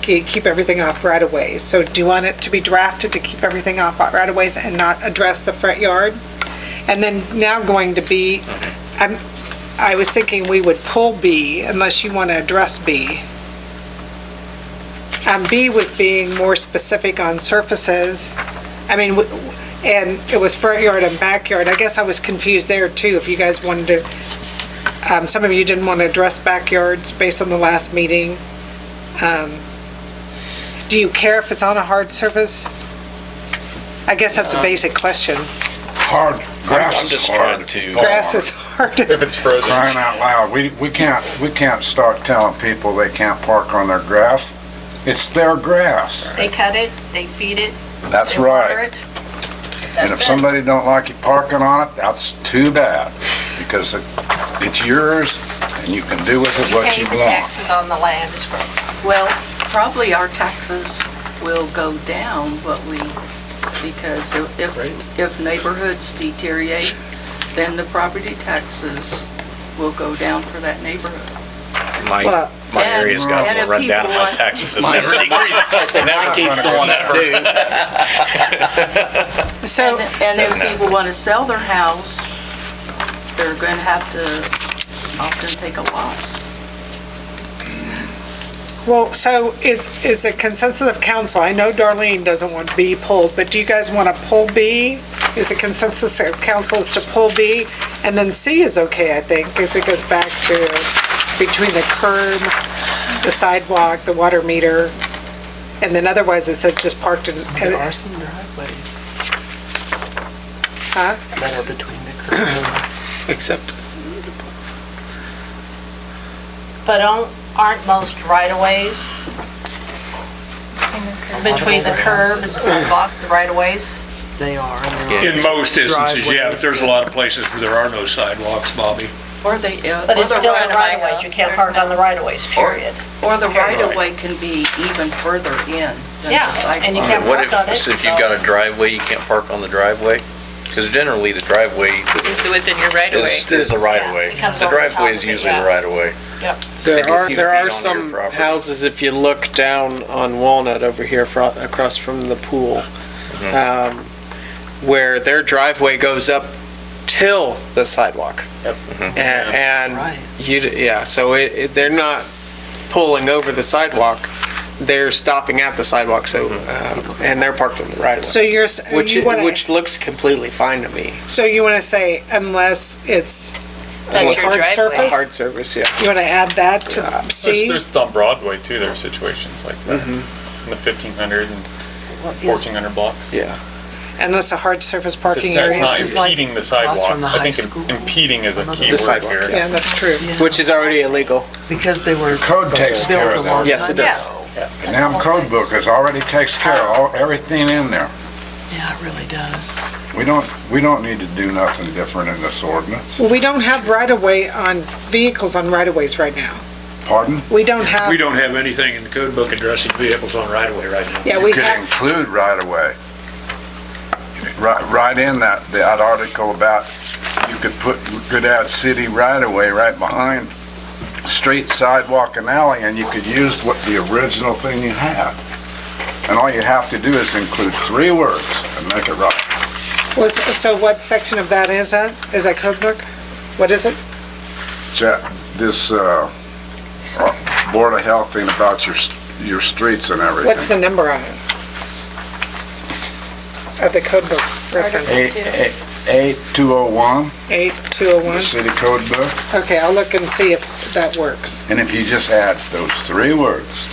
keep everything off right-of-ways. So do you want it to be drafted to keep everything off right-of-ways and not address the front yard? And then now going to B, I was thinking we would pull B unless you want to address B. B was being more specific on surfaces. I mean, and it was front yard and backyard. I guess I was confused there too, if you guys wanted to, some of you didn't want to address backyards based on the last meeting. Do you care if it's on a hard surface? I guess that's a basic question. Hard, grass I'm is just hard. trying to. Grass is hard. If it's frozen. Crying out loud, we can't start telling people they can't park on their grass. It's their grass. They cut it, they feed it. That's they water right. it. And if That's it. somebody don't like you parking on it, that's too bad, because it's yours, and you can do with it what you Pay the want. taxes on the land is great. Well, probably our taxes will go down, because if neighborhoods deteriorate, then the property taxes will go down for that neighborhood. Well, My area's got and a if run down, people and my want- taxes have never decreased. I said mine keeps going up too. So, And if people want to sell their house, they're going to have to often take a loss. well, so is a consensus of council, I know Darlene doesn't want B pulled, but do you guys want to pull B? Is a consensus of council is to pull B? And then C is okay, I think, because it goes back to between the curb, the sidewalk, the water meter, and then otherwise it says just parked in, There are some driveways huh? that are between the curb. Except, But aren't most right-of-ways between the curb and the sidewalk, the right-of-ways? They are. and there are In most instances, yeah, but driveways. there's a lot of places where there are no sidewalks, Bobby. Or they, But it's or the still in right- right-of-ways, you can't park on the right-of-ways, period. Or the right-of-way can be even further in than Yeah, the sidewalk. and you can't What park on it, if you've so- got a driveway, you can't park on the driveway? Because generally, the driveway Is within your right of way. is the right of way. it comes The over the driveway top is of it, usually the yeah. right of way. Yep. there Maybe a are, few there feet are onto some your property. houses, if you look down on Walnut over here across from the pool. where their driveway goes up till the sidewalk. Yep. And so they're not pulling over the sidewalk, they're stopping at the sidewalk, so, and they're parked on the right of way. So you're, Which looks completely fine to me. so you want to say unless it's a That's your hard driveway. surface? Hard surface, yeah. You want to add that to C? There's on Broadway too, there are situations like that. In the 1500 and 1400 blocks. Yeah. Unless a hard surface parking It's area. not is like- impeding the sidewalk. from the I high think school. impeding is a key The word sidewalk, here. Yeah, that's true. Which is already illegal. Because they were Code takes care built a of long that. Yes, it time does. ago. The damn code book is already takes care of everything in there. Yeah, it really does. We don't need to do nothing different in this ordinance. Well, we don't have right-of-way on vehicles on right-of-ways right now. Pardon? We don't have. We don't have anything in the code book addressing vehicles on right-of-way right now. Yeah, You we could have. include right-of-way. Right in that article about, you could add city right-of-way right behind street, sidewalk, and alley, and you could use what the original thing you had. And all you have to do is include 3 words and make it right. So what section of that is that? Is that code book? What is it? This Board of Health thing about your streets and everything. What's the number on it? Of the code book reference? 8201, 8201? the city code book. Okay, I'll look and see if that works. And if you just add those 3 words,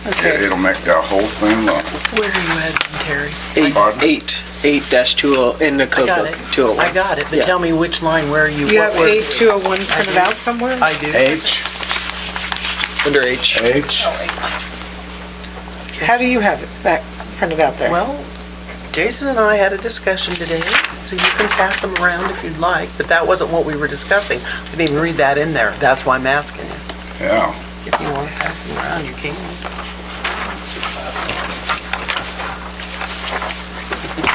Okay. it'll make that whole thing run. Where are you at, Terry? 8-20 in the I code got book, it. 201. I got it, but Yeah. tell me which line, where are you? You what have word? 8201 printed out somewhere? I do. H, Under H. H. How do you have that printed out there? Well, Jason and I had a discussion today, so you can pass them around if you'd like, but that wasn't what we were discussing. We didn't even read that in there. That's why I'm asking you. Yeah. If you want to pass them around, you can.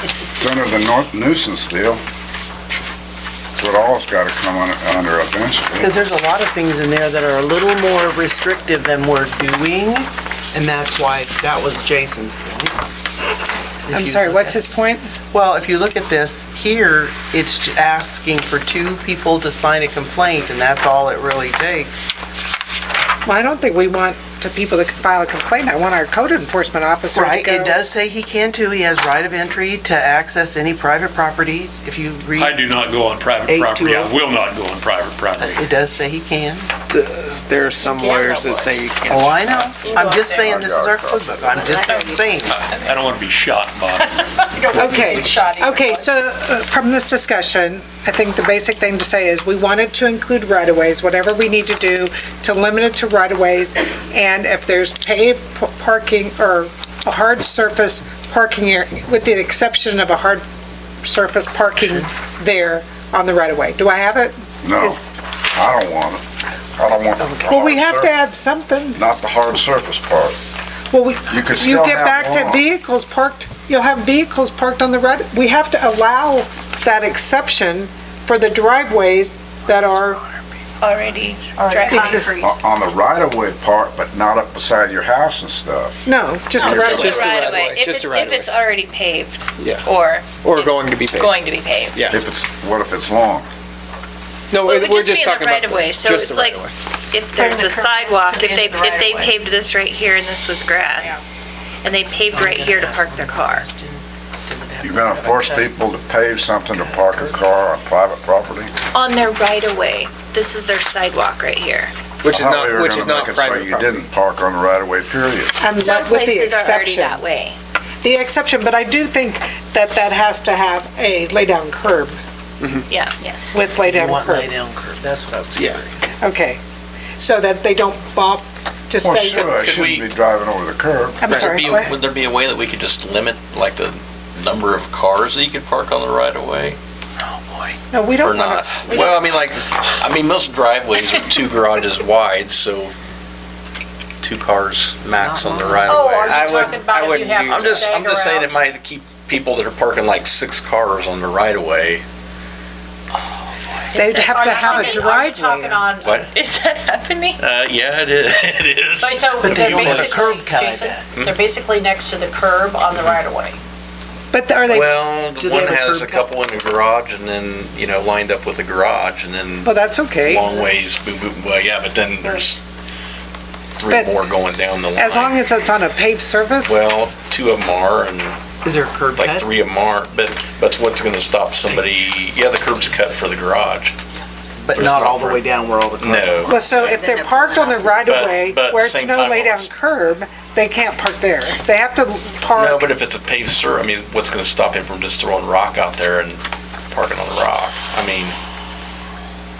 It's under the nuisance deal. It's what all's got to come under eventually. Because there's a lot of things in there that are a little more restrictive than we're doing, and that's why, that was Jason's point. If I'm you sorry, look what's at- his point? Well, if you look at this, here, it's asking for 2 people to sign a complaint, and that's all it really takes. Well, I don't think we want people to file a complaint. I want our code enforcement officer to Right, go. it does say he can too. He has right of entry to access any private property. If you read, I do not go on private 820. property. I will not go on private property. it does say he can. There are some lawyers that say you can't. Oh, I know. I'm just saying, this is our code book. I'm just saying. I don't want to be shot, Bob. Okay, so from this discussion, I think the basic thing to say is we wanted to include right-of-ways, whatever we need to do to limit it to right-of-ways, and if there's paved parking or a hard surface parking area, with the exception of a hard surface parking there on the right-of-way. Do I have it? No, Is- I don't want it. I don't want the Well, we hard have to surface- add something. Not the hard surface part. Well, You could still get have back to lawn. vehicles parked, you'll have vehicles parked on the right, we have to allow that exception for the driveways that are, Already Exist- concrete. On the right-of-way part, but not up beside your house and stuff. no, just the right of way. Just the right of way. If just it's, the right if of it's ways. already paved Yeah. or Or going to be paid. going to be paved. Yeah. What if it's long? No, Well, it would we're just be just in the talking about. right of way, so just it's the like, right of way. if there's the the curb sidewalk, to if the they, end of the if they right-of-way. paved this right here and this was grass, and they paved right here to park their car. You're gonna force people to pave something to park a car on private property? On their right of way, this is their sidewalk right here. Which is I thought we not, were which gonna is not make it so private you property. didn't park on the right-of-way, period. And Some with the places are already exception, that way. the exception, but I do think that that has to have a lay-down curb Yeah. Yes. with You lay-down want lay curb. down curb, that's what I was Yeah. curious. Okay, so that they don't bump, just Well, say, sure, I Could shouldn't we- be driving over the curb. I'm sorry, go ahead. Would there be a way that we could just limit, like, the number of cars that you could park on the right of way? No, we Or don't want not? to. Well, I mean, most driveways are 2 garages wide, so 2 cars max on the right of Oh, way. are you I talking wouldn't- about I if you wouldn't have do to I'm just stagger saying out? it might keep people that are parking like 6 cars on the right of way. They'd have Are to you have a talking- Are you driveway. talking on, What? Is that happening? Yeah, it is. It is. so But they're they don't have a basically, curb cut, I Jason, bet. they're basically next to the curb on the right of way. But are they? Well, Do the they one have a has a curb cut? couple in the garage and then, lined up with the garage and then Well, that's okay. long ways, boom, boom, well, yeah, but then there's three But more going down the line. As long as it's on a paved surface? Well, two of them are and Is there a curb like cut? three of them aren't, but what's gonna stop somebody, the curb's cut for the garage. But There's not not all the for- way down where all the cars No. Well, so if they're parked on the right of way, But where it's same no time lay down it's- curb, they can't park there. They have to No, park, but if it's a paved what's gonna stop him from just throwing rock out there and parking on the rock? I mean,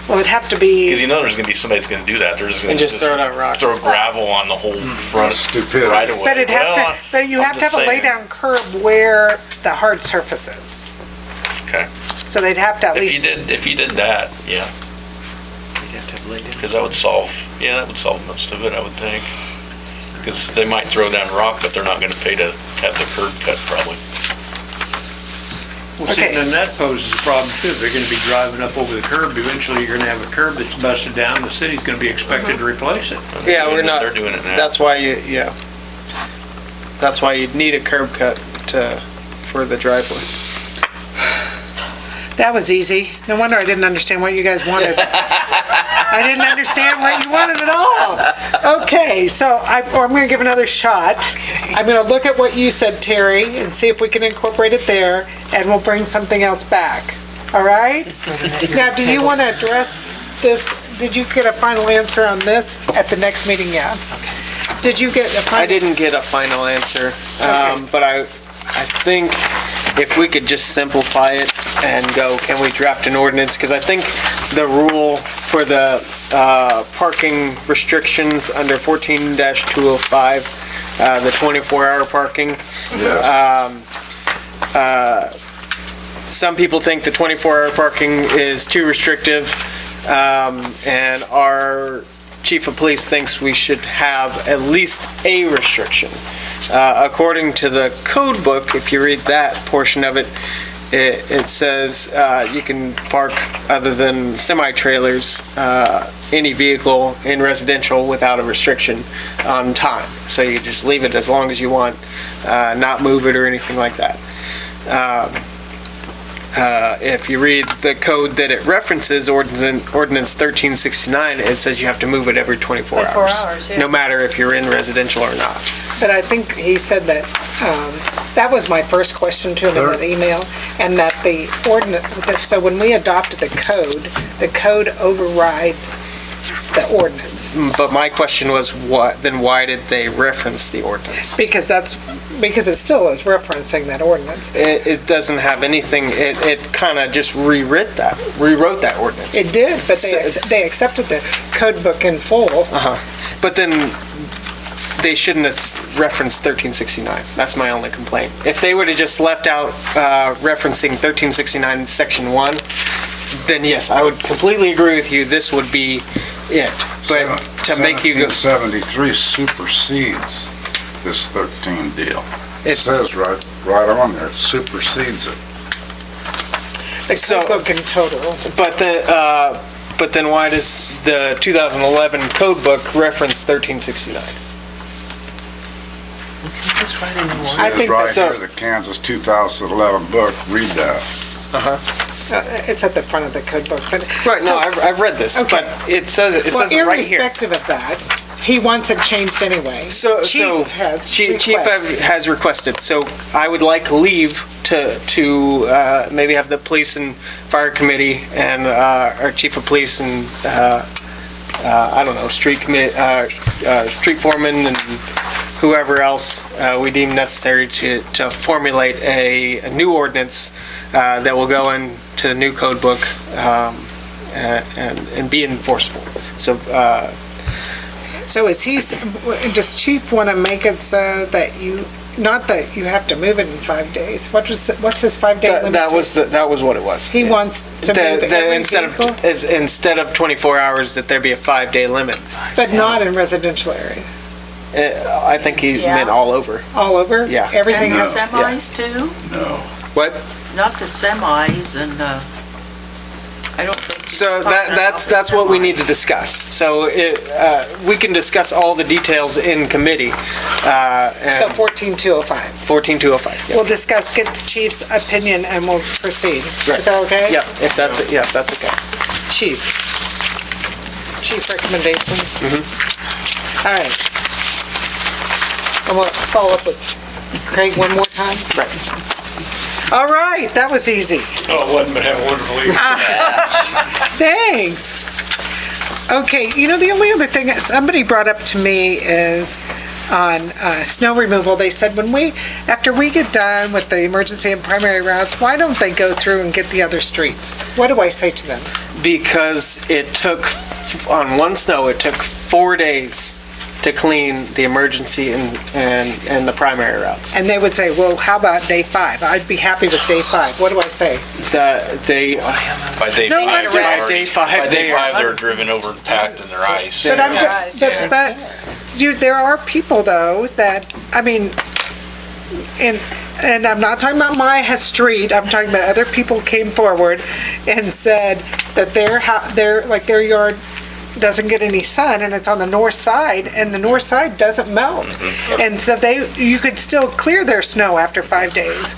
well, it'd have to be, because there's gonna be somebody that's gonna do that. They're just gonna And just throw down rock. throw gravel on the whole front Stupidity. right away. but it'd have Well, to, but you I'm have to have just a lay saying. down curb where the hard surface is. Okay. So they'd have to at If you least, did that, yeah, you'd have to have laid down. because that would solve most of it, I would think. Because they might throw down rock, but they're not gonna pay to have the curb cut probably. Well, see, Okay. then that poses a problem too. They're gonna be driving up over the curb. Eventually, you're gonna have a curb that's busted down. The city's gonna be expected to replace it. Yeah, we're not. They're doing it now. That's why That's why you'd need a curb cut for the driveway. that was easy. No wonder I didn't understand what you guys wanted. I didn't understand what you wanted at all. Okay, so I'm gonna give another shot. I'm gonna look at what you said, Terry, and see if we can incorporate it there, and we'll bring something else back. All right? Now, do you want to address this? Did you get a final answer on this at the next meeting yet? Did you get a final? I didn't get a final answer, but I think if we could just simplify it and go, can we draft an ordinance? Because I think the rule for the parking restrictions under 14-205, the 24-hour parking, some people think the 24-hour parking is too restrictive, and our chief of police thinks we should have at least a restriction. According to the code book, if you read that portion of it, it says you can park other than semi-trailers, any vehicle in residential without a restriction on time. So you just leave it as long as you want, not move it or anything like that. If you read the code that it references, Ordinance 1369, it says you have to move it every 24 hours. 24 hours, yeah. No matter if you're in residential or not. But I think he said that, that was my first question to him in that email, and that the ordinance, so when we adopted the code overrides the ordinance. But my question was, then why did they reference the ordinance? Because it still is referencing that ordinance. It doesn't have anything, it kind of just rewrote that ordinance. It did, but they accepted the code book in full. But then they shouldn't have referenced 1369. That's my only complaint. If they would have just left out referencing 1369 section 1, then yes, I would completely agree with you, this would be it. But to make you go... 1773 supersedes this 13 deal. It says right on there, it supersedes it. The code book in total. But then why does the 2011 code book reference 1369? I think right so. here, the Kansas 2011 book, read that. It's at the front of the code book, but. Right, so- no, I've read this, Okay. but it says it right here. Irrespective of that, he wants it changed anyway. Chief has requested, so I would like leave to maybe have the police and fire committee and our chief of police and I don't know, street foreman and whoever else we deem necessary to formulate a new ordinance that will go into the new code book and be enforceable. So does chief want to make it so that not that you have to move it in 5 days? What's his 5-day limit? That was what it was. He wants to move every vehicle? Instead of 24 hours, that there be a 5-day limit. But not in residential area? I think he meant all over. All over? Yeah. Everything And the else? semis too? No. What? Not the semis and I don't think. So that's what we need to discuss. So we can discuss all the details in committee. So 14,205. 14,205, yes. We'll discuss, get the chief's opinion, and we'll proceed. Right. Is that okay? Yeah, if that's okay. Chief recommendations? All right. I'm gonna follow up with Craig one more time. Right. All right, that was easy. Oh, it wasn't, but have a wonderful evening. Thanks. Okay, the only other thing that somebody brought up to me is on snow removal. They said after we get done with the emergency and primary routes, why don't they go through and get the other streets? What do I say to them? Because on one snow, it took 4 days to clean the emergency and the primary routes. And they would say, well, how about day 5? I'd be happy with day 5. What do I say? By day No, five, not they're just- By day five, by day they are- five, they're driven over, packed in their ice. But there are people though that, and I'm not talking about my street, I'm talking about other people came forward and said that their yard doesn't get any sun and it's on the north side and the north side doesn't melt. And so you could still clear their snow after 5 days.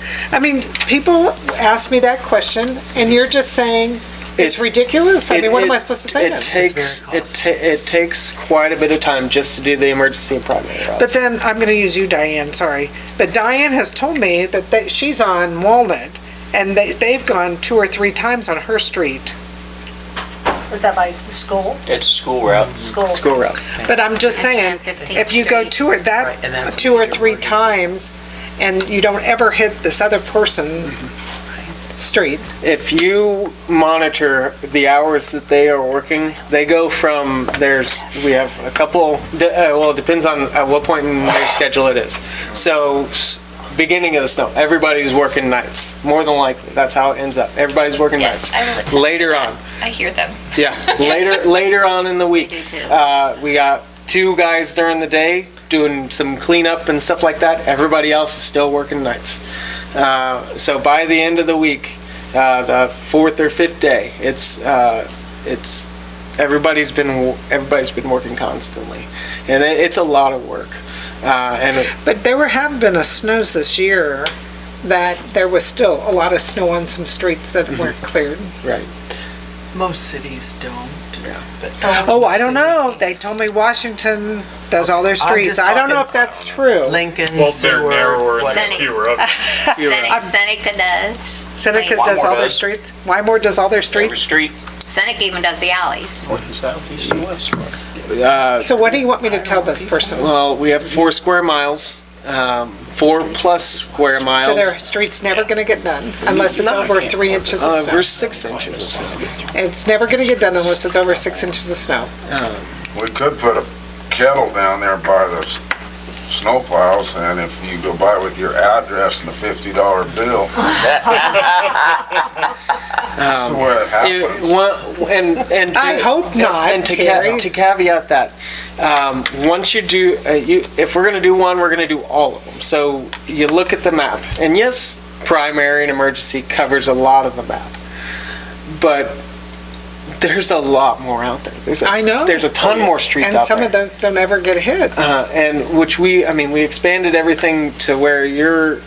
People ask me that question and you're just saying it's ridiculous? What am I supposed to say then? It takes quite a bit of time just to do the emergency and primary routes. But then, I'm gonna use you, Diane, sorry. But Diane has told me that she's on Walnut and they've gone 2 or 3 times on her street. Was that by the school? It's a school route. School route. But I'm just saying, if you go 2 or 3 times and you don't ever hit this other person street. If you monitor the hours that they are working, they go from, we have a couple, well, it depends on at what point in their schedule it is. So, beginning of the snow, everybody's working nights, more than likely. That's how it ends up. Everybody's working nights. Later on. I hear them. Yeah, later on in the week. We got 2 guys during the day doing some cleanup and stuff like that. Everybody else is still working nights. So by the end of the week, the 4th or 5th day, everybody's been working constantly, and it's a lot of work. But there have been snows this year that there was still a lot of snow on some streets that weren't cleared. Right. Most cities don't. I don't know. They told me Washington does all their streets. I don't know if that's true. Lincoln, Well, they're narrower and there's Senate. fewer of them. Seneca does. Seneca does all their streets? Wymore does all their streets? Every street, Seneca even does the alleys. north and south, east and west. So what do you want me to tell this person? Well, we have 4 square miles, 4+ square miles. So their street's never gonna get done unless it's over 3 inches of snow? Over 6 inches of snow. It's never gonna get done unless it's over 6 inches of snow. We could put a kettle down there by the snow plows, and if you go by with your address and a $50 bill. That's the way it happens. I hope not, And Terry. to caveat that, once you do, if we're gonna do one, we're gonna do all of them. So you look at the map, and yes, primary and emergency covers a lot of the map, but there's a lot more out there. I know. There's a ton more streets out there. And some of those don't ever get hit. And which we expanded everything to where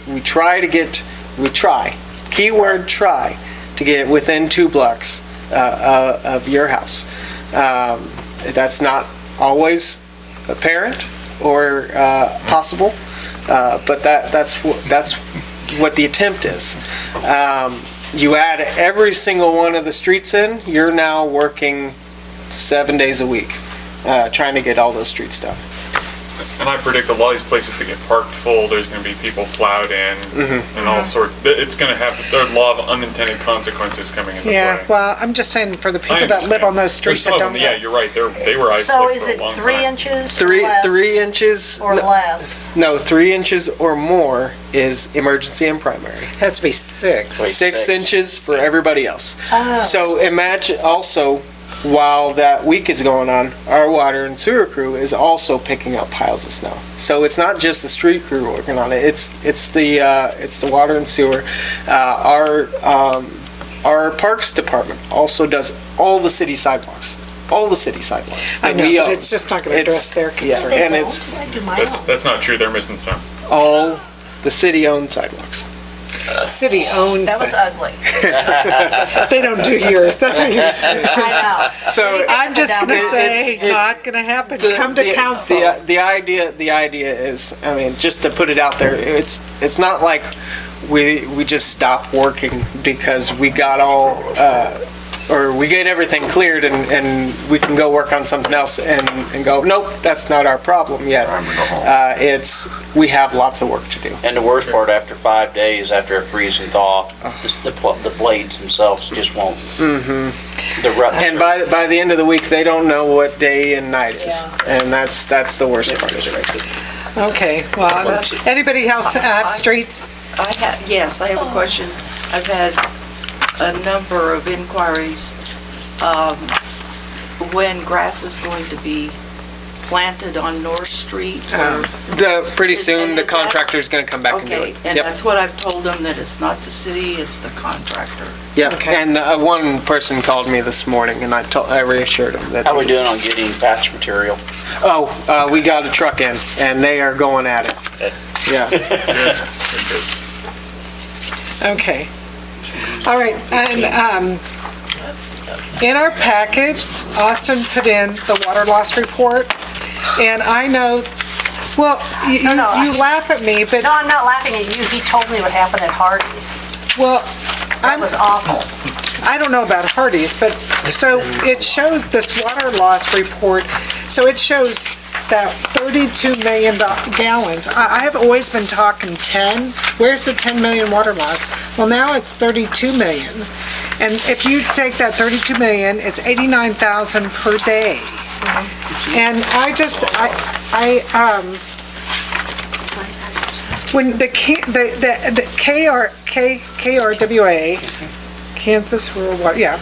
we try, keyword try, to get within 2 blocks of your house. That's not always apparent or possible, but that's what the attempt is. You add every single one of the streets in, you're now working 7 days a week, trying to get all those streets done. And I predict a lot of these places that get parked full, there's gonna be people plowed in and all sorts. It's gonna have, there are a lot of unintended consequences coming into play. Yeah, well, I'm just saying for the I people that live understand. on those streets There's that some of don't. them, yeah, you're right, they were So isolated is for a it long 3 time. inches or Three less? inches Or less? No, 3 inches or more is emergency and primary. Has to be 6. 6 inches for everybody else. Oh. So imagine also, while that week is going on, our water and sewer crew is also picking up piles of snow. So it's not just the street crew working on it. It's the water and sewer. Our Our Parks Department also does all the city sidewalks. All the city sidewalks. I that we know, but own. it's just not gonna address their concern. Yeah, and it's That's not true, they're missing some. all the city-owned sidewalks. City owns. That was ugly. They don't do yours, that's what you're saying. I know. So I'm just gonna say, it's- not gonna happen, come to council. The idea is, I mean, just to put it out there, it's not like we just stopped working because we got all, or we get everything cleared and we can go work on something else and go, nope, that's not our problem yet. We have lots of work to do. And the worst part, after 5 days, after a freeze and thaw, the blades themselves just won't. The ruts. And by the end of the week, they don't know what day and night is. And that's the worst part of it. Okay, well, anybody else have streets? Yes, I have a question. I've had a number of inquiries, when grass is going to be planted on North Street. Pretty soon, the contractor's gonna come back and do Okay, it. and Yep. that's what I've told them, that it's not the city, it's the contractor. Yeah, and one person called me this morning, and I reassured him that. How are we doing on getting patch material? We got a truck in, and they are going at it. Yeah. Okay. All right, and in our package, Austin put in the water loss report, and I know, well, you laugh at me, but... No, I'm not laughing at you. He told me what happened at Hardee's. Well, That was awful. I don't know about Hardee's, but, so it shows this water loss report, so it shows that 32 million gallons. I have always been talking 10. Where's the 10 million water loss? Well, now it's 32 million. And if you take that 32 million, it's 89,000 per day. And when the KRWA, Kansas Rural Water,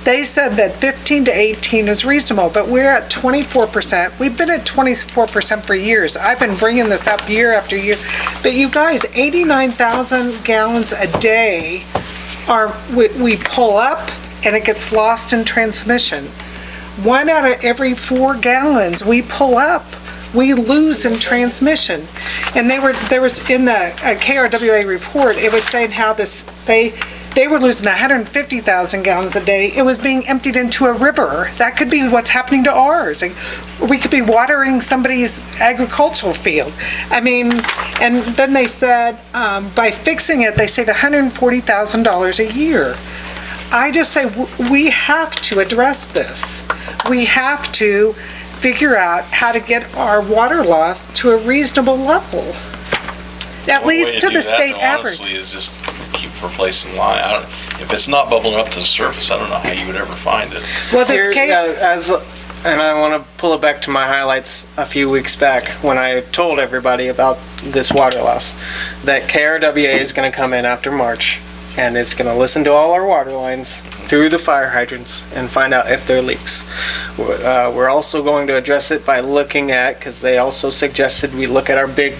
they said that 15 to 18 is reasonable, but we're at 24%. We've been at 24% for years. I've been bringing this up year after year. But you guys, 89,000 gallons a day we pull up and it gets lost in transmission. 1 out of every 4 gallons we pull up, we lose in transmission. And there was in the KRWA report, it was saying how they were losing 150,000 gallons a day. It was being emptied into a river. That could be what's happening to ours. We could be watering somebody's agricultural field. I mean, and then they said, by fixing it, they save $140,000 a year. I just say, we have to address this. We have to figure out how to get our water loss to a reasonable level. At least to the state average. Honestly, is just keep replacing line. If it's not bubbling up to the surface, I don't know how you would ever find it. Well, and I want to pull it back to my highlights a few weeks back when I told everybody about this water loss, that KRWA is going to come in after March and it's going to listen to all our water lines through the fire hydrants and find out if there are leaks. We're also going to address it by looking at, because they also suggested we look at our big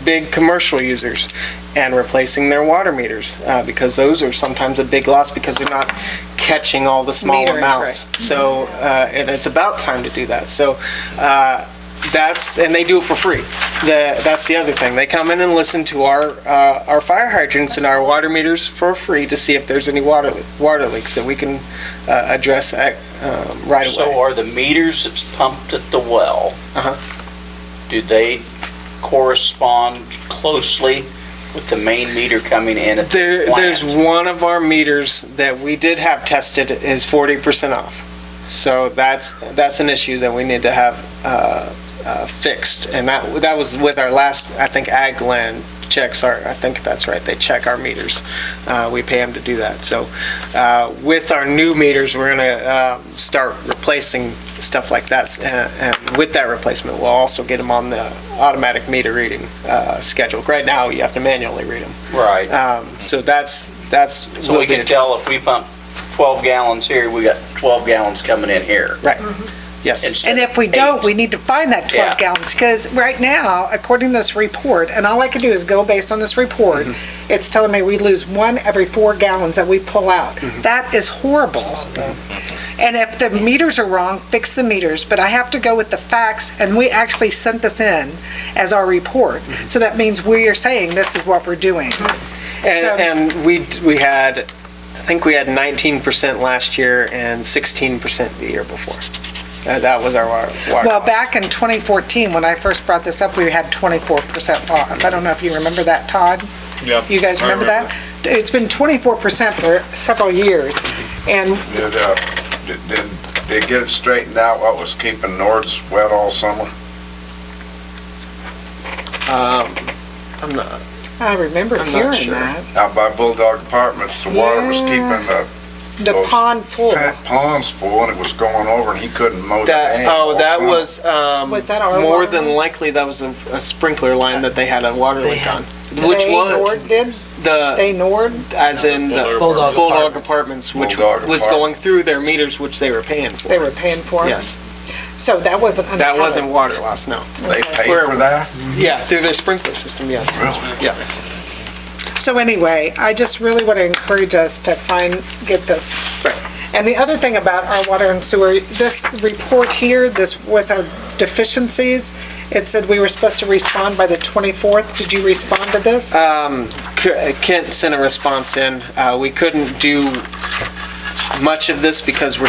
big commercial users and replacing their water meters, because those are sometimes a big loss because they're not catching all the small Metering, amounts. right. So, and it's about time to do that. So, and they do it for free. That's the other thing. They come in and listen to our fire hydrants and our water meters for free to see if there's any water leaks that we can address right away. So are the meters that's pumped at the well, do they correspond closely with the main meter coming in at the plant? There's one of our meters that we did have tested is 40% off. So that's an issue that we need to have fixed. And that was with our last, I think, Ag Land checks. I think that's right. They check our meters. We pay them to do that. So with our new meters, we're going to start replacing stuff like that. And with that replacement, we'll also get them on the automatic meter reading schedule. Right now, you have to manually read them. Right. So that's. So we can tell if we pump 12 gallons here, we got 12 gallons coming in here. Right. Yes. And if we don't, we need to find that 12 gallons, because right now, according to this report, and all I can do is go based on this report, it's telling me we lose 1 every 4 gallons that we pull out. That is horrible. And if the meters are wrong, fix the meters, but I have to go with the facts, and we actually sent this in as our report. So that means we are saying this is what we're doing. And we had, I think we had 19% last year and 16% the year before. That was our water Well, cost. back in 2014, when I first brought this up, we had 24% loss. I don't know if you remember that, Todd? Yeah. You guys I remember that? It's been 24% for several years, and Did they get it straightened out, what was keeping Nord's wet all summer? I'm not. I remember I'm not hearing sure. that. Out by Bulldog Apartments, the water was keeping The those pond full. ponds full, and it was going over, and he couldn't mow the That, land oh, all that summer. was, Was that our more water than line? likely, that was a sprinkler line that they had a water leak on. Which They was, Nord did? the, They Nord? as in the Bulldog Bulldog Apartments, which Bulldog was Apartments. going through their meters, which they were paying for. They were paying for it? Yes, So that wasn't that uncovered? wasn't water loss, no. They paid Where- for that? Yeah, through their sprinkler system, yes. Really? Yeah. So anyway, I just really want to encourage us to get this. Right. And the other thing about our water and sewer, this report here, this with our deficiencies, it said we were supposed to respond by the 24th. Did you respond to this? Kent sent a response in. We couldn't do much of this because we were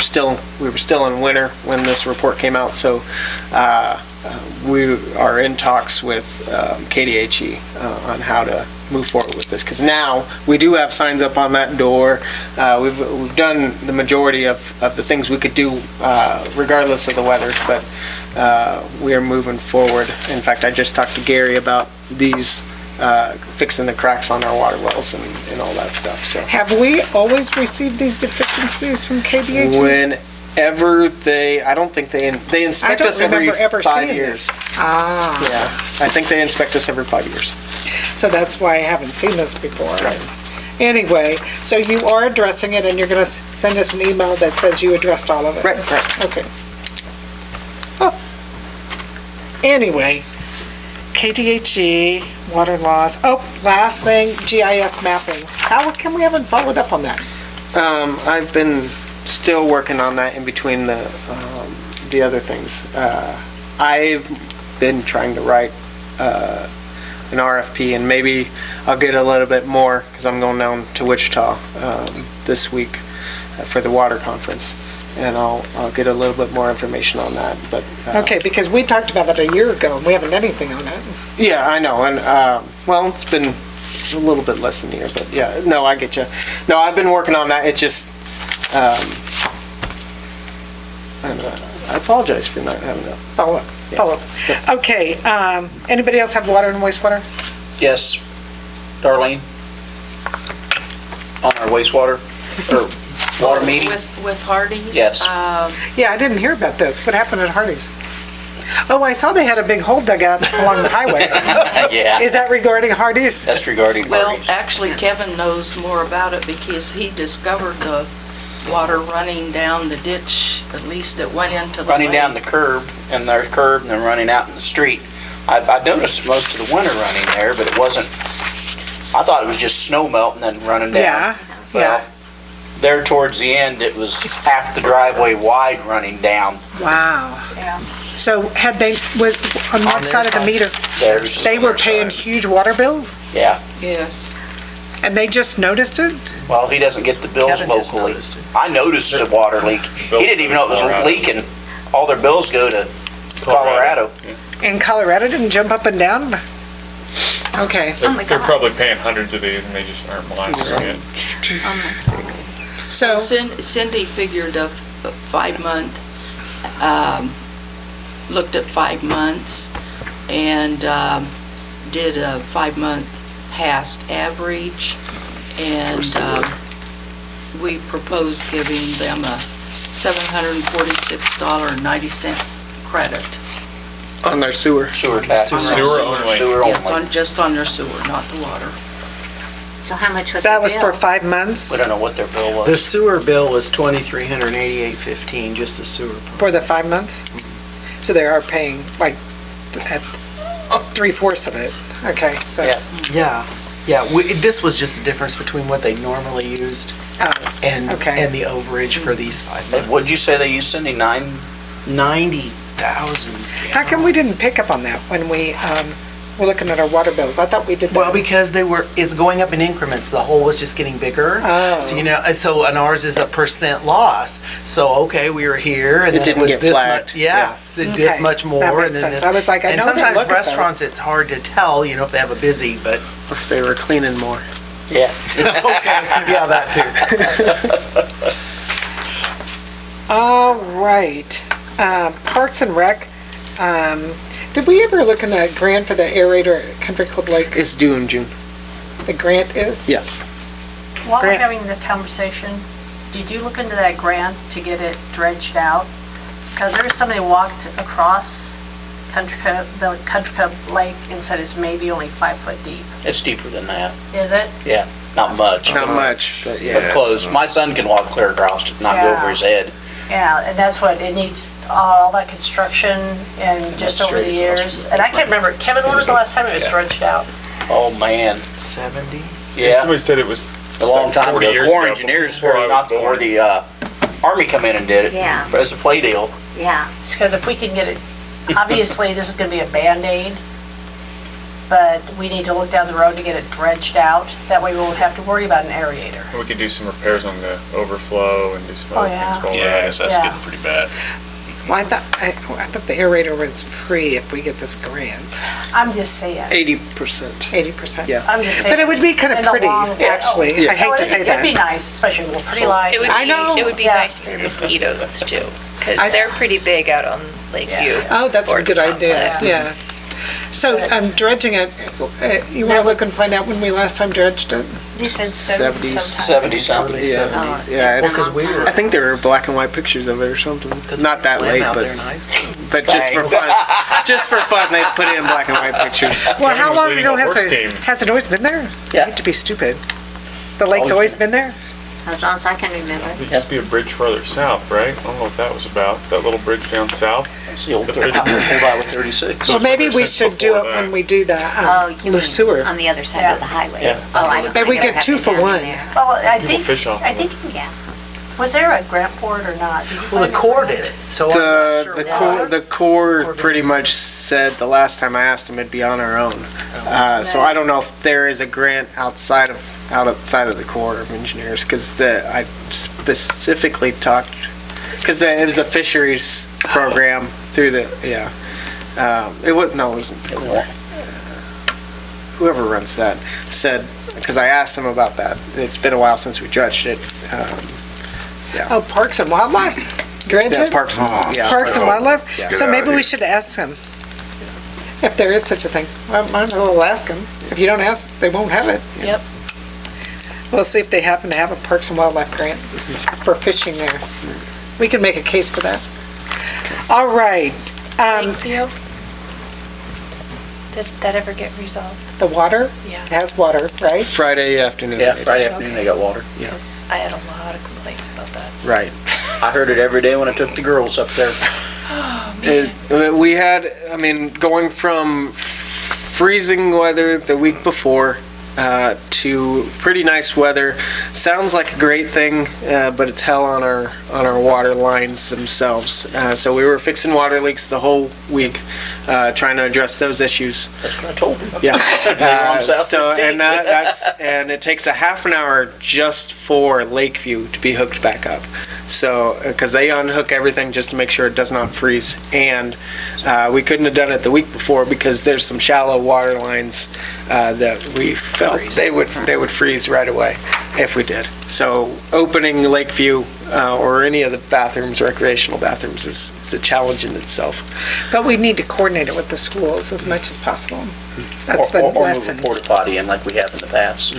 still in winter when this report came out, so we are in talks with KDHE on how to move forward with this, because now we do have signs up on that door. We've done the majority of the things we could do regardless of the weather, but we are moving forward. In fact, I just talked to Gary about these fixing the cracks on our water wells and all that stuff, so. Have we always received these deficiencies from KDHE? Whenever I don't think they inspect us every 5 years. Ah. Yeah, I think they inspect us every 5 years. So that's why I haven't seen this before. Anyway, so you are addressing it, and you're going to send us an email that says you addressed all of it? Right. Okay. Oh. Anyway, KDHE, water loss. Oh, last thing, GIS mapping. How come we haven't followed up on that? I've been still working on that in between the other things. I've been trying to write an RFP, and maybe I'll get a little bit more, because I'm going down to Wichita this week for the water conference, and I'll get a little bit more information on that, but. Okay, because we talked about that a year ago, and we haven't done anything on it. Yeah, I know, and, well, it's been a little bit less than a year, but yeah, no, I get you. No, I've been working on that, it just, and, I apologize for not having that. Follow up. Okay, anybody else have water and wastewater? Yes, Darlene? On our wastewater, or water meeting? With Hardee's? Yes. Yeah, I didn't hear about this. What happened at Hardee's? Oh, I saw they had a big hole dug out along the highway. Yeah. Is that regarding Hardee's? That's regarding Well, Hardee's. actually, Kevin knows more about it because he discovered the water running down the ditch, at least it went into the Running lake. down the curb, and then running out in the street. I noticed most of the winter running there, but it wasn't, I thought it was just snow melting and running down. Yeah, Well, there towards the end, it was half the driveway wide running down. Wow. Yeah. So had they, was on On one their side of the side. meter, There's they on were their paying side. huge water bills? Yeah. Yes. And they just noticed it? Well, he doesn't get the bills Kevin just locally. noticed it. I noticed the water leak. He didn't even know it was leaking. All their bills go to Colorado. And Colorado didn't jump up and down? Okay. They're probably paying hundreds of these and they just aren't monitoring it. So Cindy figured a 5-month, looked at 5 months and did a 5-month past average, and we proposed giving them a $746.90 credit. On their sewer. Sewer tax. Sewer only. Sewer Yes, only. just on their sewer, not the water. So how much was that the was bill? for 5 months? We don't know what their bill was. The sewer bill was $2,388.15, just the sewer. For the 5 months? So they are paying like at 3/4 of it. Okay, so. Yeah. Yeah. Yeah, this was just a difference between what they normally used and okay. and the overage for these 5 months. What'd you say they used, Cindy? 90,000. How come we didn't pick up on that when we were looking at our water bills? I thought we did that. Well, because it's going up in increments. The hole was just getting bigger. Oh. So, and ours is a percent loss. So, okay, we were here and It then didn't was get this flagged. much. Yeah. So this Okay. much more. That makes and then sense. this. I was like, I and know they sometimes look at those. restaurants, it's hard to tell, if they have a busy, but. If they were cleaning more. Yeah. Okay, yeah, that too. All right. Parks and Rec. Did we ever look in a grant for the aerator at Country Club Lake? It's due in June. The grant is? Yeah. While we're Grant. having the conversation, did you look into that grant to get it dredged out? Because there was somebody who walked across the Country Club Lake and said it's maybe only 5 foot deep. It's deeper than that. Is it? Yeah, not much. Not much, but yeah. But close. My son can walk clear across it, not go Yeah. over his head. Yeah, and that's what, it needs all that construction and just over the straight years. across. And I can't remember, Kevin, when was the last time it was dredged out? Oh, man. 70? Yeah. Somebody said it was A long time 40 ago. years Corps ago, engineers, before I was not born. before the Army come in and did it. Yeah. As a play deal. Yeah. Because if we can get it, obviously, this is gonna be a Band-Aid, but we need to look down the road to get it dredged out. That way we won't have to worry about an aerator. We could do some repairs on the overflow and do some Oh, other yeah. things. while we're Yeah, at I it. guess that's Yeah. getting pretty bad. Well, I thought the aerator was free if we get this grant. I'm just saying. 80%. 80%. Yeah. I'm just saying. But it would be kind in of the pretty, long- actually. Oh, I hate to it'd say be- It'd be that. nice, especially with pretty lights. It would I be, know. it would be Yeah. nice for mosquitoes too, because I- they're pretty big out on Lakeview. Oh, that's a Sports good idea, Complex. yeah. So dredging it, you want to look and find out when we last time dredged it? You said 70s. 70 Early something. 70s. Yeah, it's, Because we I think there were black and white pictures of it or something. Not that Swam late, out but there in high school. just for fun. Just for fun, they put it in black and white pictures. Well, how was long leading ago a has horse it, team. has it always been there? I hate to be stupid. The lake's always been there? As long as I can remember. There used to be a bridge further south, right? I don't know what that was about. That little bridge down south. It's the old The old fish- Highway 36. Well, maybe we since should do before it that. when we do the Oh, you the mean sewer. on the other side Yeah. of the highway? Yeah. Oh, I don't. Maybe we I never get have 2 been for down in 1. there. Well, I People think, fish off I of think, Yeah. was there a grant for it or not? Did you Well, the find Corps grant? did it, so I'm not sure why. The Corps pretty much said the last time I asked them it'd be on our own. So I don't know if there is a grant outside of the Corps of Engineers, because I specifically talked, because it was a fisheries program through the, yeah. It wasn't the Corps. Whoever runs that said, because I asked them about that. It's been a while since we dredged it. Oh, Parks and Wildlife? Granted? Yeah, Parks and, yeah. Parks and Wildlife? Yeah. So Get maybe outta we here. should ask them. If there is such a thing. Well, might as well ask them. If you don't ask, they won't have it. Yep. We'll see if they happen to have a Parks and Wildlife grant for fishing there. We can make a case for that. All right. Lakeview? Did that ever get resolved? The water? Yeah. It has water, right? Friday afternoon. Yeah, they Friday did. afternoon they got water. Yeah. 'Cause I had a lot of complaints about that. Right. I heard it every day when I took the girls up there. We had, I mean, going from freezing weather the week before to pretty nice weather. Sounds like a great thing, but it's hell on our water lines themselves. So we were fixing water leaks the whole week, trying to address those issues. That's what I told them. Yeah. on South So 15th. and it takes a half an hour just for Lakeview to be hooked back up. So because they unhook everything just to make sure it does not freeze, and we couldn't have done it the week before because there's some shallow water lines that we felt they would freeze right away if we did. So opening Lakeview or any of the bathrooms, recreational bathrooms, is a challenge in itself. But we need to coordinate it with the schools as much as possible. That's the Or move lesson. a porta potty in like we have in the past.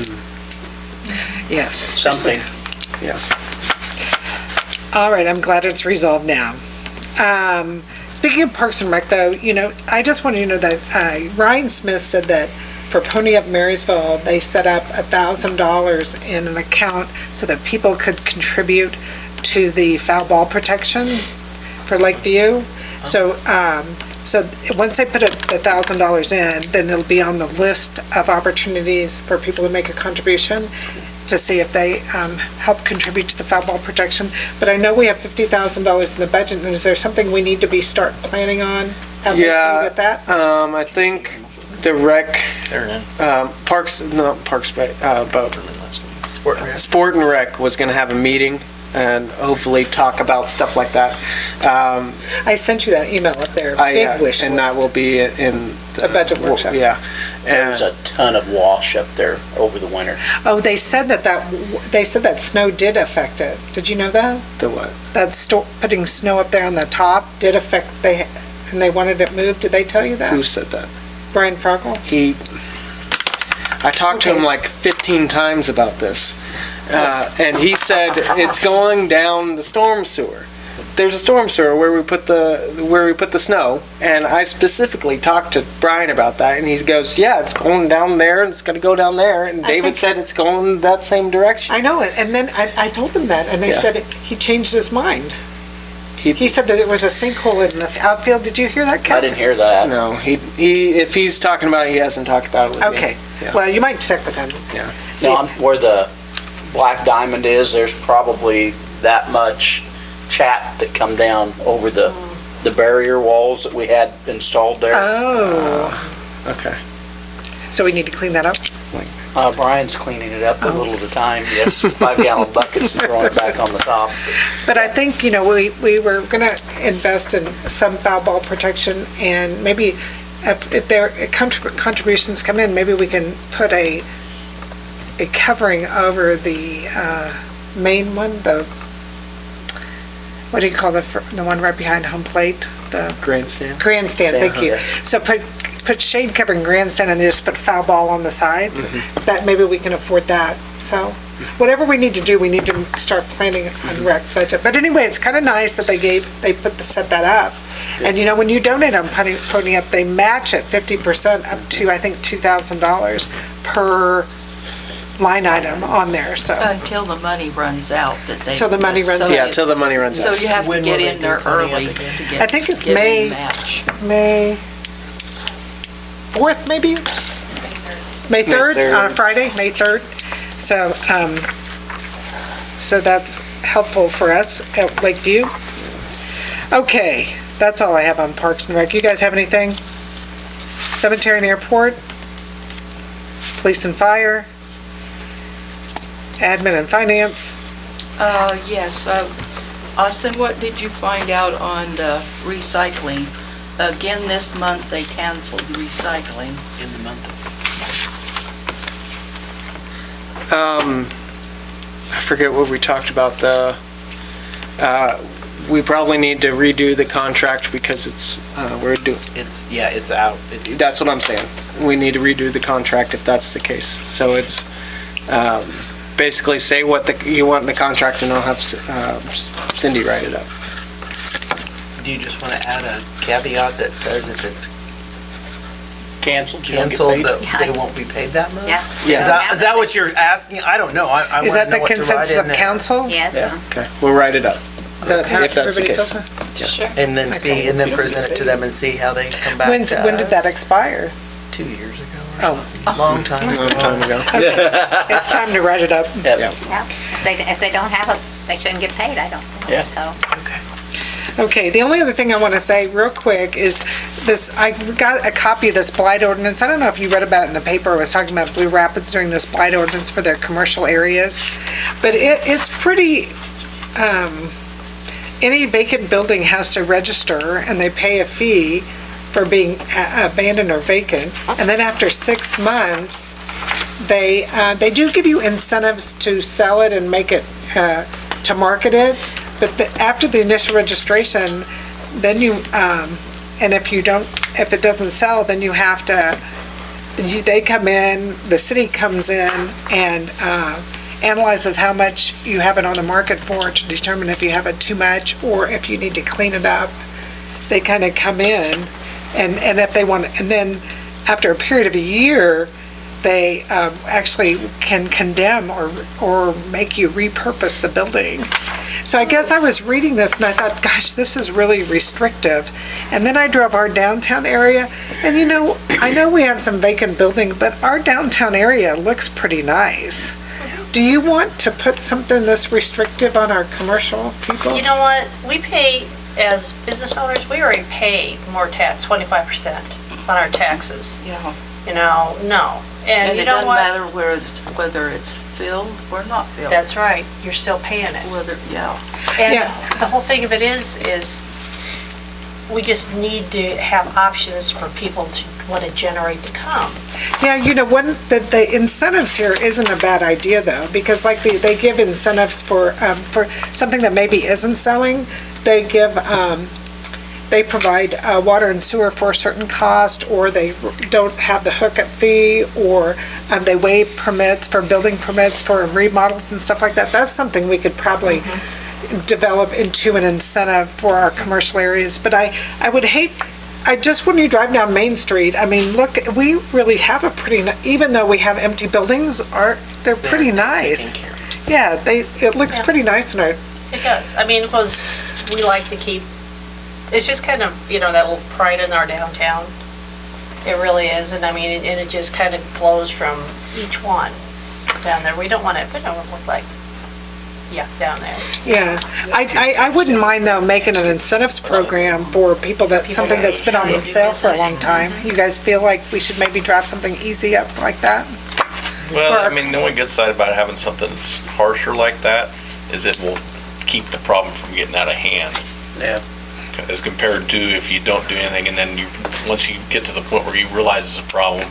Yes. especially- Something. Yeah. All right, I'm glad it's resolved now. Speaking of Parks and Rec, though, I just want you to know that Ryan Smith said that for Pony Up Marysville, they set up $1,000 in an account so that people could contribute to the foul ball protection for Lakeview. So So once they put $1,000 in, then it'll be on the list of opportunities for people to make a contribution to see if they help contribute to the foul ball protection. But I know we have $50,000 in the budget, and is there something we need to start planning on? Yeah, With that? I think the rec, Parks, not Parks, but Sport and Rec was gonna have a meeting and hopefully talk about stuff like that. I sent you that email up there, big wish and that list. will be in The budget workshop. Yeah. There's a ton of wash up there over the winter. Oh, they said that snow did affect it. Did you know that? The what? That putting snow up there on the top did affect, and they wanted it moved. Did they tell you that? Who said that? Brian Froggle? I talked to him like 15 times about this, and he said it's going down the storm sewer. There's a storm sewer where we put the snow, and I specifically talked to Brian about that, and he goes, "Yeah, it's going down there, and it's going to go down there." And David said it's going that same direction. I know it, and then I told him that, and they said he changed his mind. He said that there was a sinkhole in the outfield. Did you hear that, Kevin? I didn't hear that. No, if he's talking about it, he hasn't talked about it with me. Okay, Yeah. well, you might check with him. Yeah. Now, where the Black Diamond is, there's probably that much chat that come down over the barrier walls that we had installed there. Oh. Okay. So we need to clean that up? Brian's cleaning it up a little at a time. Yes, 5-gallon buckets and throwing it back on the top. But I think, we were going to invest in some foul ball protection, and maybe if there contributions come in, maybe we can put a covering over the main one, what do you call the one right behind home plate? The grandstand. Grandstand, thank you. Yeah. So put shade covering grandstand and just put foul ball on the sides. That maybe we can afford that. So whatever we need to do, we need to start planning on the rec budget. But anyway, it's kind of nice that they set that up. And when you donate on Pony Up, they match it 50% up to I think $2,000 per line item on there. So Until the money runs out that they. Till the money runs out. Yeah, till the money runs So out. you have to When get will they in do there Pony Up early again? to get. I think it's get a May match. 4th maybe? May 3rd, 3rd. on a Friday, May 3rd. So that's helpful for us at Lakeview. Okay, that's all I have on Parks and Rec. You guys have anything? Cemetery and Airport? Police and Fire? Admin and Finance? Yes, Austin, what did you find out on the recycling? Again, this month they canceled recycling. In the month I forget what we talked about. We probably need to redo the contract because it's out. That's what I'm saying. We need to redo the contract if that's the case. So it's basically say what you want in the contract, and I'll have Cindy write it up. Do you just want to add a caveat that says if it's Canceled, you don't get canceled, paid? that they won't be paid that much? Yeah. Is that what you're asking? I don't know. I Is wanna that know the what to write consensus in of there. council? Yes. Okay, we'll write it up. Is that how If that's the everybody case. feels? Sure. And then and then present it to them and see how they come back When to did that us. expire? 2 years ago or Oh. something. Long time ago. Long time ago. It's time to write it up. Yep. Yeah. If they don't have it, they shouldn't get paid, I don't think. Yeah. So, Okay, the only other thing I want to say real quick is this, I got a copy of this blight ordinance. I don't know if you read about it in the paper. I was talking about Blue Rapids doing this blight ordinance for their commercial areas. But it's pretty, any vacant building has to register and they pay a fee for being abandoned or vacant. And then after 6 months, they do give you incentives to sell it and make it, to market it. But after the initial registration, then you, and if it doesn't sell, then you have to, they come in, the city comes in and analyzes how much you have it on the market for to determine if you have it too much or if you need to clean it up. They kind of come in and if they want, and then after a period of a year, they actually can condemn or make you repurpose the building. So I guess I was reading this and I thought, gosh, this is really restrictive. And then I drove our downtown area, and I know we have some vacant building, but our downtown area looks pretty nice. Do you want to put something this restrictive on our commercial people? You know what, we pay, as business owners, we already pay more tax, 25% on our taxes. Yeah. No. And you it know doesn't what? matter whether it's filled or not filled. That's right, you're still paying it. Yeah. And the whole thing of it is we just need to have options for people to want to generate to come. Yeah, the incentives here isn't a bad idea though, because like they give incentives for something that maybe isn't selling. They provide water and sewer for a certain cost, or they don't have the hookup fee, or they waive permits for building permits for remodels and stuff like that. That's something we could probably develop into an incentive for our commercial areas. But I would hate, just when you drive down Main Street, I mean, look, we really have a pretty, even though we have empty buildings, they're pretty nice. Yeah, it looks pretty nice in our. It does. I mean, because we like to keep, it's just kind of, that little pride in our downtown. It really is. And I mean, and it just kind of flows from each one down there. We don't want to look like yuck down there. Yeah, I wouldn't mind though making an incentives program for people something that's been on sale for a long time. You guys feel like we should maybe draft something easy up like that? Well, I mean, the only good side about having something that's harsher like that is it will keep the problem from getting out of hand. Yeah. As compared to if you don't do anything and then once you get to the point where you realize it's a problem.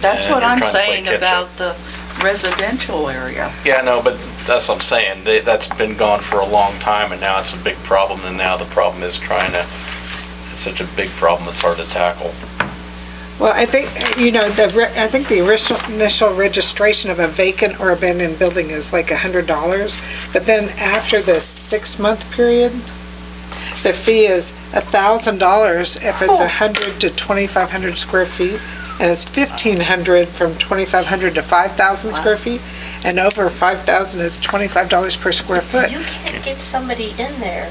That's what you're I'm trying to play saying catch about up. the residential area. Yeah, no, but that's what I'm saying. That's been gone for a long time and now it's a big problem and now the problem is it's such a big problem it's hard to tackle. Well, I think, I think the initial registration of a vacant or abandoned building is like $100, but then after the 6-month period, the fee is $1,000 if it's 100 to 2,500 square feet, and it's $1,500 from 2,500 to 5,000 square feet, and over 5,000 is $25 per square foot. You can't get somebody in there,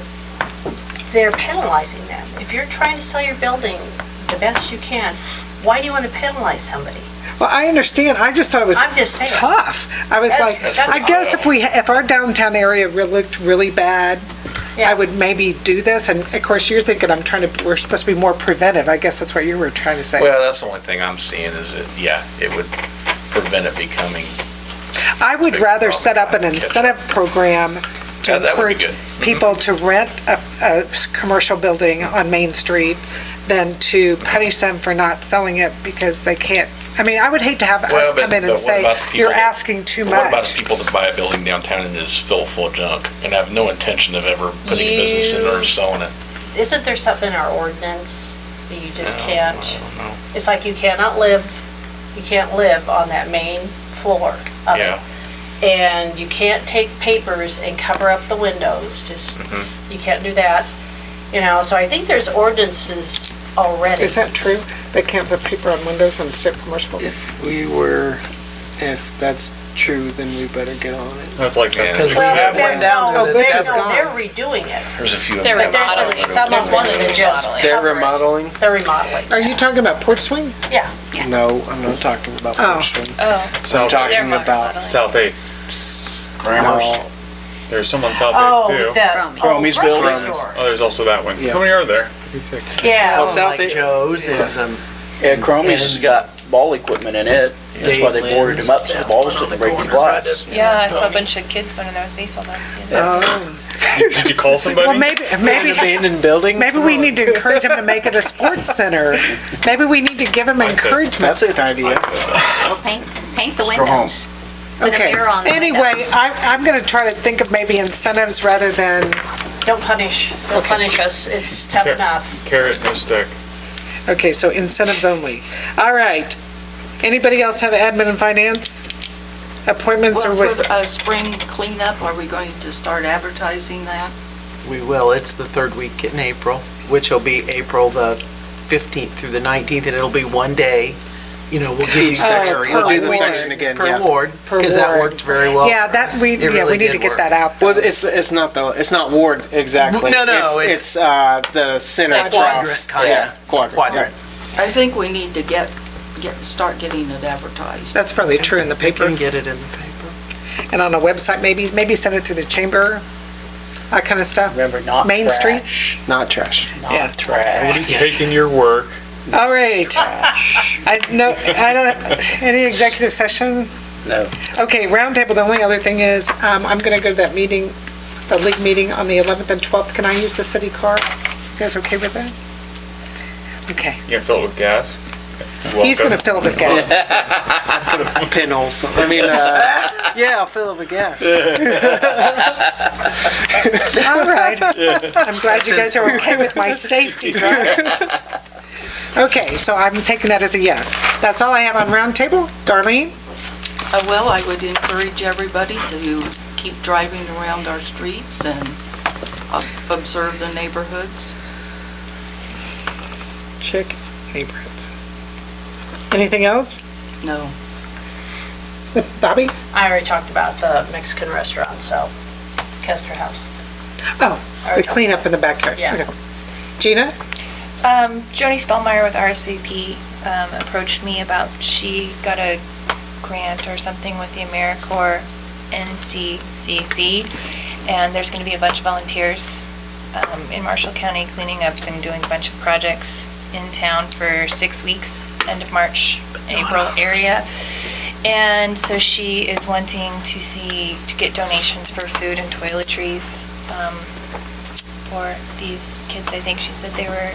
they're penalizing them. If you're trying to sell your building the best you can, why do you want to penalize somebody? Well, I understand. I just thought it was I'm just saying. tough. I was like, I guess if our downtown area looked really bad, I would maybe do this. And of course, you're thinking we're supposed to be more preventive. I guess that's what you were trying to say. Well, that's the only thing I'm seeing is that, it would prevent it becoming. I would rather set up an incentive program to encourage people to rent a commercial building on Main Street than to punish them for not selling it because they can't. I mean, I would hate to have us come in and say, you're asking too much. What about the people that buy a building downtown and is filled full of junk and have no intention of ever putting a business in there or selling it? Isn't there something in our ordinance that you just can't? It's like you can't live on that main floor of it. And you can't take papers and cover up the windows, you can't do that. So I think there's ordinances already. Is that true? They can't put paper on windows and sit commercial? If that's true, then we better get on it. That's like that. Because we have one down there that's just gone. They're redoing it. There's a few. They're remodeling. Someone wanted to just They're cover it. remodeling? They're remodeling. Are you talking about Porch Swing? Yeah. No, I'm not talking about Porch Swing. South, I'm talking about South 8. Grammars. There's some on South 8 too. Cromie's building. Oh, there's also that one. Yeah. How many are there? Yeah. Well, South Joe's is Yeah, Cromie's has got ball equipment in it. That's why they boarded him up so the balls didn't break the glass. Yeah, I saw a bunch of kids going in there with baseball bats. Did you call somebody? Well, maybe abandoned building. Maybe we need to encourage them to make it a sports center. Maybe we need to give them encouragement. That's an idea. Well, paint the windows. Put a Okay. mirror on the window. Anyway, I'm going to try to think of maybe incentives rather than. Don't punish. Don't punish us. It's tough enough. Carrot, no stick. Okay, so incentives only. All right. Anybody else have admin and finance? Appointments or Well, what? for the spring cleanup, are we going to start advertising that? We will. It's the third week in April, which will be April the 15th through the 19th, and it'll be one day. we'll give you Each the section. area. We'll do the per section ward, again, Per yeah. ward, Per because that ward. worked very well. Yeah, for that, us. we It need really to did get work. that out. Well, it's not ward exactly. No, no, It's the center Quadrant, across. kinda. Yeah, quadrant. Quadrants. I think we need to start getting it advertised. That's probably true in the We paper can get it in the paper. and on a website, maybe send it to the chamber, that kind of stuff. Remember, not Main trash. Street? Not trash. Yeah. Nobody's taking your work. All right. I don't, any executive session? No. Okay, roundtable, the only other thing is, I'm gonna go to that meeting, the league meeting on the 11th and 12th. Can I use the city car? You guys okay with that? Okay. You gonna fill it with gas? He's gonna fill it with gas. Put a pinhole, I mean, yeah, I'll fill it with gas. All right. I'm glad you guys are okay with my safety drive. Okay, so I'm taking that as a yes. That's all I have on roundtable. Darlene? Well, I would encourage everybody to keep driving around our streets and observe the neighborhoods. Check neighborhoods. Anything else? No. Bobby? I already talked about the Mexican restaurant, so Kester House. Oh, the cleanup in the backyard. Yeah. Okay. Gina? Joni Spellmeyer with RSVP approached me about, she got a grant or something with the AmeriCorps NCCC, and there's going to be a bunch of volunteers in Marshall County cleaning up and doing a bunch of projects in town for 6 weeks, end of March, April area. And so she is wanting to get donations for food and toiletries for these kids. I think she said they were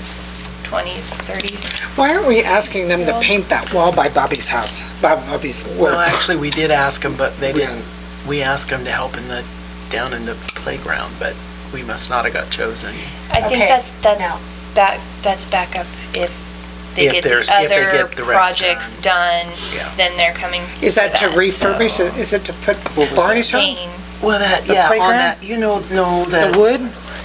20s, 30s. Why aren't we asking them to paint that wall by Bobby's house? Bobby's work? Well, actually, we did ask them, but they didn't. We asked them to help down in the playground, but we must not have got chosen. I think that's back up if they If get there's- the if they other get the rest projects done, then they're coming. Is that to for refurbish it? Is it to put varnish on? Sustain. Well, that, The yeah, on playground? that, no, that. The wood?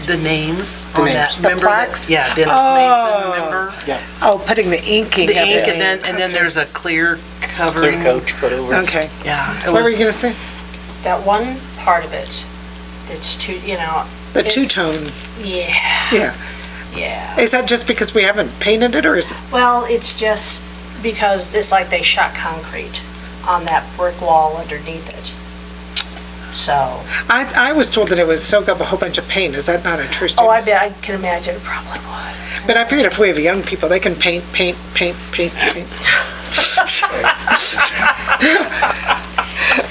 The names The on names. that. The Remember that? plaques? Yeah, Dennis Oh. Mason, remember? Yeah. Oh, putting the inking The of ink, it. and then there's a clear covering. Clear coach put over. Okay. Yeah. it What were was- you gonna say? That one part of it, it's too, The it's- two-tone, Yeah, yeah. yeah. Is that just because we haven't painted it, or is, Well, it's just because it's like they shot concrete on that brick wall underneath it. So, I was told that it would soak up a whole bunch of paint. Is that not a true statement? I bet, I can imagine it probably would. But I figured if we have young people, they can paint.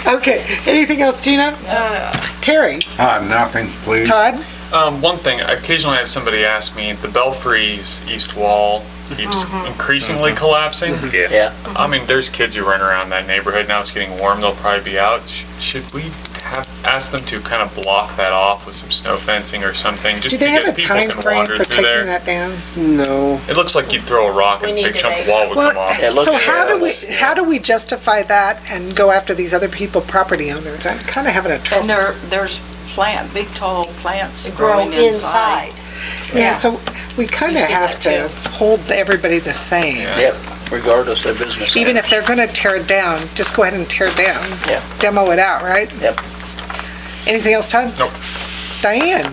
Okay, anything else, Gina? Terry? Nothing, please. Todd? One thing, occasionally I have somebody ask me, the Belfry's east wall keeps increasingly collapsing. Yeah. I mean, there's kids who run around that neighborhood, now it's getting warm, they'll probably be out. Should we ask them to kind of block that off with some snow fencing or something, Do just they have because a people time can frame wander for through taking there? that down? No. It looks like you'd throw a rock and a We big need chunk to of wall would come Well, off. It looks so like how do we justify that and go after these other people, property owners? I'm kind of having a trouble. And there's big tall plants They grow growing inside. Yeah, so we kind of You see have that to hold everybody the same. Yep, regardless of business. Even if owners. they're gonna tear it down, just go ahead and tear it down. Yeah. Demo it out, right? Yep. Anything else, Todd? Nope. Diane,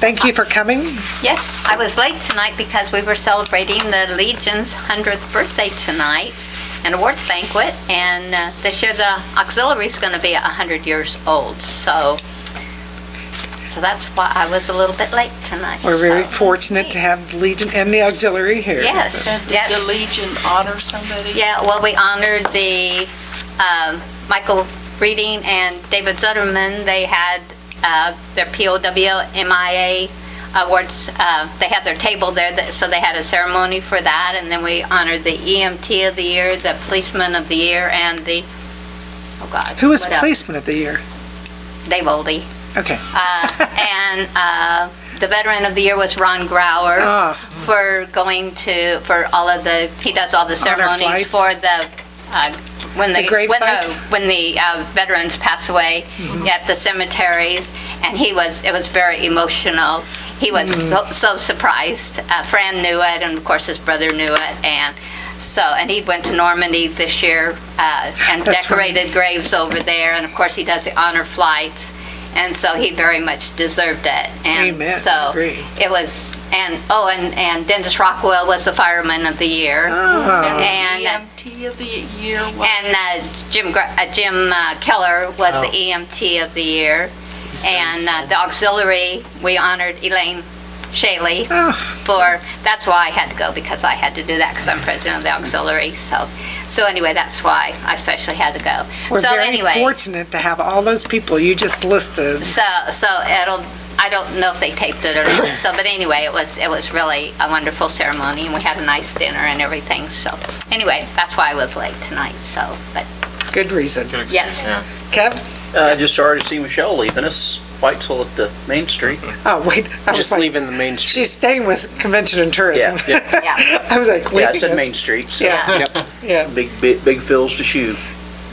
thank you for coming. Yes, I was late tonight because we were celebrating the Legion's 100th birthday tonight, an awards banquet, and this year the auxiliary is going to be 100 years old, so that's why I was a little bit late tonight. We're very so- fortunate to have Legion and the auxiliary here. Yes, Did yes. the Legion honor somebody? Yeah, well, we honored the Michael Breeding and David Zutterman. They had their POWMIA awards. They had their table there, so they had a ceremony for that. And then we honored the EMT of the year, the policeman of the year, and the, oh God. Who was what else? policeman of the year? Dave Oldie. Okay. And the veteran of the year was Ron Grauer Ah. for all of he does all the ceremonies flights? for the, when The grave sites? when the veterans pass away at the cemeteries, and it was very emotional. He was so surprised. Fran knew it, and of course his brother knew it, and So, and he went to Normandy this year and That's decorated graves over there. And of course, he does the honor flights. And so he very much deserved it. And Amen. so Agree. it was, and Dennis Rockwell was the fireman of the year. And EMT of the year was. and Jim Keller was the EMT of the year. And the auxiliary, we honored Elaine Shaley that's why I had to go, because I had to do that because I'm president of the auxiliary. So anyway, that's why I especially had to go. We're So very anyway, fortunate to have all those people you just listed. so I don't know if they taped it or not. So, but anyway, it was really a wonderful ceremony, and we had a nice dinner and everything. So anyway, that's why I was late tonight. So, but Good reason. yes. Kev? I just started to see Michelle leaving us, Whitesville at the Main Street. Oh, wait. I was Just like, leaving the Main Street. she's staying with Convention and Tourism. Yeah. I was like, Yeah, I leaving said us? Main Street, so Yeah, yeah, big fills to shoot.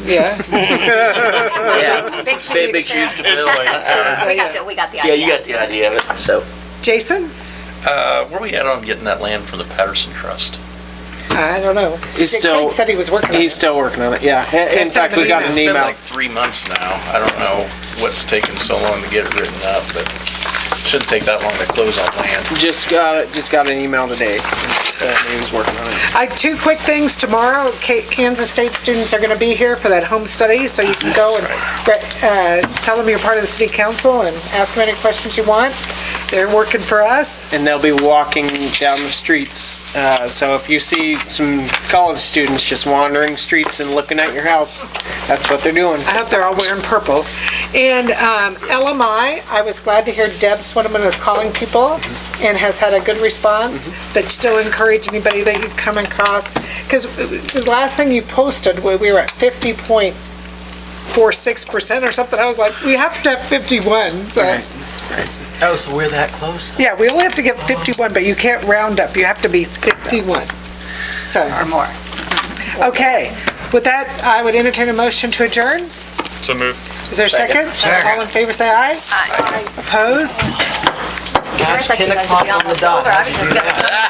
yeah. Yeah, Big shoes. big shoes to fill. We got the Yeah, idea. you got the idea of it, so. Jason? Where we at on getting that land from the Patterson Trust? I don't know. He's Craig still, said he was working on he's it. still working on it, yeah. In sent fact, him we an got email. an It's been email. like 3 months now. I don't know what's taking so long to get it written up, but it shouldn't take that long to close on land. Just got an email today. He was working on it. I have two quick things. Tomorrow, Kansas State students are going to be here for that home study, so you can go and tell them you're part of the city council and ask them any questions you want. They're working for us. And they'll be walking down the streets. So if you see some college students just wandering streets and looking at your house, that's what they're doing. I hope they're all wearing purple. And LMI, I was glad to hear Deb Swinneman is calling people and has had a good response, but still encourage anybody that you come across. Because the last thing you posted, we were at 50.46% or something. I was like, we have to have 51. So. Oh, so we're that close? Yeah, we only have to get 51, but you can't round up. You have to be 51. So. Or more. Okay. With that, I would entertain a motion to adjourn. So moved. Is there a second? All in favor, say aye. Opposed? Gosh, 10 o'clock on the dot. I was gonna-